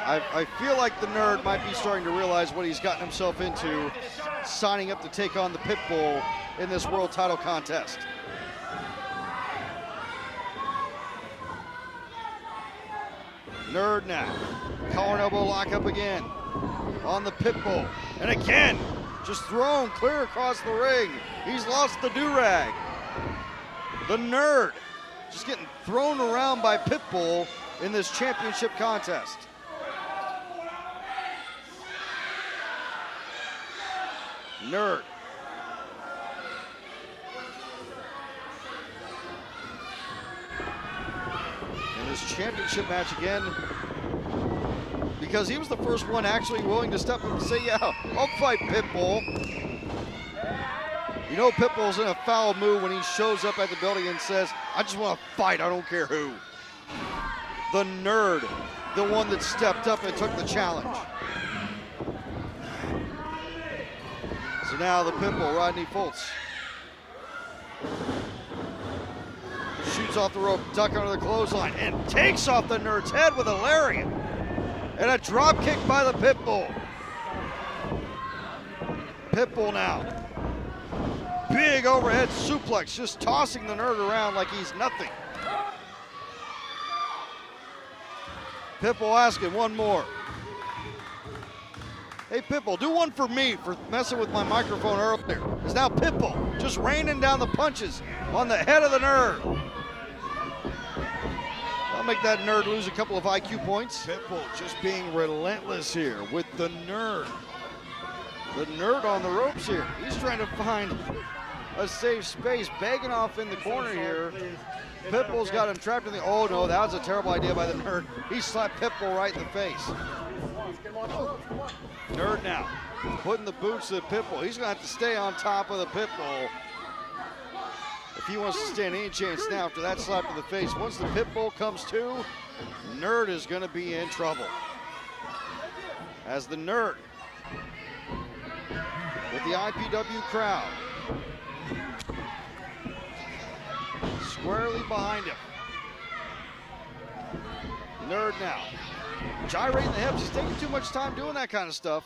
I feel like the Nerd might be starting to realize what he's gotten himself into, signing up to take on the Pitbull in this world title contest. Nerd now, collar and elbow lockup again on the Pitbull, and again, just thrown clear across the ring. He's lost the do-rag. The Nerd just getting thrown around by Pitbull in this championship contest. Nerd. In this championship match again, because he was the first one actually willing to step up and say, yeah, I'll fight Pitbull. You know Pitbull's in a foul mood when he shows up at the building and says, I just want to fight, I don't care who. The Nerd, the one that stepped up and took the challenge. So now the Pitbull, Rodney Fultz, shoots off the rope, duck under the clothesline, and takes off the Nerd's head with a lariat. And a drop kick by the Pitbull. Pitbull now. Big overhead suplex, just tossing the Nerd around like he's nothing. Pitbull asking one more. Hey Pitbull, do one for me for messing with my microphone earlier. It's now Pitbull just raining down the punches on the head of the Nerd. I'll make that Nerd lose a couple of IQ points. Pitbull just being relentless here with the Nerd. The Nerd on the ropes here. He's trying to find a safe space, begging off in the corner here. Pitbull's got him trapped in the, oh no, that was a terrible idea by the Nerd. He slapped Pitbull right in the face. Nerd now, putting the boots to the pit bull. He's gonna have to stay on top of the pit bull if he wants to stand any chance now after that slap to the face. Once the pit bull comes to, Nerd is gonna be in trouble. As the Nerd, with the IPW crowd squarely behind him. Nerd now, gyrating the hips. He's taking too much time doing that kind of stuff.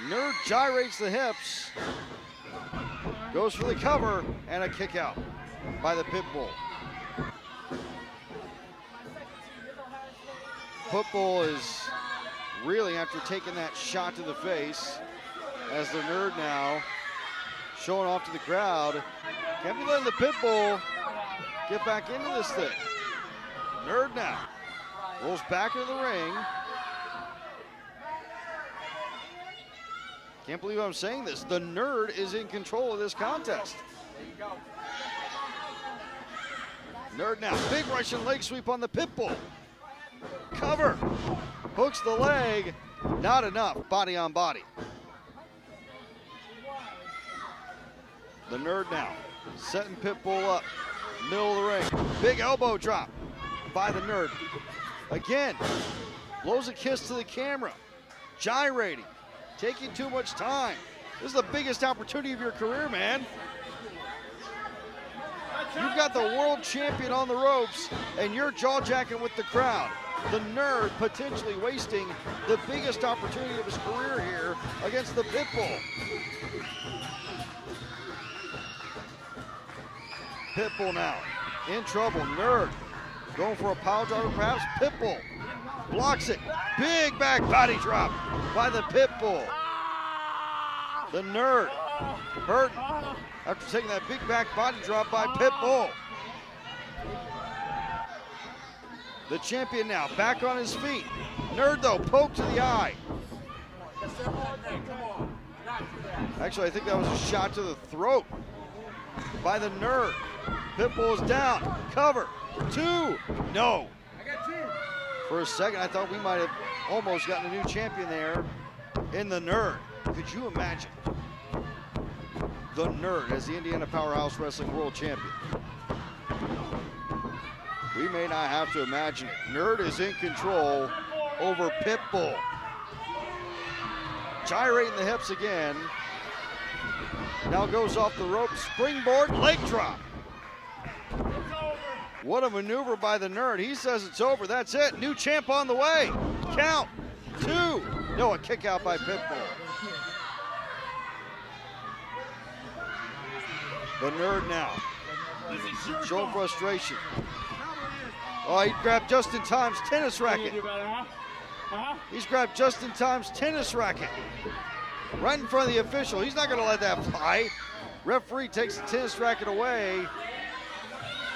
Nerd gyrates the hips, goes for the cover, and a kick out by the pit bull. Pit bull is reeling after taking that shot to the face, as the Nerd now showing off to the crowd. Can't be letting the pit bull get back into this thing. Nerd now rolls back into the ring. Can't believe I'm saying this. The Nerd is in control of this contest. Nerd now, big Russian leg sweep on the pit bull. Cover, hooks the leg, not enough, body on body. The Nerd now, setting pit bull up, middle of the ring. Big elbow drop by the Nerd. Again, blows a kiss to the camera, gyrating, taking too much time. This is the biggest opportunity of your career, man. You've got the world champion on the ropes, and you're jaw-jacking with the crowd. The Nerd potentially wasting the biggest opportunity of his career here against the pit bull. Pit bull now in trouble. Nerd going for a power driver, perhaps. Pit bull blocks it. Big back body drop by the pit bull. The Nerd hurt after taking that big back body drop by pit bull. The champion now back on his feet. Nerd though, poke to the eye. Actually, I think that was a shot to the throat by the Nerd. Pit bull is down. Cover. 2. No. For a second, I thought we might have almost gotten a new champion there in the Nerd. Could you imagine the Nerd as the Indiana Powerhouse Wrestling World Champion? We may not have to imagine it. Nerd is in control over pit bull. Gyrating the hips again. Now goes off the rope, springboard, leg drop. What a maneuver by the Nerd. He says it's over, that's it. New champ on the way. Count. 2. No, a kick out by pit bull. The Nerd now showing frustration. Oh, he grabbed Justin Time's tennis racket. He's grabbed Justin Time's tennis racket right in front of the official. He's not going to let that fly. Referee takes the tennis racket away.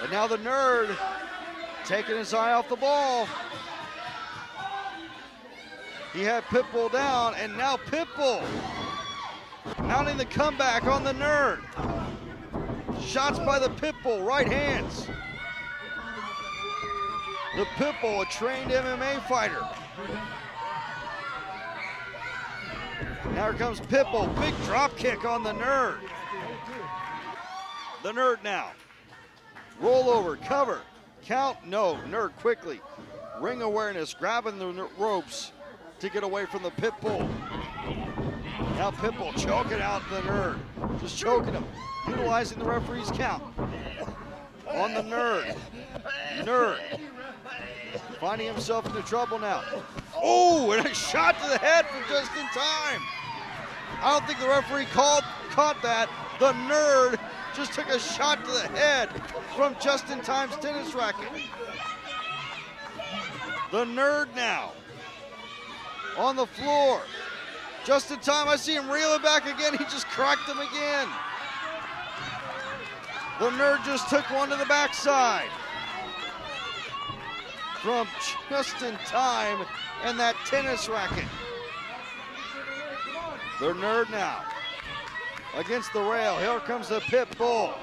And now the Nerd taking his eye off the ball. He had Pitbull down, and now Pitbull mounting the comeback on the Nerd. Shots by the Pitbull, right hands. The Pitbull, a trained MMA fighter. Now here comes Pitbull, big drop kick on the Nerd. The Nerd now. Roll over, cover, count, no. Nerd quickly. Ring awareness, grabbing the ropes to get away from the Pitbull. Now Pitbull choking out the Nerd. Just choking him, utilizing the referee's count on the Nerd. Nerd finding himself into trouble now. Oh, and a shot to the head from just in time. I don't think the referee caught that. The Nerd just took a shot to the head from Justin Time's tennis racket. The Nerd now on the floor. Justin Time, I see him reeling back again. He just cracked him again. The Nerd just took one to the backside from Justin Time and that tennis racket. The Nerd now against the rail. Here comes the Pitbull.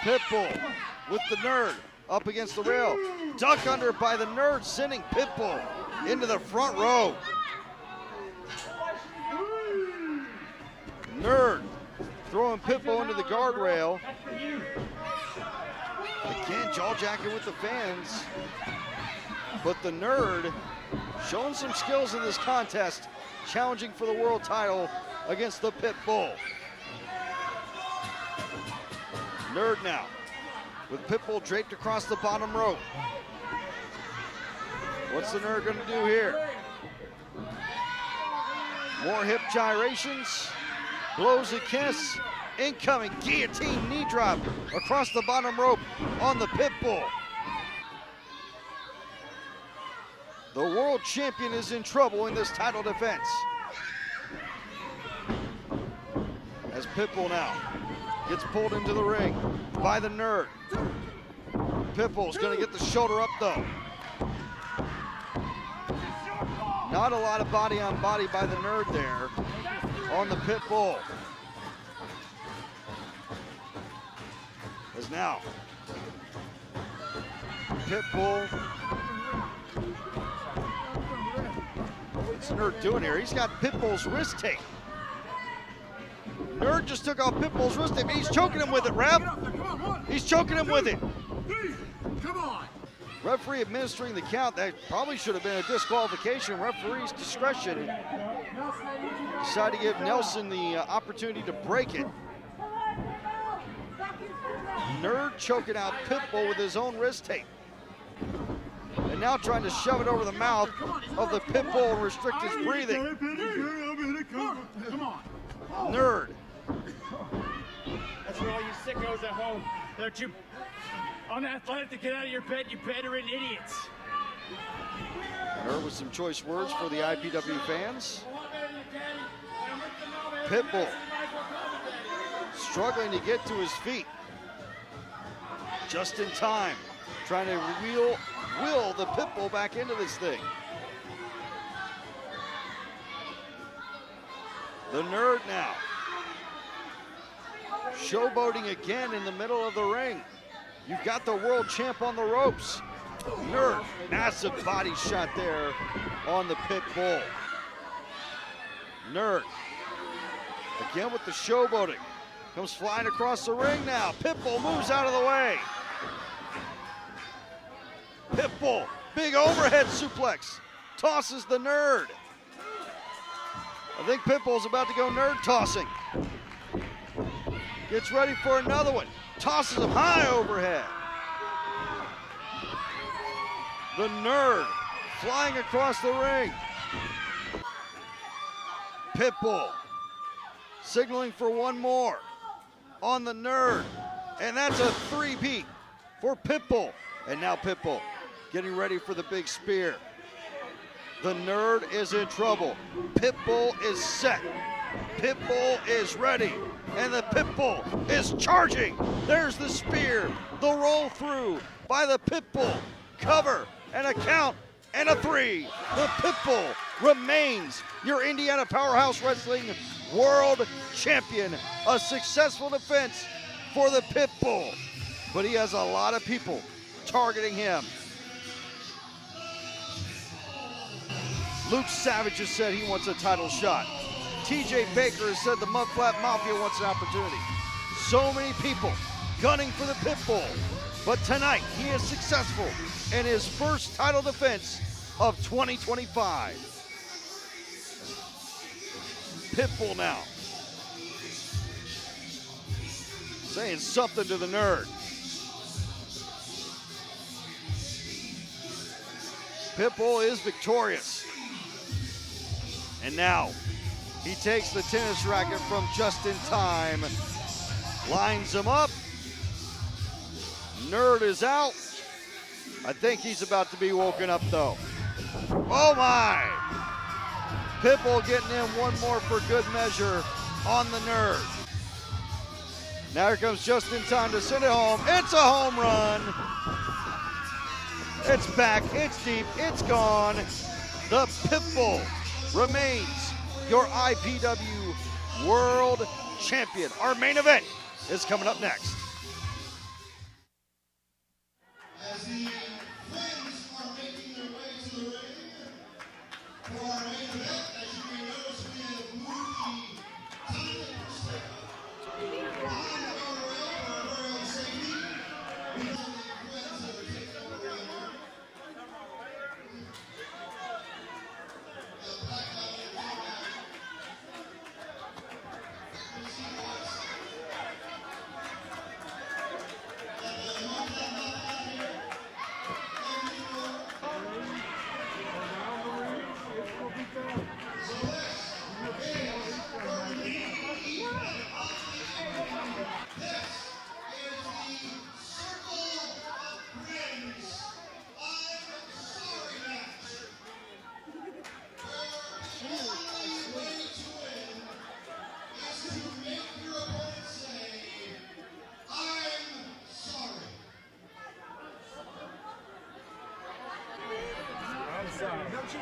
Pitbull with the Nerd up against the rail. Duck under by the Nerd, sending Pitbull into the front row. throwing Pitbull into the guardrail. Again, jaw jacking with the fans. But the Nerd showing some skills in this contest, challenging for the world title against the Pitbull. Nerd now, with Pitbull draped across the bottom rope. What's the Nerd gonna do here? More hip gyrations, blows a kiss, incoming guillotine knee drop across the bottom rope on the Pitbull. The world champion is in trouble in this title defense. As Pitbull now gets pulled into the ring by the Nerd. Pitbull's gonna get the shoulder up though. Not a lot of body on body by the Nerd there on the Pitbull. As now, Pitbull. What's the Nerd doing here? He's got Pitbull's wrist tape. Nerd just took off Pitbull's wrist tape. He's choking him with it, ref. He's choking him with it. Come on. Referee administering the count. That probably should have been a disqualification. Referee's discretion. Decided to give Nelson the opportunity to break it. Nerd choking out Pitbull with his own wrist tape. And now trying to shove it over the mouth of the Pitbull and restrict his breathing. Come on. Nerd. That's for all you sickos at home. They're too unathletic to get out of your bed, you bedridden idiots. Nerd with some choice words for the IPW fans. Pitbull struggling to get to his feet. Just in time, trying to will the Pitbull back into this thing. The Nerd now showboating again in the middle of the ring. You've got the world champ on the ropes. Nerd, massive body shot there on the Pitbull. Nerd, again with the showboating. Comes flying across the ring now. Pitbull moves out of the way. Pitbull, big overhead suplex. Tosses the Nerd. I think Pitbull's about to go Nerd tossing. Gets ready for another one. Tosses him high overhead. The Nerd flying across the ring. Pitbull signaling for one more on the Nerd. And that's a three-peat for Pitbull. And now Pitbull getting ready for the big spear. The Nerd is in trouble. Pitbull is set. Pitbull is ready. And the Pitbull is charging. There's the spear. The roll through by the Pitbull. Cover and a count and a three. The Pitbull remains your Indiana Powerhouse Wrestling World Champion. A successful defense for the Pitbull. But he has a lot of people targeting him. Luke Savage has said he wants a title shot. TJ Baker has said the Flat Mafia wants an opportunity. So many people gunning for the Pitbull. But tonight, he is successful in his first title defense of 2025. Pitbull now saying something to the Nerd. Pitbull is victorious. And now, he takes the tennis racket from just in time, lines him up. Nerd is out. I think he's about to be woken up though. Oh my! Pitbull getting in one more for good measure on the Nerd. Now here comes just in time to send it home. It's a home run. It's back, it's deep, it's gone. The Pitbull remains your IPW World Champion. Our main event is coming up next. As the flames are making their way to the ring for our main event, as you may notice, we have moved the time perspective. You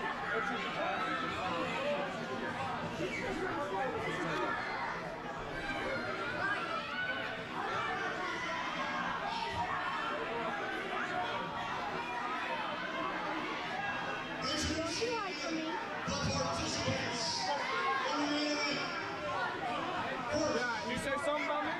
say something about me?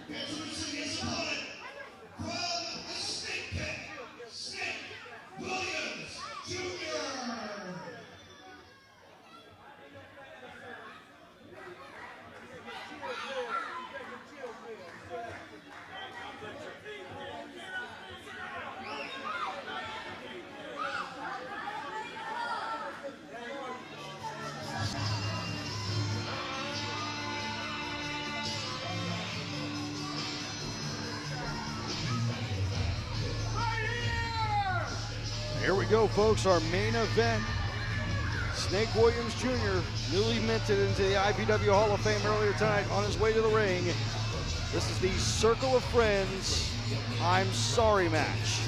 Introducing his opponent from the Snake Pit, Snake Williams Jr. Here we go, folks, our main event. Snake Williams Jr., newly minted into the IPW Hall of Fame earlier tonight, on his way to the ring. This is the Circle of Friends I'm Sorry match.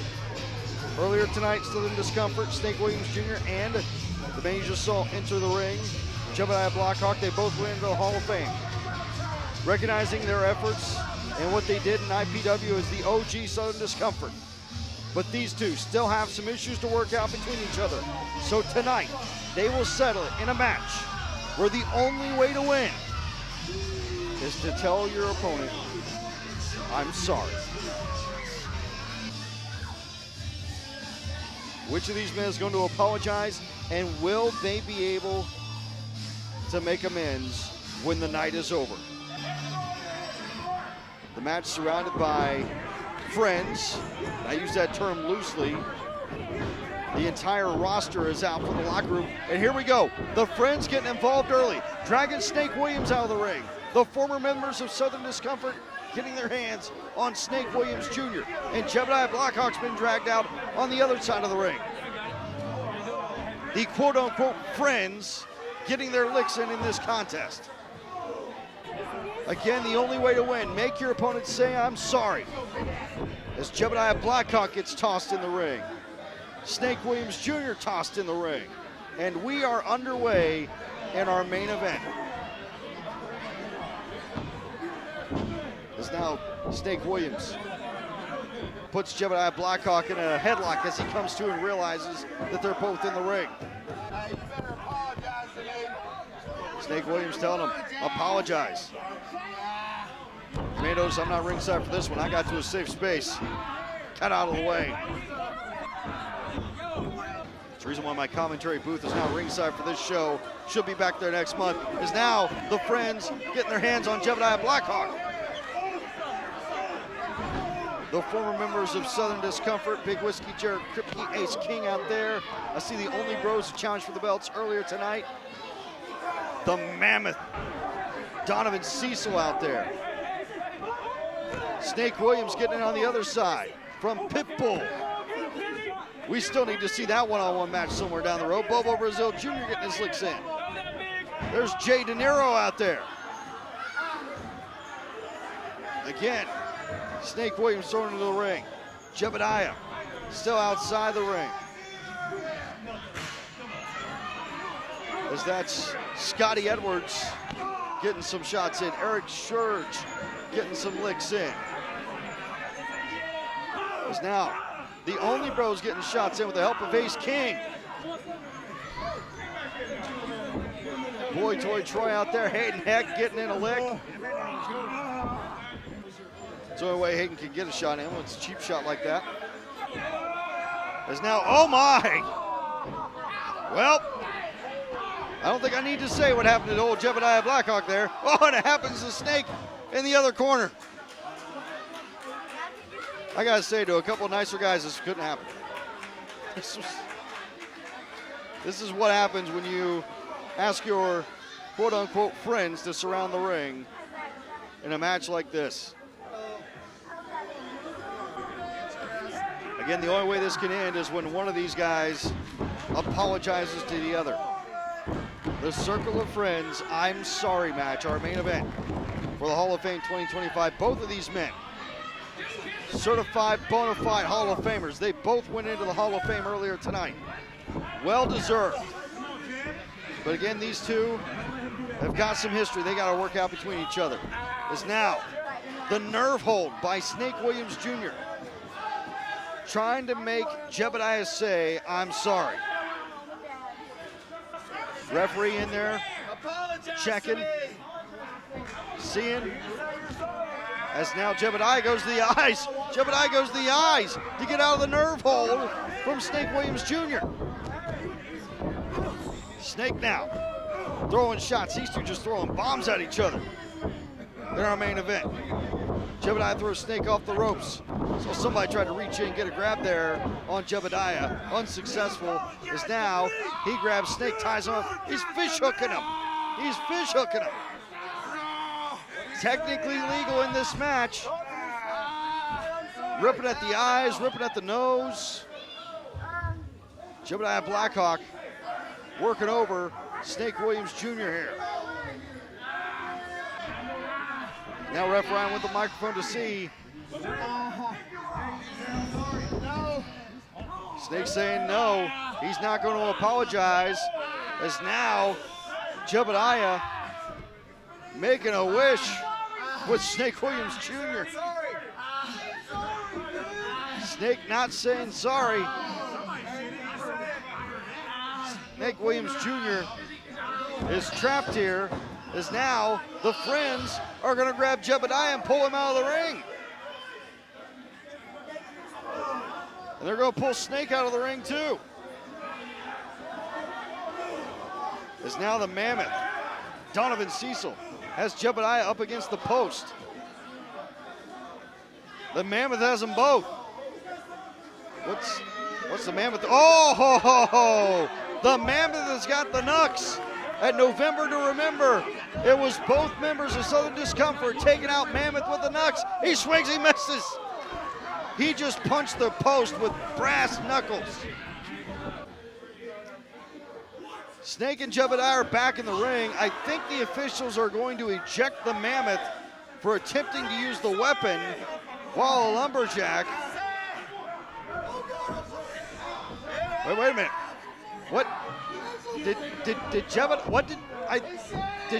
Earlier tonight, still in discomfort, Snake Williams Jr. and the man you just saw enter the ring, Jebediah Blackhawk, they both went into the Hall of Fame. Recognizing their efforts and what they did in IPW as the OG Southern Discomfort. But these two still have some issues to work out between each other. So tonight, they will settle it in a match where the only way to win is to tell your opponent, I'm sorry. Which of these men is going to apologize, and will they be able to make amends when the night is over? The match surrounded by friends. I use that term loosely. The entire roster is out from the locker room. And here we go. The friends getting involved early. Dragging Snake Williams out of the ring. The former members of Southern Discomfort getting their hands on Snake Williams Jr. And Jebediah Blackhawk's been dragged out on the other side of the ring. The quote-unquote friends getting their licks in this contest. Again, the only way to win, make your opponent say, I'm sorry. As Jebediah Blackhawk gets tossed in the ring. Snake Williams Jr. tossed in the ring. And we are underway in our main event. As now Snake Williams puts Jebediah Blackhawk in a headlock as he comes to and realizes that they're both in the ring. Snake Williams telling him, apologize. Tomatoes, I'm not ringside for this one. I got to a safe space. Cut out of the way. That's the reason why my commentary booth is now ringside for this show. She'll be back there next month. Is now the friends getting their hands on Jebediah Blackhawk. The former members of Southern Discomfort, Big Whiskey, Jared Kripke, Ace King out there. I see the only bros who challenged for the belts earlier tonight. The Mammoth, Donovan Cecil out there. Snake Williams getting in on the other side from Pitbull. We still need to see that one-on-one match somewhere down the road. Bobo Brazil Jr. getting his licks in. There's Jay De Niro out there. Again, Snake Williams thrown into the ring. Jebediah still outside the ring. As that's Scotty Edwards getting some shots in. Eric Church getting some licks in. As now the only bros getting shots in with the help of Ace King. Boy Toy Troy out there. Hayden Heck getting in a lick. It's the only way Hayden can get a shot in. It's a cheap shot like that. As now, oh my! Well, I don't think I need to say what happened to the old Jebediah Blackhawk there. Oh, and it happens to Snake in the other corner. I gotta say, to a couple of nicer guys, this couldn't happen. This is what happens when you ask your quote-unquote friends to surround the ring in a match like this. Again, the only way this can end is when one of these guys apologizes to the other. The Circle of Friends I'm Sorry match, our main event for the Hall of Fame 2025. Both of these men, certified bona fide Hall of Famers. They both went into the Hall of Fame earlier tonight. Well deserved. But again, these two have got some history they got to work out between each other. Is now the nerve hold by Snake Williams Jr. trying to make Jebediah say, I'm sorry. Referee in there, checking, seeing. As now Jebediah goes to the eyes. Jebediah goes to the eyes to get out of the nerve hold from Snake Williams Jr. Snake now throwing shots. These two just throwing bombs at each other in our main event. Jebediah throws Snake off the ropes. So somebody tried to reach in, get a grab there on Jebediah. Unsuccessful. As now he grabs Snake, ties him up. He's fish hooking him. He's fish hooking him. Technically legal in this match. Ripping at the eyes, ripping at the nose. Jebediah Blackhawk working over Snake Williams Jr. here. Now Ref Ryan with the microphone to see. Snake saying no, he's not going to apologize. As now Jebediah making a wish with Snake Williams Jr. Snake not saying sorry. Snake Williams Jr. is trapped here, as now the friends are going to grab Jebediah and pull him out of the ring. And they're going to pull Snake out of the ring too. As now the Mammoth, Donovan Cecil, has Jebediah up against the post. The Mammoth has them both. What's the Mammoth? Oh, ho, ho, ho. The Mammoth has got the knucks. At November to Remember, it was both members of Southern Discomfort taking out Mammoth with the knucks. He swings, he misses. He just punched the post with brass knuckles. Snake and Jebediah are back in the ring. I think the officials are going to eject the Mammoth for attempting to use the weapon while a lumberjack. Wait a minute. What? Did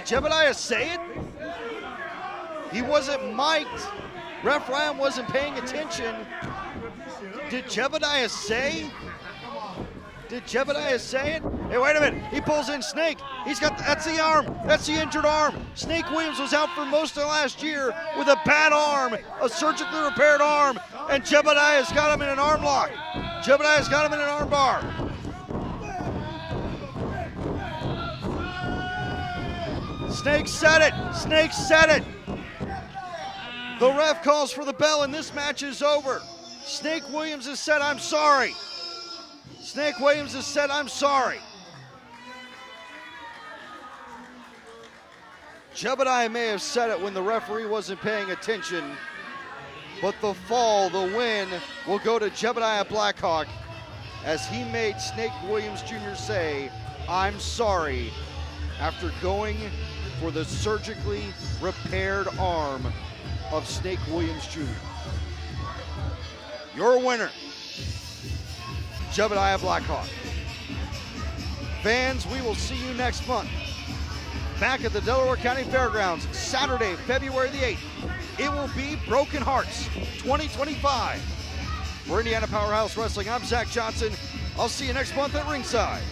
Jebediah say it? He wasn't mic'd. Ref Ryan wasn't paying attention. Did Jebediah say? Did Jebediah say it? Hey, wait a minute. He pulls in Snake. He's got, that's the arm. That's the injured arm. Snake Williams was out for most of last year with a bad arm, a surgically repaired arm, and Jebediah's got him in an arm lock. Jebediah's got him in an arm bar. Snake said it. Snake said it. The ref calls for the bell and this match is over. Snake Williams has said, I'm sorry. Snake Williams has said, I'm sorry. Jebediah may have said it when the referee wasn't paying attention, but the fall, the win, will go to Jebediah Blackhawk as he made Snake Williams Jr. say, I'm sorry, after going for the surgically repaired arm of Snake Williams Jr. your winner, Jebediah Blackhawk. Fans, we will see you next month back at the Delaware County Fairgrounds, Saturday, February the 8th. It will be Broken Hearts 2025. For Indiana Powerhouse Wrestling, I'm Zach Johnson. I'll see you next month at ringside.